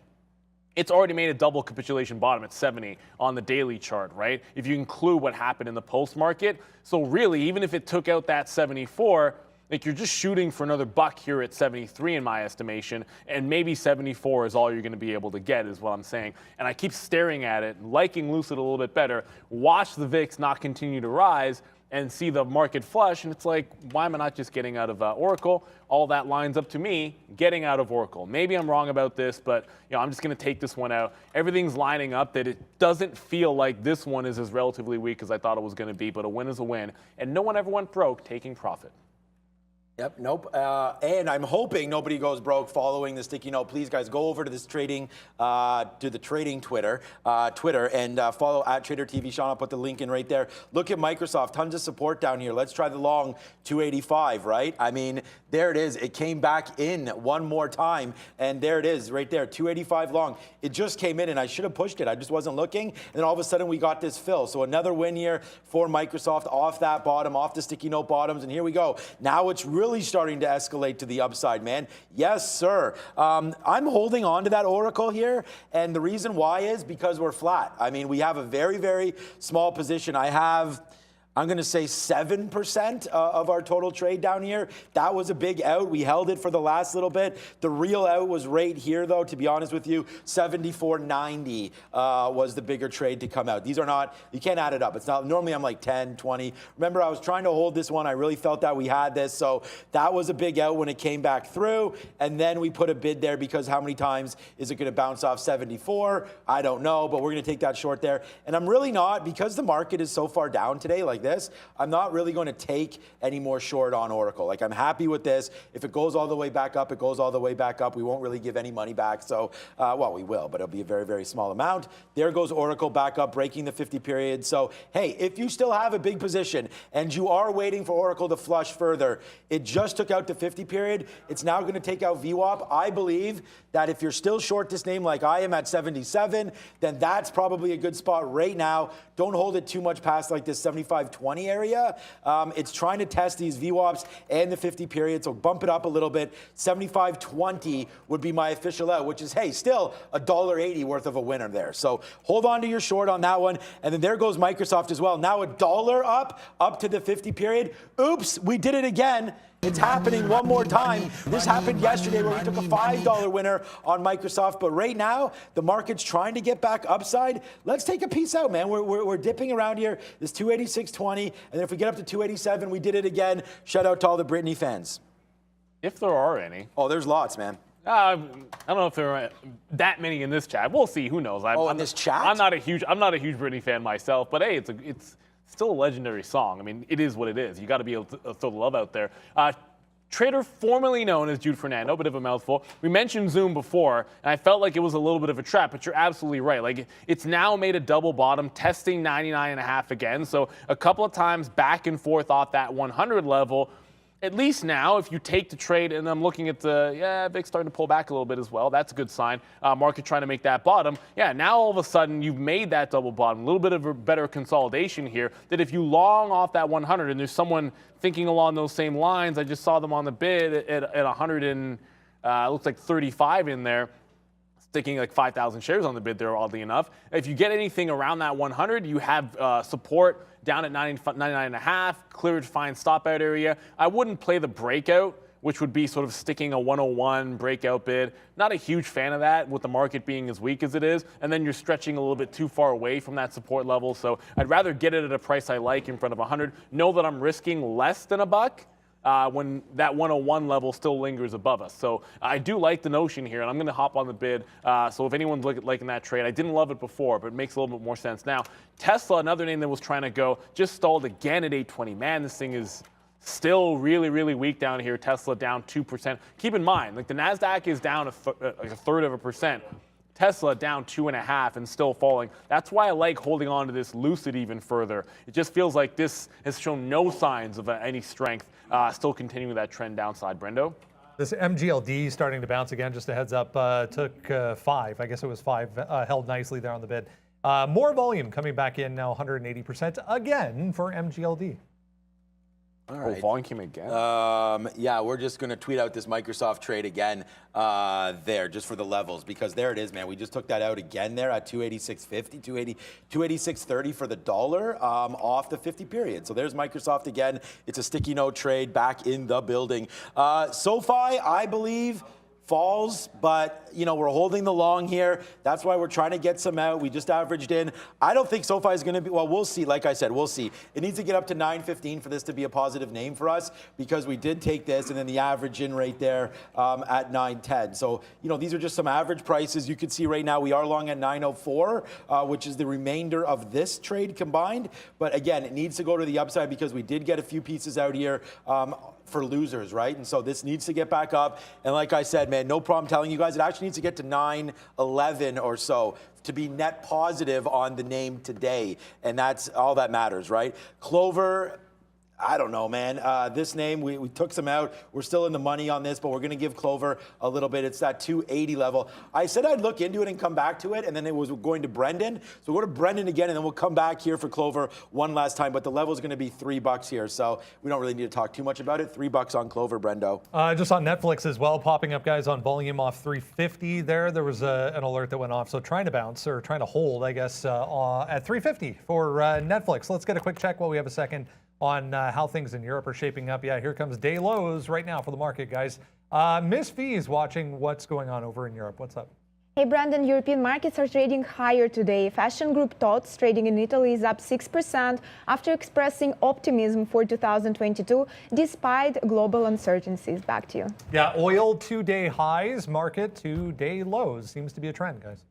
It's already made a double capitulation bottom at 70 on the daily chart, right? If you include what happened in the post market. So really, even if it took out that 74, like you're just shooting for another buck here at 73 in my estimation, and maybe 74 is all you're going to be able to get is what I'm saying. And I keep staring at it, liking Lucid a little bit better, watch the VIX not continue to rise, and see the market flush, and it's like, why am I not just getting out of Oracle? All that lines up to me getting out of Oracle. Maybe I'm wrong about this, but I'm just going to take this one out. Everything's lining up that it doesn't feel like this one is as relatively weak as I thought it was going to be, but a win is a win, and no one ever went broke taking profit. Yep, nope. And I'm hoping nobody goes broke following the sticky note. Please, guys, go over to this trading, to the trading Twitter, and follow at TraderTV. Sean, I'll put the link in right there. Look at Microsoft. Tons of support down here. Let's try the long 285, right? I mean, there it is. It came back in one more time, and there it is right there, 285 long. It just came in, and I should have pushed it. I just wasn't looking, and then all of a sudden we got this fill. So another win here for Microsoft off that bottom, off the sticky note bottoms, and here we go. Now it's really starting to escalate to the upside, man. Yes, sir. I'm holding on to that Oracle here, and the reason why is because we're flat. I mean, we have a very, very small position. I'm going to say 7% of our total trade down here. That was a big out. We held it for the last little bit. The real out was right here, though, to be honest with you. 74.90 was the bigger trade to come out. These are not, you can't add it up. It's not, normally I'm like 10, 20. Remember, I was trying to hold this one. I really felt that we had this. So that was a big out when it came back through. And then we put a bid there because how many times is it going to bounce off 74? I don't know, but we're going to take that short there. And I'm really not, because the market is so far down today, like this, I'm not really going to take any more short on Oracle. Like, I'm happy with this. If it goes all the way back up, it goes all the way back up. We won't really give any money back. So, well, we will, but it'll be a very, very small amount. There goes Oracle back up, breaking the 50 period. So, hey, if you still have a big position and you are waiting for Oracle to flush further, it just took out the 50 period. It's now going to take out VWAP. I believe that if you're still short this name like I am at 77, then that's probably a good spot right now. Don't hold it too much past like this 75.20 area. It's trying to test these VWAPs and the 50 period, so bump it up a little bit. 75.20 would be my official out, which is, hey, still $1.80 worth of a winner there. So hold on to your short on that one. And then there goes Microsoft as well. Now $1 up to the 50 period. Oops, we did it again. It's happening one more time. This happened yesterday where we took a $5 winner on Microsoft, but right now the market's trying to get back upside. Let's take a piece out, man. We're dipping around here. This 286.20, and then if we get up to 287, we did it again. Shout out to all the Britney fans. If there are any. Oh, there's lots, man. I don't know if there are that many in this chat. We'll see. Who knows? In this chat? I'm not a huge Britney fan myself, but hey, it's still a legendary song. I mean, it is what it is. You got to be able to throw the love out there. Trader formerly known as Jude Fernando, bit of a mouthful. We mentioned Zoom before, and I felt like it was a little bit of a trap, but you're absolutely right. Like, it's now made a double bottom, testing 99.5 again. So a couple of times back and forth off that 100 level. At least now, if you take the trade, and I'm looking at the, VIX starting to pull back a little bit as well. That's a good sign. Market trying to make that bottom. Yeah, now all of a sudden you've made that double bottom. A little bit of a better consolidation here. That if you long off that 100, and there's someone thinking along those same lines, I just saw them on the bid at 100 and looks like 35 in there. Sticking like 5,000 shares on the bid there, oddly enough. If you get anything around that 100, you have support down at 99.5, clear to find stop out area. I wouldn't play the breakout, which would be sort of sticking a 101 breakout bid. Not a huge fan of that with the market being as weak as it is. And then you're stretching a little bit too far away from that support level. So I'd rather get it at a price I like in front of 100. Know that I'm risking less than $1. When that 101 level still lingers above us. So I do like the notion here, and I'm going to hop on the bid. So if anyone's liking that trade, I didn't love it before, but it makes a little bit more sense now. Tesla, another name that was trying to go, just stalled again at 820. Man, this thing is still really, really weak down here. Tesla down 2%. Keep in mind, like the NASDAQ is down like a third of a percent. Tesla down 2.5 and still falling. That's why I like holding on to this Lucid even further. It just feels like this has shown no signs of any strength. Still continuing that trend downside. Brendo? This MGLD starting to bounce again. Just a heads up. Took 5. I guess it was 5. Held nicely there on the bid. More volume coming back in now. 180% again for MGLD. All right. Oh, volume came again? Yeah, we're just going to tweet out this Microsoft trade again there, just for the levels, because there it is, man. We just took that out again there at 286.50, 286.30 for the dollar off the 50 period. So there's Microsoft again. It's a sticky note trade back in the building. SoFi, I believe, falls, but we're holding the long here. That's why we're trying to get some out. We just averaged in. I don't think SoFi is going to be, well, we'll see. Like I said, we'll see. It needs to get up to 915 for this to be a positive name for us, because we did take this and then the average in right there at 910. So, these are just some average prices. You can see right now we are long at 904, which is the remainder of this trade combined. But again, it needs to go to the upside because we did get a few pieces out here for losers, right? And so this needs to get back up. And like I said, man, no problem telling you guys, it actually needs to get to 911 or so to be net positive on the name today. And that's all that matters, right? Clover, I don't know, man. This name, we took some out. We're still in the money on this, but we're going to give Clover a little bit. It's that 280 level. I said I'd look into it and come back to it, and then it was going to Brendan. So we'll go to Brendan again, and then we'll come back here for Clover one last time. But the level is going to be $3 here, so we don't really need to talk too much about it. $3 on Clover, Brendo. Just on Netflix as well, popping up, guys, on volume off 350 there. There was an alert that went off. So trying to bounce, or trying to hold, I guess, at 350 for Netflix. Let's get a quick check while we have a second on how things in Europe are shaping up. Yeah, here comes day lows right now for the market, guys. Miss V is watching what's going on over in Europe. What's up? Hey, Brandon, European markets are trading higher today. Fashion group TOTS trading in Italy is up 6% after expressing optimism for 2022 despite global uncertainties. Back to you. Yeah, oil 2-day highs, market 2-day lows. Seems to be a trend, guys.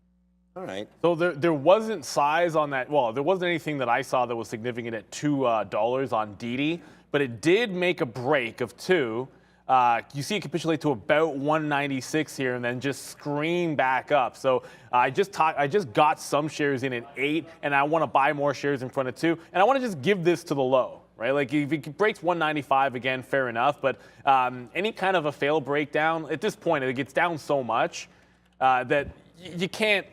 All right. So there wasn't size on that. Well, there wasn't anything that I saw that was significant at $2 on DT, but it did make a break of 2. You see it capitulate to about 196 here and then just scream back up. So I just got some shares in at 8, and I want to buy more shares in front of 2, and I want to just give this to the low. Right, like if it breaks 195 again, fair enough. But any kind of a fail breakdown at this point, it gets down so much that you can't.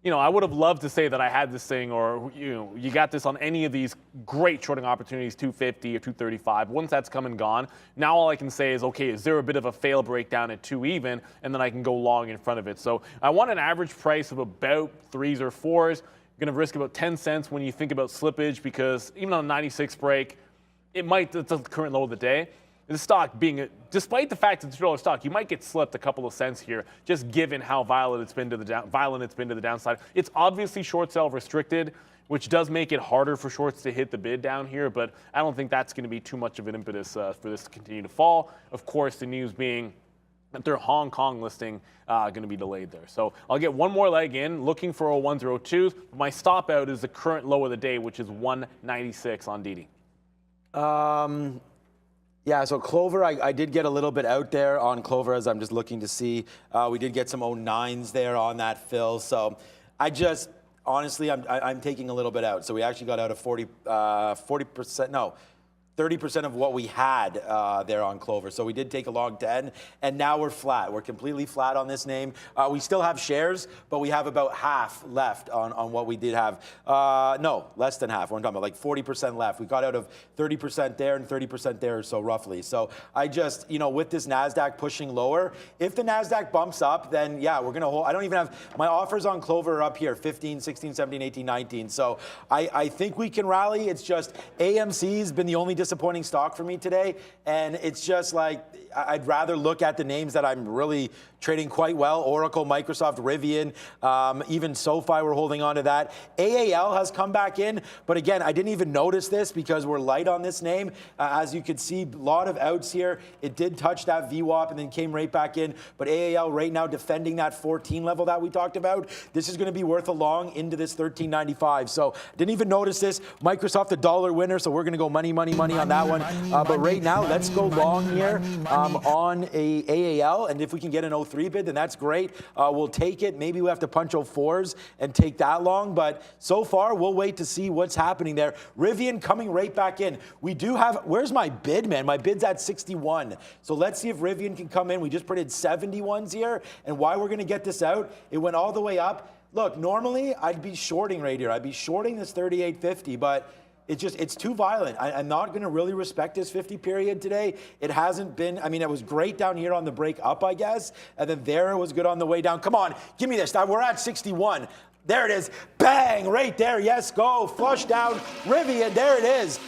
You know, I would have loved to say that I had this thing, or you got this on any of these great shorting opportunities, 250 or 235. Once that's come and gone, now all I can say is, okay, is there a bit of a fail breakdown at 2 even, and then I can go long in front of it. So I want an average price of about 3s or 4s. You're going to risk about 10 cents when you think about slippage, because even on a 96 break, it's the current low of the day. The stock being, despite the fact it's a $2 stock, you might get slipped a couple of cents here, just given how violent it's been to the downside. It's obviously short sale restricted, which does make it harder for shorts to hit the bid down here, but I don't think that's going to be too much of an impetus for this to continue to fall. Of course, the news being that their Hong Kong listing going to be delayed there. So I'll get one more leg in, looking for a 102s. My stop out is the current low of the day, which is 196 on DT. Yeah, so Clover, I did get a little bit out there on Clover as I'm just looking to see. We did get some 09s there on that fill. So honestly, I'm taking a little bit out. So we actually got out of 40%, no, 30% of what we had there on Clover. So we did take a long 10, and now we're flat. We're completely flat on this name. We still have shares, but we have about half left on what we did have. No, less than half. We're talking about like 40% left. We got out of 30% there and 30% there, so roughly. So I just, with this NASDAQ pushing lower, if the NASDAQ bumps up, then yeah, we're going to hold. I don't even have, my offers on Clover are up here, 15, 16, 17, 18, 19. So I think we can rally. It's just AMC's been the only disappointing stock for me today, and it's just like I'd rather look at the names that I'm really trading quite well. Oracle, Microsoft, Rivian, even SoFi, we're holding on to that. AAL has come back in, but again, I didn't even notice this because we're light on this name. As you could see, a lot of outs here. It did touch that VWAP and then came right back in, but AAL right now defending that 14 level that we talked about. This is going to be worth a long into this 13.95. So didn't even notice this. Microsoft, the dollar winner, so we're going to go money on that one. But right now, let's go long here on a AAL, and if we can get an 03 bid, then that's great. We'll take it. Maybe we have to punch 04s and take that long, but so far, we'll wait to see what's happening there. Rivian coming right back in. We do have, where's my bid, man? My bid's at 61. So let's see if Rivian can come in. We just printed 71s here, and why we're going to get this out, it went all the way up. Look, normally, I'd be shorting right here. I'd be shorting this 38.50, but it's too violent. I'm not going to really respect this 50 period today. It hasn't been, I mean, it was great down here on the break up, I guess. And then there it was good on the way down. Come on, give me this. We're at 61. There it is. Bang, right there. Yes, go. Flush down. Rivian, there it is.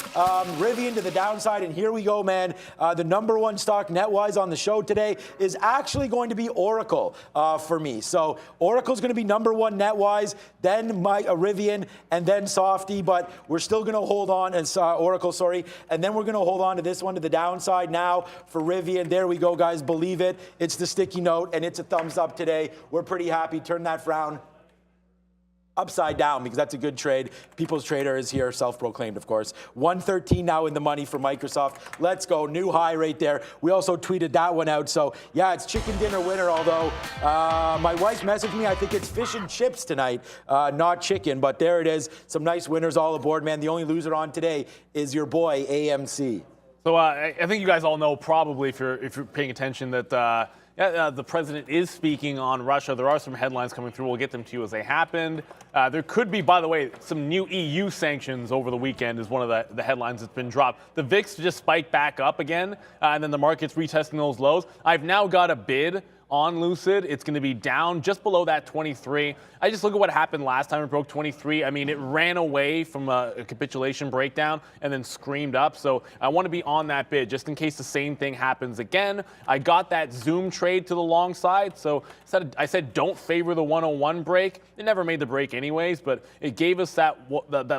Rivian to the downside, and here we go, man. The number one stock net-wise on the show today is actually going to be Oracle for me. So Oracle's going to be number one net-wise, then Rivian, and then Softy, but we're still going to hold on, and Oracle, sorry, and then we're going to hold on to this one to the downside now for Rivian. There we go, guys. Believe it. It's the sticky note, and it's a thumbs up today. We're pretty happy. Turn that frown upside down, because that's a good trade. People's Trader is here, self-proclaimed, of course. 113 now in the money for Microsoft. Let's go. New high right there. We also tweeted that one out. So, yeah, it's chicken dinner winner, although my wife messaged me. I think it's fish and chips tonight, not chicken. But there it is. Some nice winners all aboard, man. The only loser on today is your boy, AMC. So I think you guys all know, probably, if you're paying attention, that the president is speaking on Russia. There are some headlines coming through. We'll get them to you as they happened. There could be, by the way, some new EU sanctions over the weekend is one of the headlines that's been dropped. The VIX just spiked back up again, and then the market's retesting those lows. I've now got a bid on Lucid. It's going to be down just below that 23. I just look at what happened last time it broke 23. I mean, it ran away from a capitulation breakdown and then screamed up. So I want to be on that bid just in case the same thing happens again. I got that Zoom trade to the long side. So I said don't favor the 101 break. It never made the break anyways, but it gave us that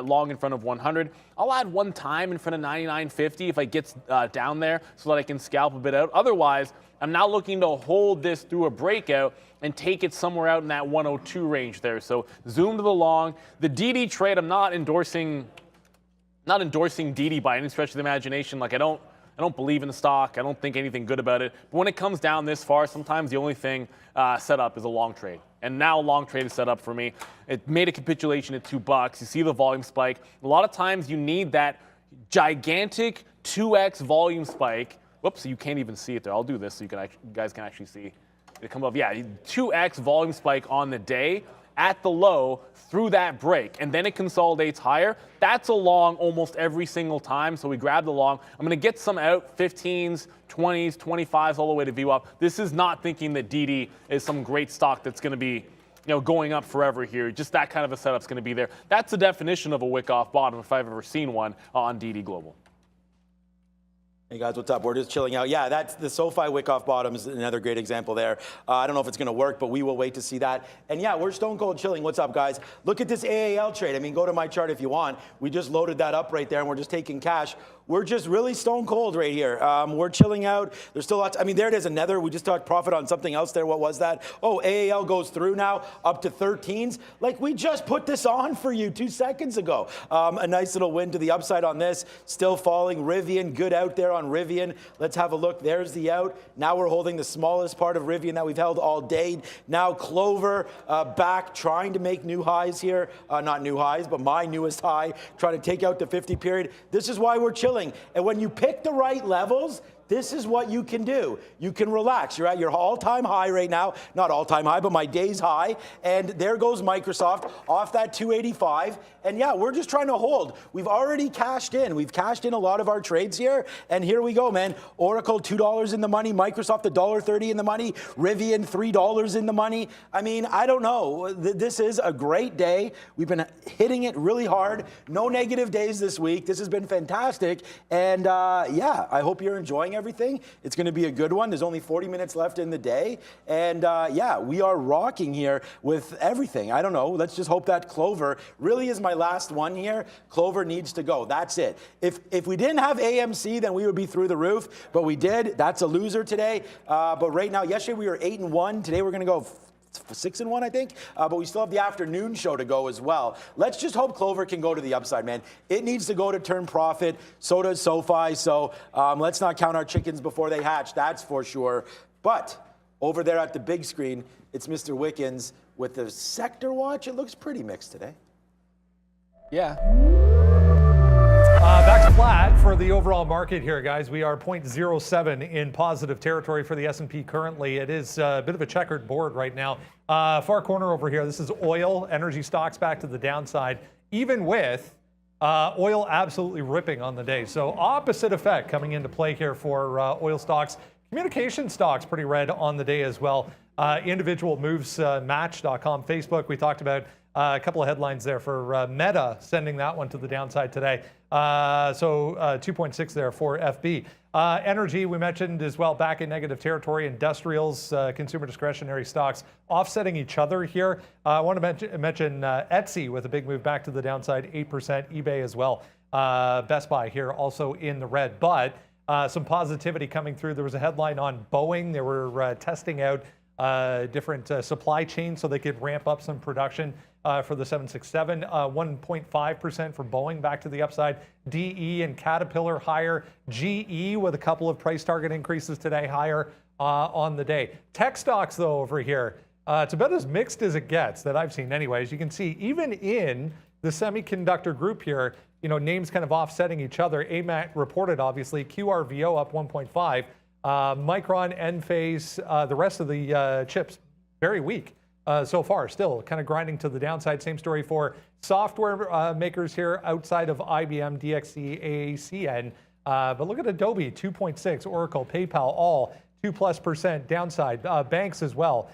long in front of 100. I'll add one time in front of 99.50 if I get down there so that I can scalp a bit out. Otherwise, I'm now looking to hold this through a breakout and take it somewhere out in that 102 range there. So zoom to the long. The DD trade, I'm not endorsing DD by any stretch of the imagination. Like I don't believe in the stock. I don't think anything good about it. But when it comes down this far, sometimes the only thing set up is a long trade. And now a long trade is set up for me. It made a capitulation at $2. You see the volume spike. A lot of times you need that gigantic 2x volume spike. Whoops, you can't even see it there. I'll do this so you guys can actually see it come up. Yeah, 2x volume spike on the day at the low through that break, and then it consolidates higher. That's a long almost every single time, so we grab the long. I'm going to get some out, 15s, 20s, 25s, all the way to VWAP. This is not thinking that DD is some great stock that's going to be going up forever here. Just that kind of a setup's going to be there. That's the definition of a wick-off bottom if I've ever seen one on DD Global. Hey guys, what's up? We're just chilling out. Yeah, that's the SoFi wick-off bottom is another great example there. I don't know if it's going to work, but we will wait to see that. And yeah, we're stone cold chilling. What's up, guys? Look at this AAL trade. I mean, go to my chart if you want. We just loaded that up right there, and we're just taking cash. We're just really stone cold right here. We're chilling out. There's still lots. I mean, there it is, another. We just talked profit on something else there. What was that? Oh, AAL goes through now up to 13s. Like we just put this on for you 2 seconds ago. A nice little win to the upside on this. Still falling. Rivian, good out there on Rivian. Let's have a look. There's the out. Now we're holding the smallest part of Rivian that we've held all day. Now Clover back, trying to make new highs here. Not new highs, but my newest high. Trying to take out the 50 period. This is why we're chilling. And when you pick the right levels, this is what you can do. You can relax. You're at your all-time high right now. Not all-time high, but my day's high. And there goes Microsoft off that 285. And yeah, we're just trying to hold. We've already cashed in. We've cashed in a lot of our trades here. And here we go, man. Oracle, $2 in the money. Microsoft, $1.30 in the money. Rivian, $3 in the money. I mean, I don't know. This is a great day. We've been hitting it really hard. No negative days this week. This has been fantastic. And yeah, I hope you're enjoying everything. It's going to be a good one. There's only 40 minutes left in the day. And yeah, we are rocking here with everything. I don't know. Let's just hope that Clover really is my last one here. Clover needs to go. That's it. If we didn't have AMC, then we would be through the roof. But we did. That's a loser today. But right now, yesterday we were 8-1. Today we're going to go 6-1, I think, but we still have the afternoon show to go as well. Let's just hope Clover can go to the upside, man. It needs to go to turn profit. So does SoFi. So let's not count our chickens before they hatch. That's for sure. But over there at the big screen, it's Mr. Wickens with the sector watch. It looks pretty mixed today. Yeah. Back to flat for the overall market here, guys. We are 0.07 in positive territory for the S&P currently. It is a bit of a checkered board right now. Far corner over here, this is oil, energy stocks back to the downside, even with oil absolutely ripping on the day. So opposite effect coming into play here for oil stocks. Communication stocks pretty red on the day as well. Individual moves, match.com, Facebook. We talked about a couple of headlines there for Meta, sending that one to the downside today. So 2.6 there for FB. Energy, we mentioned as well, back in negative territory. Industrials, consumer discretionary stocks offsetting each other here. I want to mention Etsy with a big move back to the downside, 8%. eBay as well. Best Buy here also in the red. But some positivity coming through. There was a headline on Boeing. They were testing out different supply chains so they could ramp up some production for the 767. 1.5% for Boeing back to the upside. DE and Caterpillar higher. GE with a couple of price target increases today higher on the day. Tech stocks though over here, it's about as mixed as it gets that I've seen anyways. You can see even in the semiconductor group here, you know, names kind of offsetting each other. AMAT reported obviously, QRVO up 1.5. Micron, Enphase, the rest of the chips, very weak so far, still kind of grinding to the downside. Same story for software makers here outside of IBM, DXC, AACN. But look at Adobe, 2.6, Oracle, PayPal, all 2+% downside. Banks as well,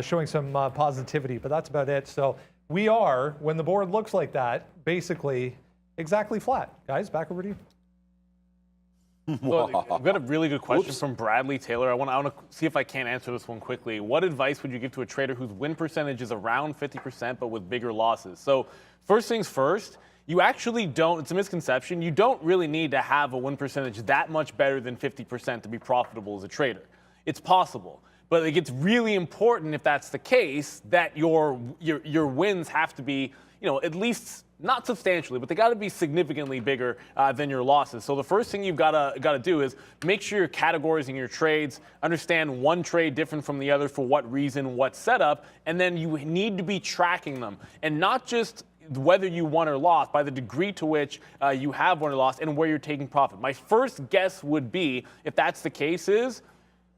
showing some positivity, but that's about it. So we are, when the board looks like that, basically exactly flat. Guys, back over to you. Well, I've got a really good question from Bradley Taylor. I want to see if I can answer this one quickly. What advice would you give to a trader whose win percentage is around 50% but with bigger losses? So first things first, you actually don't, it's a misconception, you don't really need to have a win percentage that much better than 50% to be profitable as a trader. It's possible. But like, it's really important, if that's the case, that your wins have to be, at least not substantially, but they got to be significantly bigger than your losses. So the first thing you've got to do is make sure you're categorizing your trades, understand one trade different from the other for what reason, what setup, and then you need to be tracking them, and not just whether you won or lost, by the degree to which you have won or lost and where you're taking profit. My first guess would be, if that's the case, is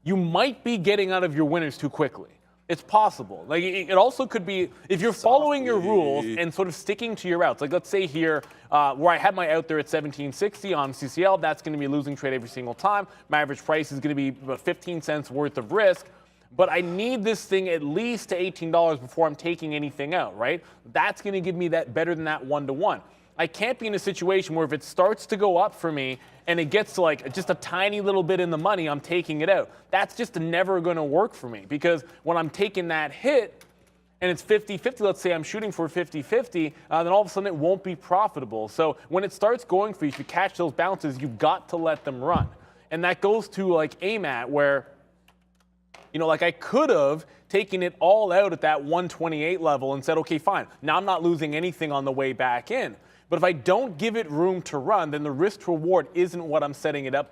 you might be getting out of your winners too quickly. It's possible. Like, it also could be, if you're following your rules and sort of sticking to your routes. Like, let's say here, where I had my out there at 1760 on CCL, that's going to be a losing trade every single time. My average price is going to be about 15 cents worth of risk. But I need this thing at least to $18 before I'm taking anything out, right? That's going to give me that better than that 1-to-1. I can't be in a situation where if it starts to go up for me and it gets to like just a tiny little bit in the money, I'm taking it out. That's just never going to work for me, because when I'm taking that hit and it's 50-50, let's say I'm shooting for 50-50, then all of a sudden it won't be profitable. So when it starts going for you, if you catch those bounces, you've got to let them run. And that goes to like AMAT, where like I could have taken it all out at that 128 level and said, okay, fine, now I'm not losing anything on the way back in. But if I don't give it room to run, then the risk to reward isn't what I'm setting it up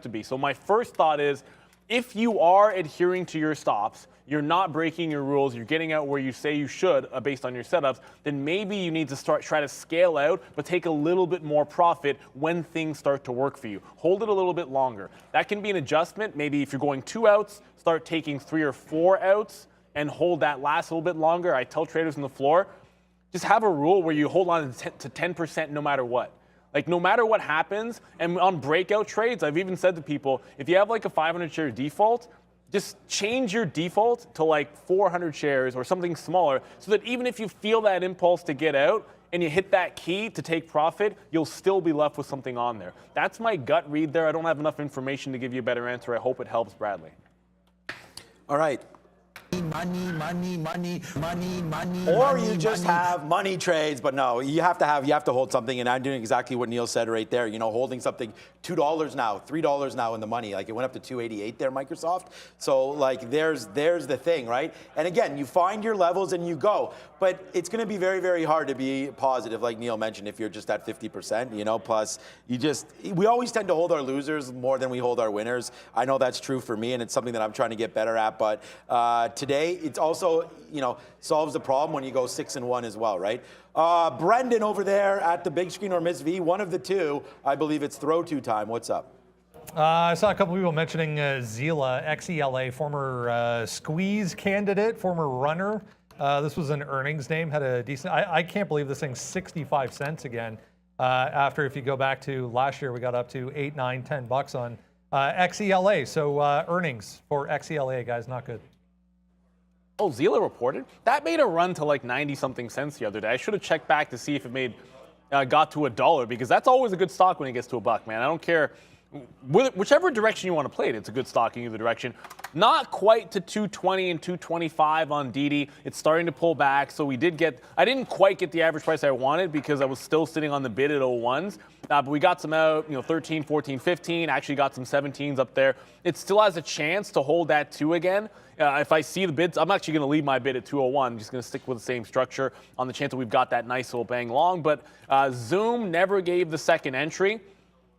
to be. So my first thought is, if you are adhering to your stops, you're not breaking your rules, you're getting out where you say you should based on your setups, then maybe you need to try to scale out, but take a little bit more profit when things start to work for you. Hold it a little bit longer. That can be an adjustment. Maybe if you're going 2 outs, start taking 3 or 4 outs and hold that last a little bit longer. I tell traders on the floor, just have a rule where you hold on to 10% no matter what. Like, no matter what happens. And on breakout trades, I've even said to people, if you have like a 500 share default, just change your default to like 400 shares or something smaller, so that even if you feel that impulse to get out and you hit that key to take profit, you'll still be left with something on there. That's my gut read there. I don't have enough information to give you a better answer. I hope it helps, Bradley. All right. Or you just have money trades, but no, you have to hold something, and I'm doing exactly what Neil said right there. Holding something $2 now, $3 now in the money. Like, it went up to 288 there, Microsoft. So like, there's the thing, right? And again, you find your levels and you go, but it's going to be very, very hard to be positive, like Neil mentioned, if you're just at 50%. Plus, we always tend to hold our losers more than we hold our winners. I know that's true for me, and it's something that I'm trying to get better at. But today, it's also, solves the problem when you go 6-1 as well, right? Brendan over there at the big screen, or Miss V, one of the two, I believe it's throw to time. What's up? I saw a couple people mentioning Zila, XELA, former squeeze candidate, former runner. This was an earnings name, had a decent, I can't believe this thing's 65 cents again. After, if you go back to last year, we got up to $8, $9, $10 on XELA. So earnings for XELA, guys, not good. Oh, Zila reported? That made a run to like 90-something cents the other day. I should have checked back to see if it got to $1, because that's always a good stock when it gets to $1, man. I don't care. Whichever direction you want to play it, it's a good stock in either direction. Not quite to 220 and 225 on DD. It's starting to pull back. So I didn't quite get the average price I wanted, because I was still sitting on the bid at 01s. But we got some out, 13, 14, 15, actually got some 17s up there. It still has a chance to hold that 2 again. If I see the bids, I'm actually going to leave my bid at 201. I'm just going to stick with the same structure on the chance that we've got that nice little bang long. But Zoom never gave the second entry,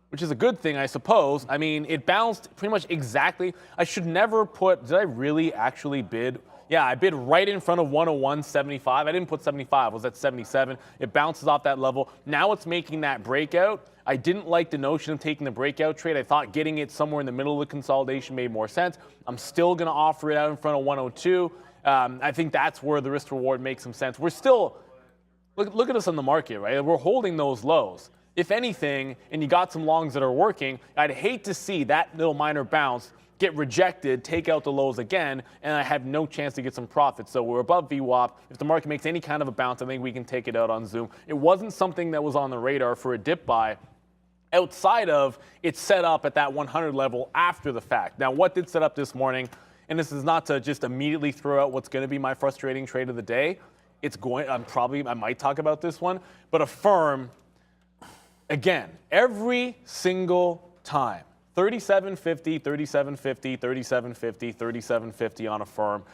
which is a good thing, I suppose. I mean, it bounced pretty much exactly. I should never did I really actually bid? Yeah, I bid right in front of 101.75. I didn't put 75, I was at 77. It bounces off that level. Now it's making that breakout. I didn't like the notion of taking the breakout trade. I thought getting it somewhere in the middle of the consolidation made more sense. I'm still going to offer it out in front of 102. I think that's where the risk reward makes some sense. We're still, look at us on the market, right? We're holding those lows. If anything, and you got some longs that are working, I'd hate to see that little minor bounce get rejected, take out the lows again, and I have no chance to get some profit. So we're above VWAP. If the market makes any kind of a bounce, I think we can take it out on Zoom. It wasn't something that was on the radar for a dip buy, outside of it's set up at that 100 level after the fact. Now, what did set up this morning, and this is not to just immediately throw out what's going to be my frustrating trade of the day. I might talk about this one, but Affirm, again, every single time 37.50, 37.50, 37.50, 37.50 on a firm.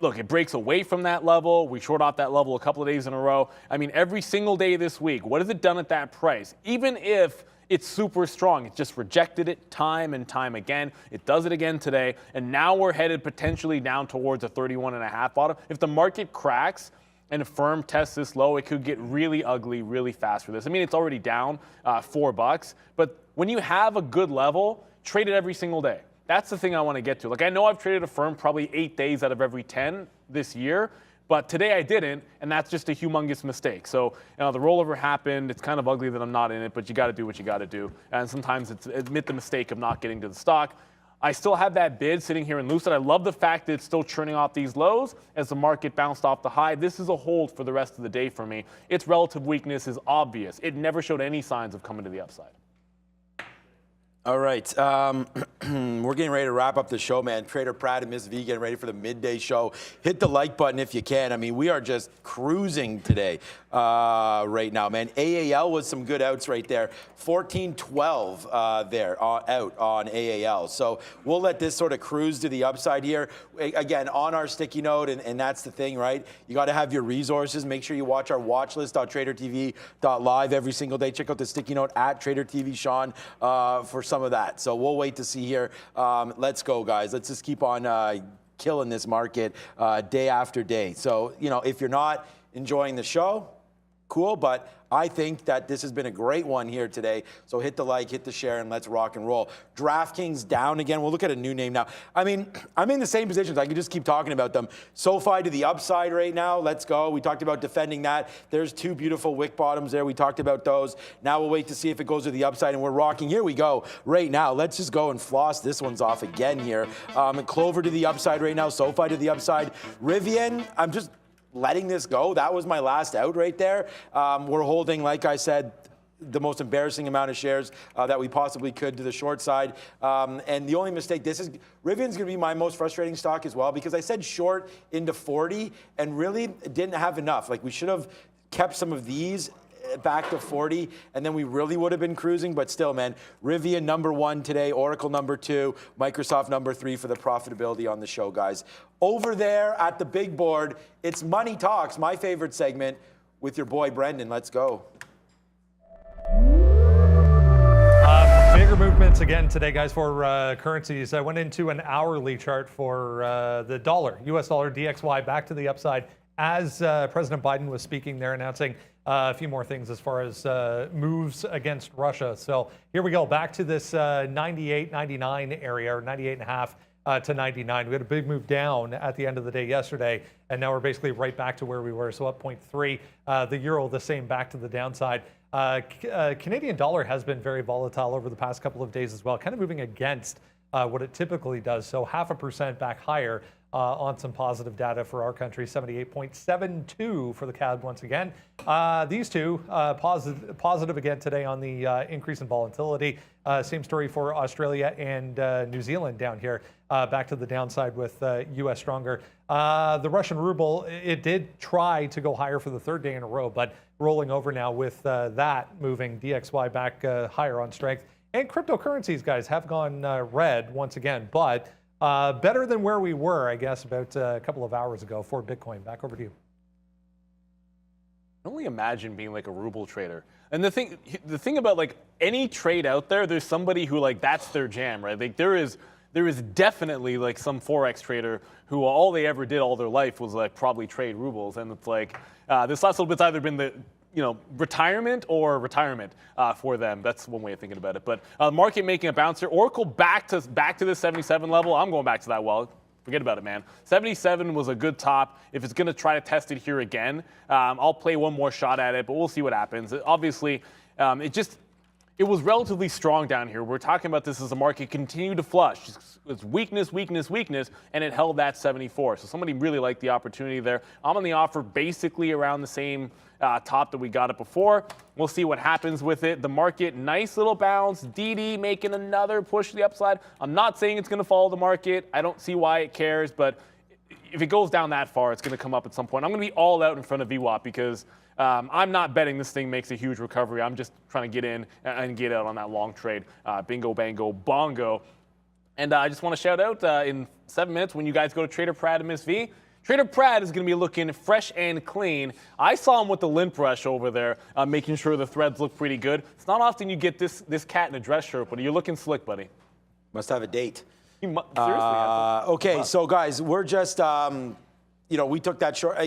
Look, it breaks away from that level. We short off that level a couple of days in a row. I mean, every single day this week, what has it done at that price? Even if it's super strong, it just rejected it time and time again. It does it again today, and now we're headed potentially down towards a 31.5 bottom. If the market cracks and a firm tests this low, it could get really ugly really fast for this. I mean, it's already down $4, but when you have a good level, trade it every single day. That's the thing I want to get to. Like, I know I've traded a firm probably 8 days out of every 10 this year, but today I didn't, and that's just a humongous mistake. So, the rollover happened. It's kind of ugly that I'm not in it, but you got to do what you got to do. And sometimes it's admit the mistake of not getting to the stock. I still have that bid sitting here in Lucid. I love the fact that it's still churning off these lows as the market bounced off the high. This is a hold for the rest of the day for me. Its relative weakness is obvious. It never showed any signs of coming to the upside. All right, we're getting ready to wrap up the show, man. Trader Pratt and Miss V getting ready for the midday show. Hit the like button if you can. I mean, we are just cruising today right now, man. AAL was some good outs right there. 14.12 there out on AAL. So we'll let this sort of cruise to the upside here. Again, on our sticky note, and that's the thing, right? You got to have your resources. Make sure you watch our watch list on tradertv.live every single day. Check out the sticky note at TraderTV Sean for some of that. So we'll wait to see here. Let's go, guys. Let's just keep on killing this market day after day. So, if you're not enjoying the show, cool, but I think that this has been a great one here today. So hit the like, hit the share, and let's rock and roll. DraftKings down again. We'll look at a new name now. I mean, I'm in the same positions. I could just keep talking about them. SoFi to the upside right now. Let's go. We talked about defending that. There's two beautiful wick bottoms there. We talked about those. Now we'll wait to see if it goes to the upside, and we're rocking. Here we go right now. Let's just go and floss this one's off again here. Clover to the upside right now. SoFi to the upside. Rivian, I'm just letting this go. That was my last out right there. We're holding, like I said, the most embarrassing amount of shares that we possibly could to the short side. And the only mistake, Rivian's gonna be my most frustrating stock as well, because I said short into 40 and really didn't have enough. Like, we should have kept some of these back to 40, and then we really would have been cruising. But still, man, Rivian number 1 today, Oracle number 2, Microsoft number 3 for the profitability on the show, guys. Over there at the big board, it's Money Talks, my favorite segment, with your boy Brendan. Let's go. Bigger movements again today, guys, for currencies. I went into an hourly chart for the dollar, US dollar DXY back to the upside as President Biden was speaking there, announcing a few more things as far as moves against Russia. So here we go, back to this 98, 99 area, or 98.5 to 99. We had a big move down at the end of the day yesterday, and now we're basically right back to where we were, so up 0.3. The euro the same, back to the downside. Canadian dollar has been very volatile over the past couple of days as well, kind of moving against what it typically does, so 0.5% back higher on some positive data for our country. 78.72 for the CAD once again. These two positive again today on the increase in volatility. Same story for Australia and New Zealand down here, back to the downside with US stronger. The Russian ruble, it did try to go higher for the third day in a row, but rolling over now with that moving DXY back higher on strength. And cryptocurrencies, guys, have gone red once again, but better than where we were, I guess, about a couple of hours ago for Bitcoin. Back over to you. I can only imagine being like a ruble trader. And the thing about like any trade out there, there's somebody who like that's their jam, right? Like there is definitely like some Forex trader who all they ever did all their life was like probably trade rubles. And it's like this last little bit's either been the retirement or retirement for them. That's one way of thinking about it. But market making a bouncer. Oracle back to the 77 level. I'm going back to that well. Forget about it, man. 77 was a good top. If it's going to try to test it here again, I'll play one more shot at it, but we'll see what happens. Obviously, it was relatively strong down here. We're talking about this as the market continued to flush. It's weakness, weakness, weakness, and it held that 74. So somebody really liked the opportunity there. I'm on the offer basically around the same top that we got it before. We'll see what happens with it. The market, nice little bounce. DD making another push to the upside. I'm not saying it's going to follow the market. I don't see why it cares, but if it goes down that far, it's going to come up at some point. I'm going to be all out in front of VWAP because I'm not betting this thing makes a huge recovery. I'm just trying to get in and get out on that long trade. Bingo, bango, bongo. And I just want to shout out in 7 minutes when you guys go to Trader Pratt and Miss V. Trader Pratt is going to be looking fresh and clean. I saw him with the lint brush over there, making sure the threads look pretty good. It's not often you get this cat in a dress shirt, but you're looking slick, buddy. Must have a date. Seriously. Okay, so guys, we're just, we took that short.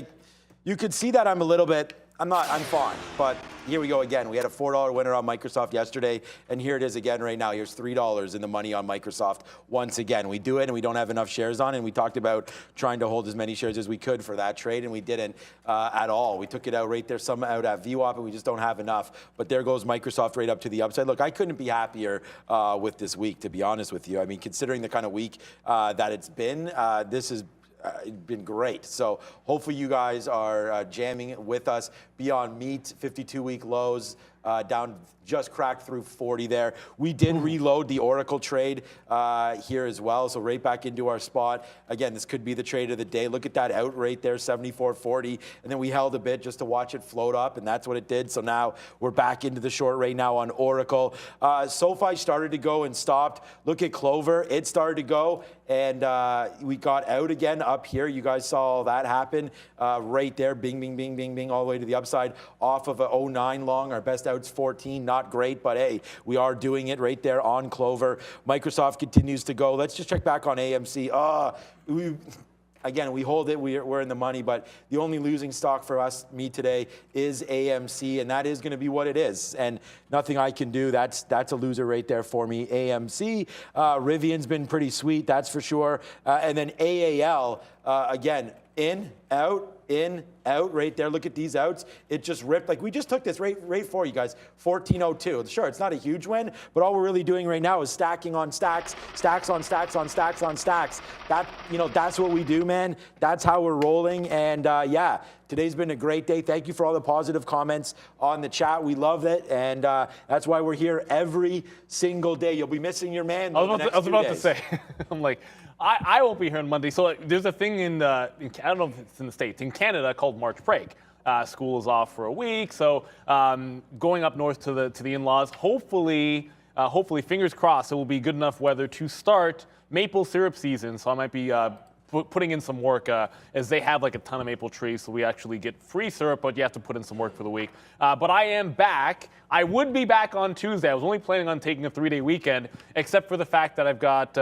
You could see that I'm a little bit, I'm fine, but here we go again. We had a $4 winner on Microsoft yesterday, and here it is again right now. Here's $3 in the money on Microsoft once again. We do it, and we don't have enough shares on, and we talked about trying to hold as many shares as we could for that trade, and we didn't at all. We took it out right there, some out at VWAP, and we just don't have enough. But there goes Microsoft right up to the upside. Look, I couldn't be happier with this week, to be honest with you. I mean, considering the kind of week that it's been, this is been great. So hopefully you guys are jamming with us. Beyond Meat, 52-week lows, down, just cracked through 40 there. We did reload the Oracle trade here as well, so right back into our spot. Again, this could be the trade of the day. Look at that out rate there, 74.40, and then we held a bit just to watch it float up, and that's what it did. So now we're back into the short right now on Oracle. SoFi started to go and stopped. Look at Clover, it started to go, and we got out again up here. You guys saw all that happen right there, bing, bing, bing, bing, bing, all the way to the upside off of a 09 long. Our best out's 14, not great, but hey, we are doing it right there on Clover. Microsoft continues to go. Let's just check back on AMC. Again, we hold it, we're in the money, but the only losing stock for me today is AMC, and that is going to be what it is, and nothing I can do. That's a loser right there for me, AMC. Rivian's been pretty sweet, that's for sure. And then AAL, again, in, out, right there. Look at these outs. It just ripped. Like we just took this right for you guys, 14.02. Sure, it's not a huge win, but all we're really doing right now is stacking on stacks, stacks on stacks on stacks on stacks. That's what we do, man. That's how we're rolling. And yeah, today's been a great day. Thank you for all the positive comments on the chat. We love it, and that's why we're here every single day. You'll be missing your man. I was about to say, I'm like, I won't be here on Monday. So there's a thing in I don't know if it's in the States, in Canada called March break. School is off for a week, so going up north to the in-laws. Hopefully, fingers crossed, it will be good enough weather to start maple syrup season. So I might be putting in some work as they have like a ton of maple trees, so we actually get free syrup, but you have to put in some work for the week. But I am back. I would be back on Tuesday. I was only planning on taking a 3-day weekend, except for the fact that I've got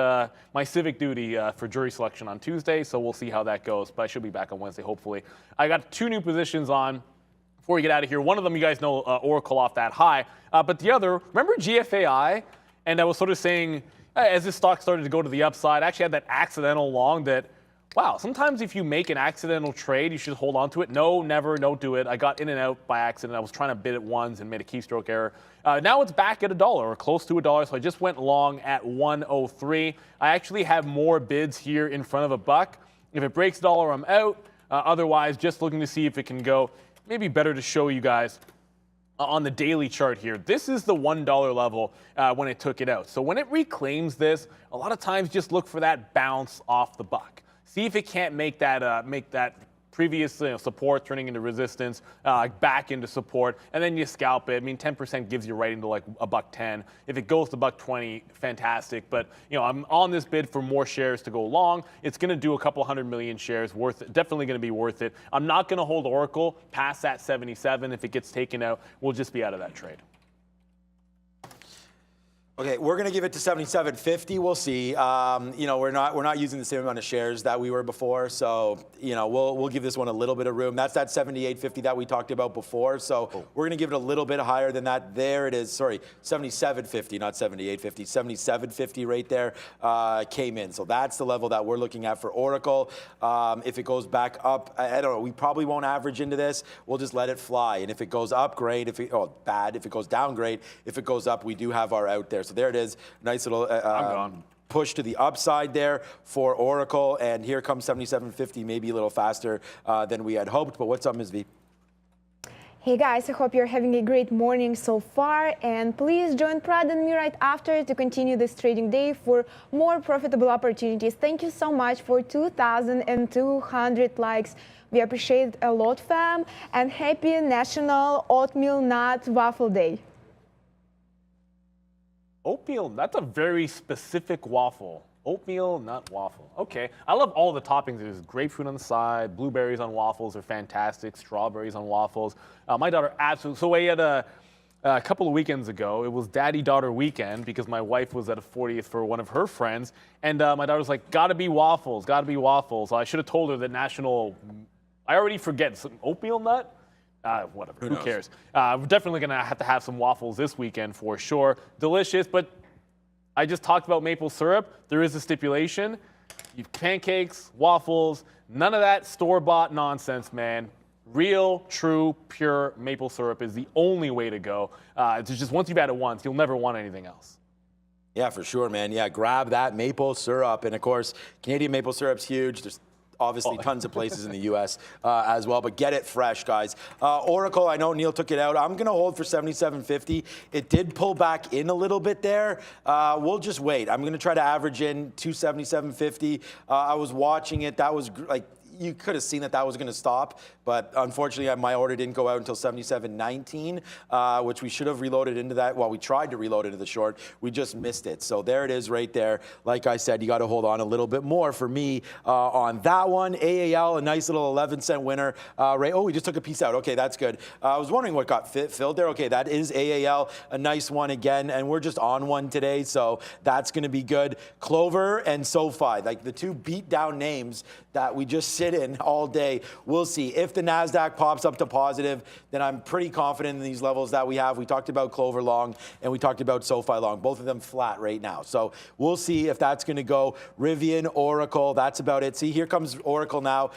my civic duty for jury selection on Tuesday, so we'll see how that goes. But I should be back on Wednesday, hopefully. I got 2 new positions on before we get out of here. One of them, you guys know, Oracle off that high. But the other, remember GFAI? And I was sort of saying, as this stock started to go to the upside, I actually had that accidental long that, wow, sometimes if you make an accidental trade, you should hold on to it. No, never, don't do it. I got in and out by accident. I was trying to bid it once and made a keystroke error. Now it's back at $1 or close to $1, so I just went long at 103. I actually have more bids here in front of $1. If it breaks $1, I'm out. Otherwise, just looking to see if it can go. Maybe better to show you guys on the daily chart here. This is the $1 level when it took it out. So when it reclaims this, a lot of times just look for that bounce off the buck. See if it can't make that previous support turning into resistance, back into support, and then you scalp it. I mean, 10% gives you right into like $1.10. If it goes to $1.20, fantastic. But I'm on this bid for more shares to go long. It's going to do a couple 100 million shares, worth it. Definitely going to be worth it. I'm not going to hold Oracle past that 77. If it gets taken out, we'll just be out of that trade. Okay, we're going to give it to 77.50. We'll see. We're not using the same amount of shares that we were before, so we'll give this one a little bit of room. That's that 78.50 that we talked about before. So we're going to give it a little bit higher than that. There it is. Sorry, 77.50, not 78.50. 77.50 right there came in. So that's the level that we're looking at for Oracle. If it goes back up, I don't know. We probably won't average into this. We'll just let it fly. And if it goes up, great. Bad. If it goes down, great. If it goes up, we do have our out there. So there it is. Nice little push to the upside there for Oracle. And here comes 77.50, maybe a little faster than we had hoped. But what's up, Ms. V? Hey guys, I hope you're having a great morning so far, and please join Prad and me right after to continue this trading day for more profitable opportunities. Thank you so much for 2,200 likes. We appreciate it a lot, fam, and happy National Oatmeal Nut Waffle Day. Oatmeal, that's a very specific waffle. Oatmeal nut waffle. Okay. I love all the toppings. There's grapefruit on the side, blueberries on waffles are fantastic, strawberries on waffles. My daughter absolutely. So we had a couple of weekends ago, it was daddy-daughter weekend because my wife was at a 40th for one of her friends. And my daughter was like, gotta be waffles, gotta be waffles. I should have told her that I already forget, some oatmeal nut? Whatever, who cares? We're definitely gonna have to have some waffles this weekend for sure. Delicious, but I just talked about maple syrup. There is a stipulation. You pancakes, waffles, none of that store-bought nonsense, man. Real, true, pure maple syrup is the only way to go. It's just once you've had it once, you'll never want anything else. Yeah, for sure, man. Yeah, grab that maple syrup. And of course, Canadian maple syrup's huge. There's obviously tons of places in the U.S. As well, but get it fresh, guys. Oracle, I know Neil took it out. I'm going to hold for 77.50. It did pull back in a little bit there. We'll just wait. I'm going to try to average in 277.50. I was watching it. That was like, you could have seen that was going to stop, but unfortunately my order didn't go out until 77.19, which we should have reloaded into that. Well, we tried to reload into the short. We just missed it. So there it is right there. Like I said, you got to hold on a little bit more for me on that one. AAL, a nice little 11-cent winner. Right. Oh, we just took a piece out. Okay, that's good. I was wondering what got filled there. Okay, that is AAL, a nice one again, and we're just on one today, so that's going to be good. Clover and SoFi, like the two beat down names that we just sit in all day. We'll see. If the NASDAQ pops up to positive, then I'm pretty confident in these levels that we have. We talked about Clover long, and we talked about SoFi long. Both of them flat right now. So we'll see if that's going to go. Rivian, Oracle, that's about it. See, here comes Oracle now,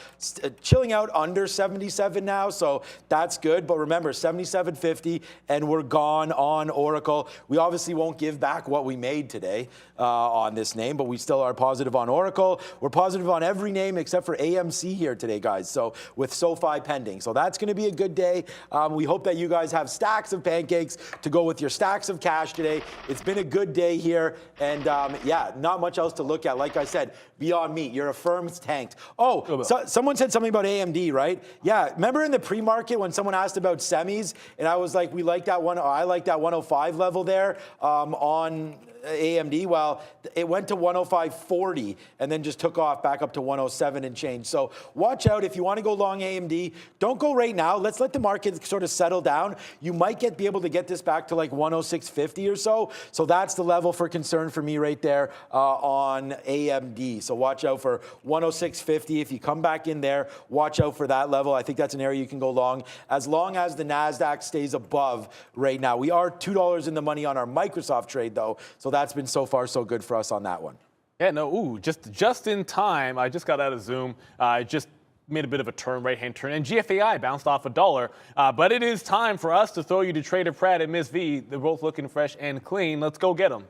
chilling out under 77 now, so that's good. But remember, 77.50, and we're gone on Oracle. We obviously won't give back what we made today on this name, but we still are positive on Oracle. We're positive on every name except for AMC here today, guys. So with SoFi pending. So that's going to be a good day. We hope that you guys have stacks of pancakes to go with your stacks of cash today. It's been a good day here. And yeah, not much else to look at. Like I said, Beyond Meat, your Affirm's tanked. Oh, someone said something about AMD, right? Yeah, remember in the pre-market when someone asked about semis, and I was like, we like that one, I like that 105 level there on AMD. Well, it went to 105.40 and then just took off back up to 107 and change. So watch out if you want to go long AMD. Don't go right now. Let's let the market sort of settle down. You might be able to get this back to like 106.50 or so. So that's the level for concern for me right there on AMD. So watch out for 106.50. If you come back in there, watch out for that level. I think that's an area you can go long as the NASDAQ stays above right now. We are $2 in the money on our Microsoft trade though. So that's been so far so good for us on that one. Yeah, no, ooh, just in time. I just got out of Zoom. I just made a bit of a right-hand turn, and GFAI bounced off $1. But it is time for us to throw you to Trader Pratt and Miss V. They're both looking fresh and clean. Let's go get them.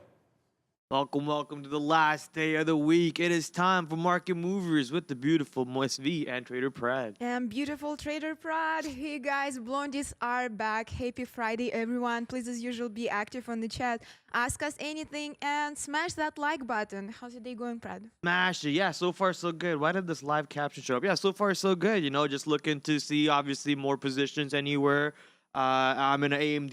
Welcome to the last day of the week. It is time for Market Movers with the beautiful Miss V and Trader Prad. And beautiful Trader Prad. Hey guys, blondies are back. Happy Friday, everyone. Please, as usual, be active on the chat. Ask us anything and smash that like button. How's your day going, Prad? Smash it. Yeah, so far so good. Why did this live caption show up? Yeah, so far so good. You know, just looking to see obviously more positions anywhere. I'm in an AMD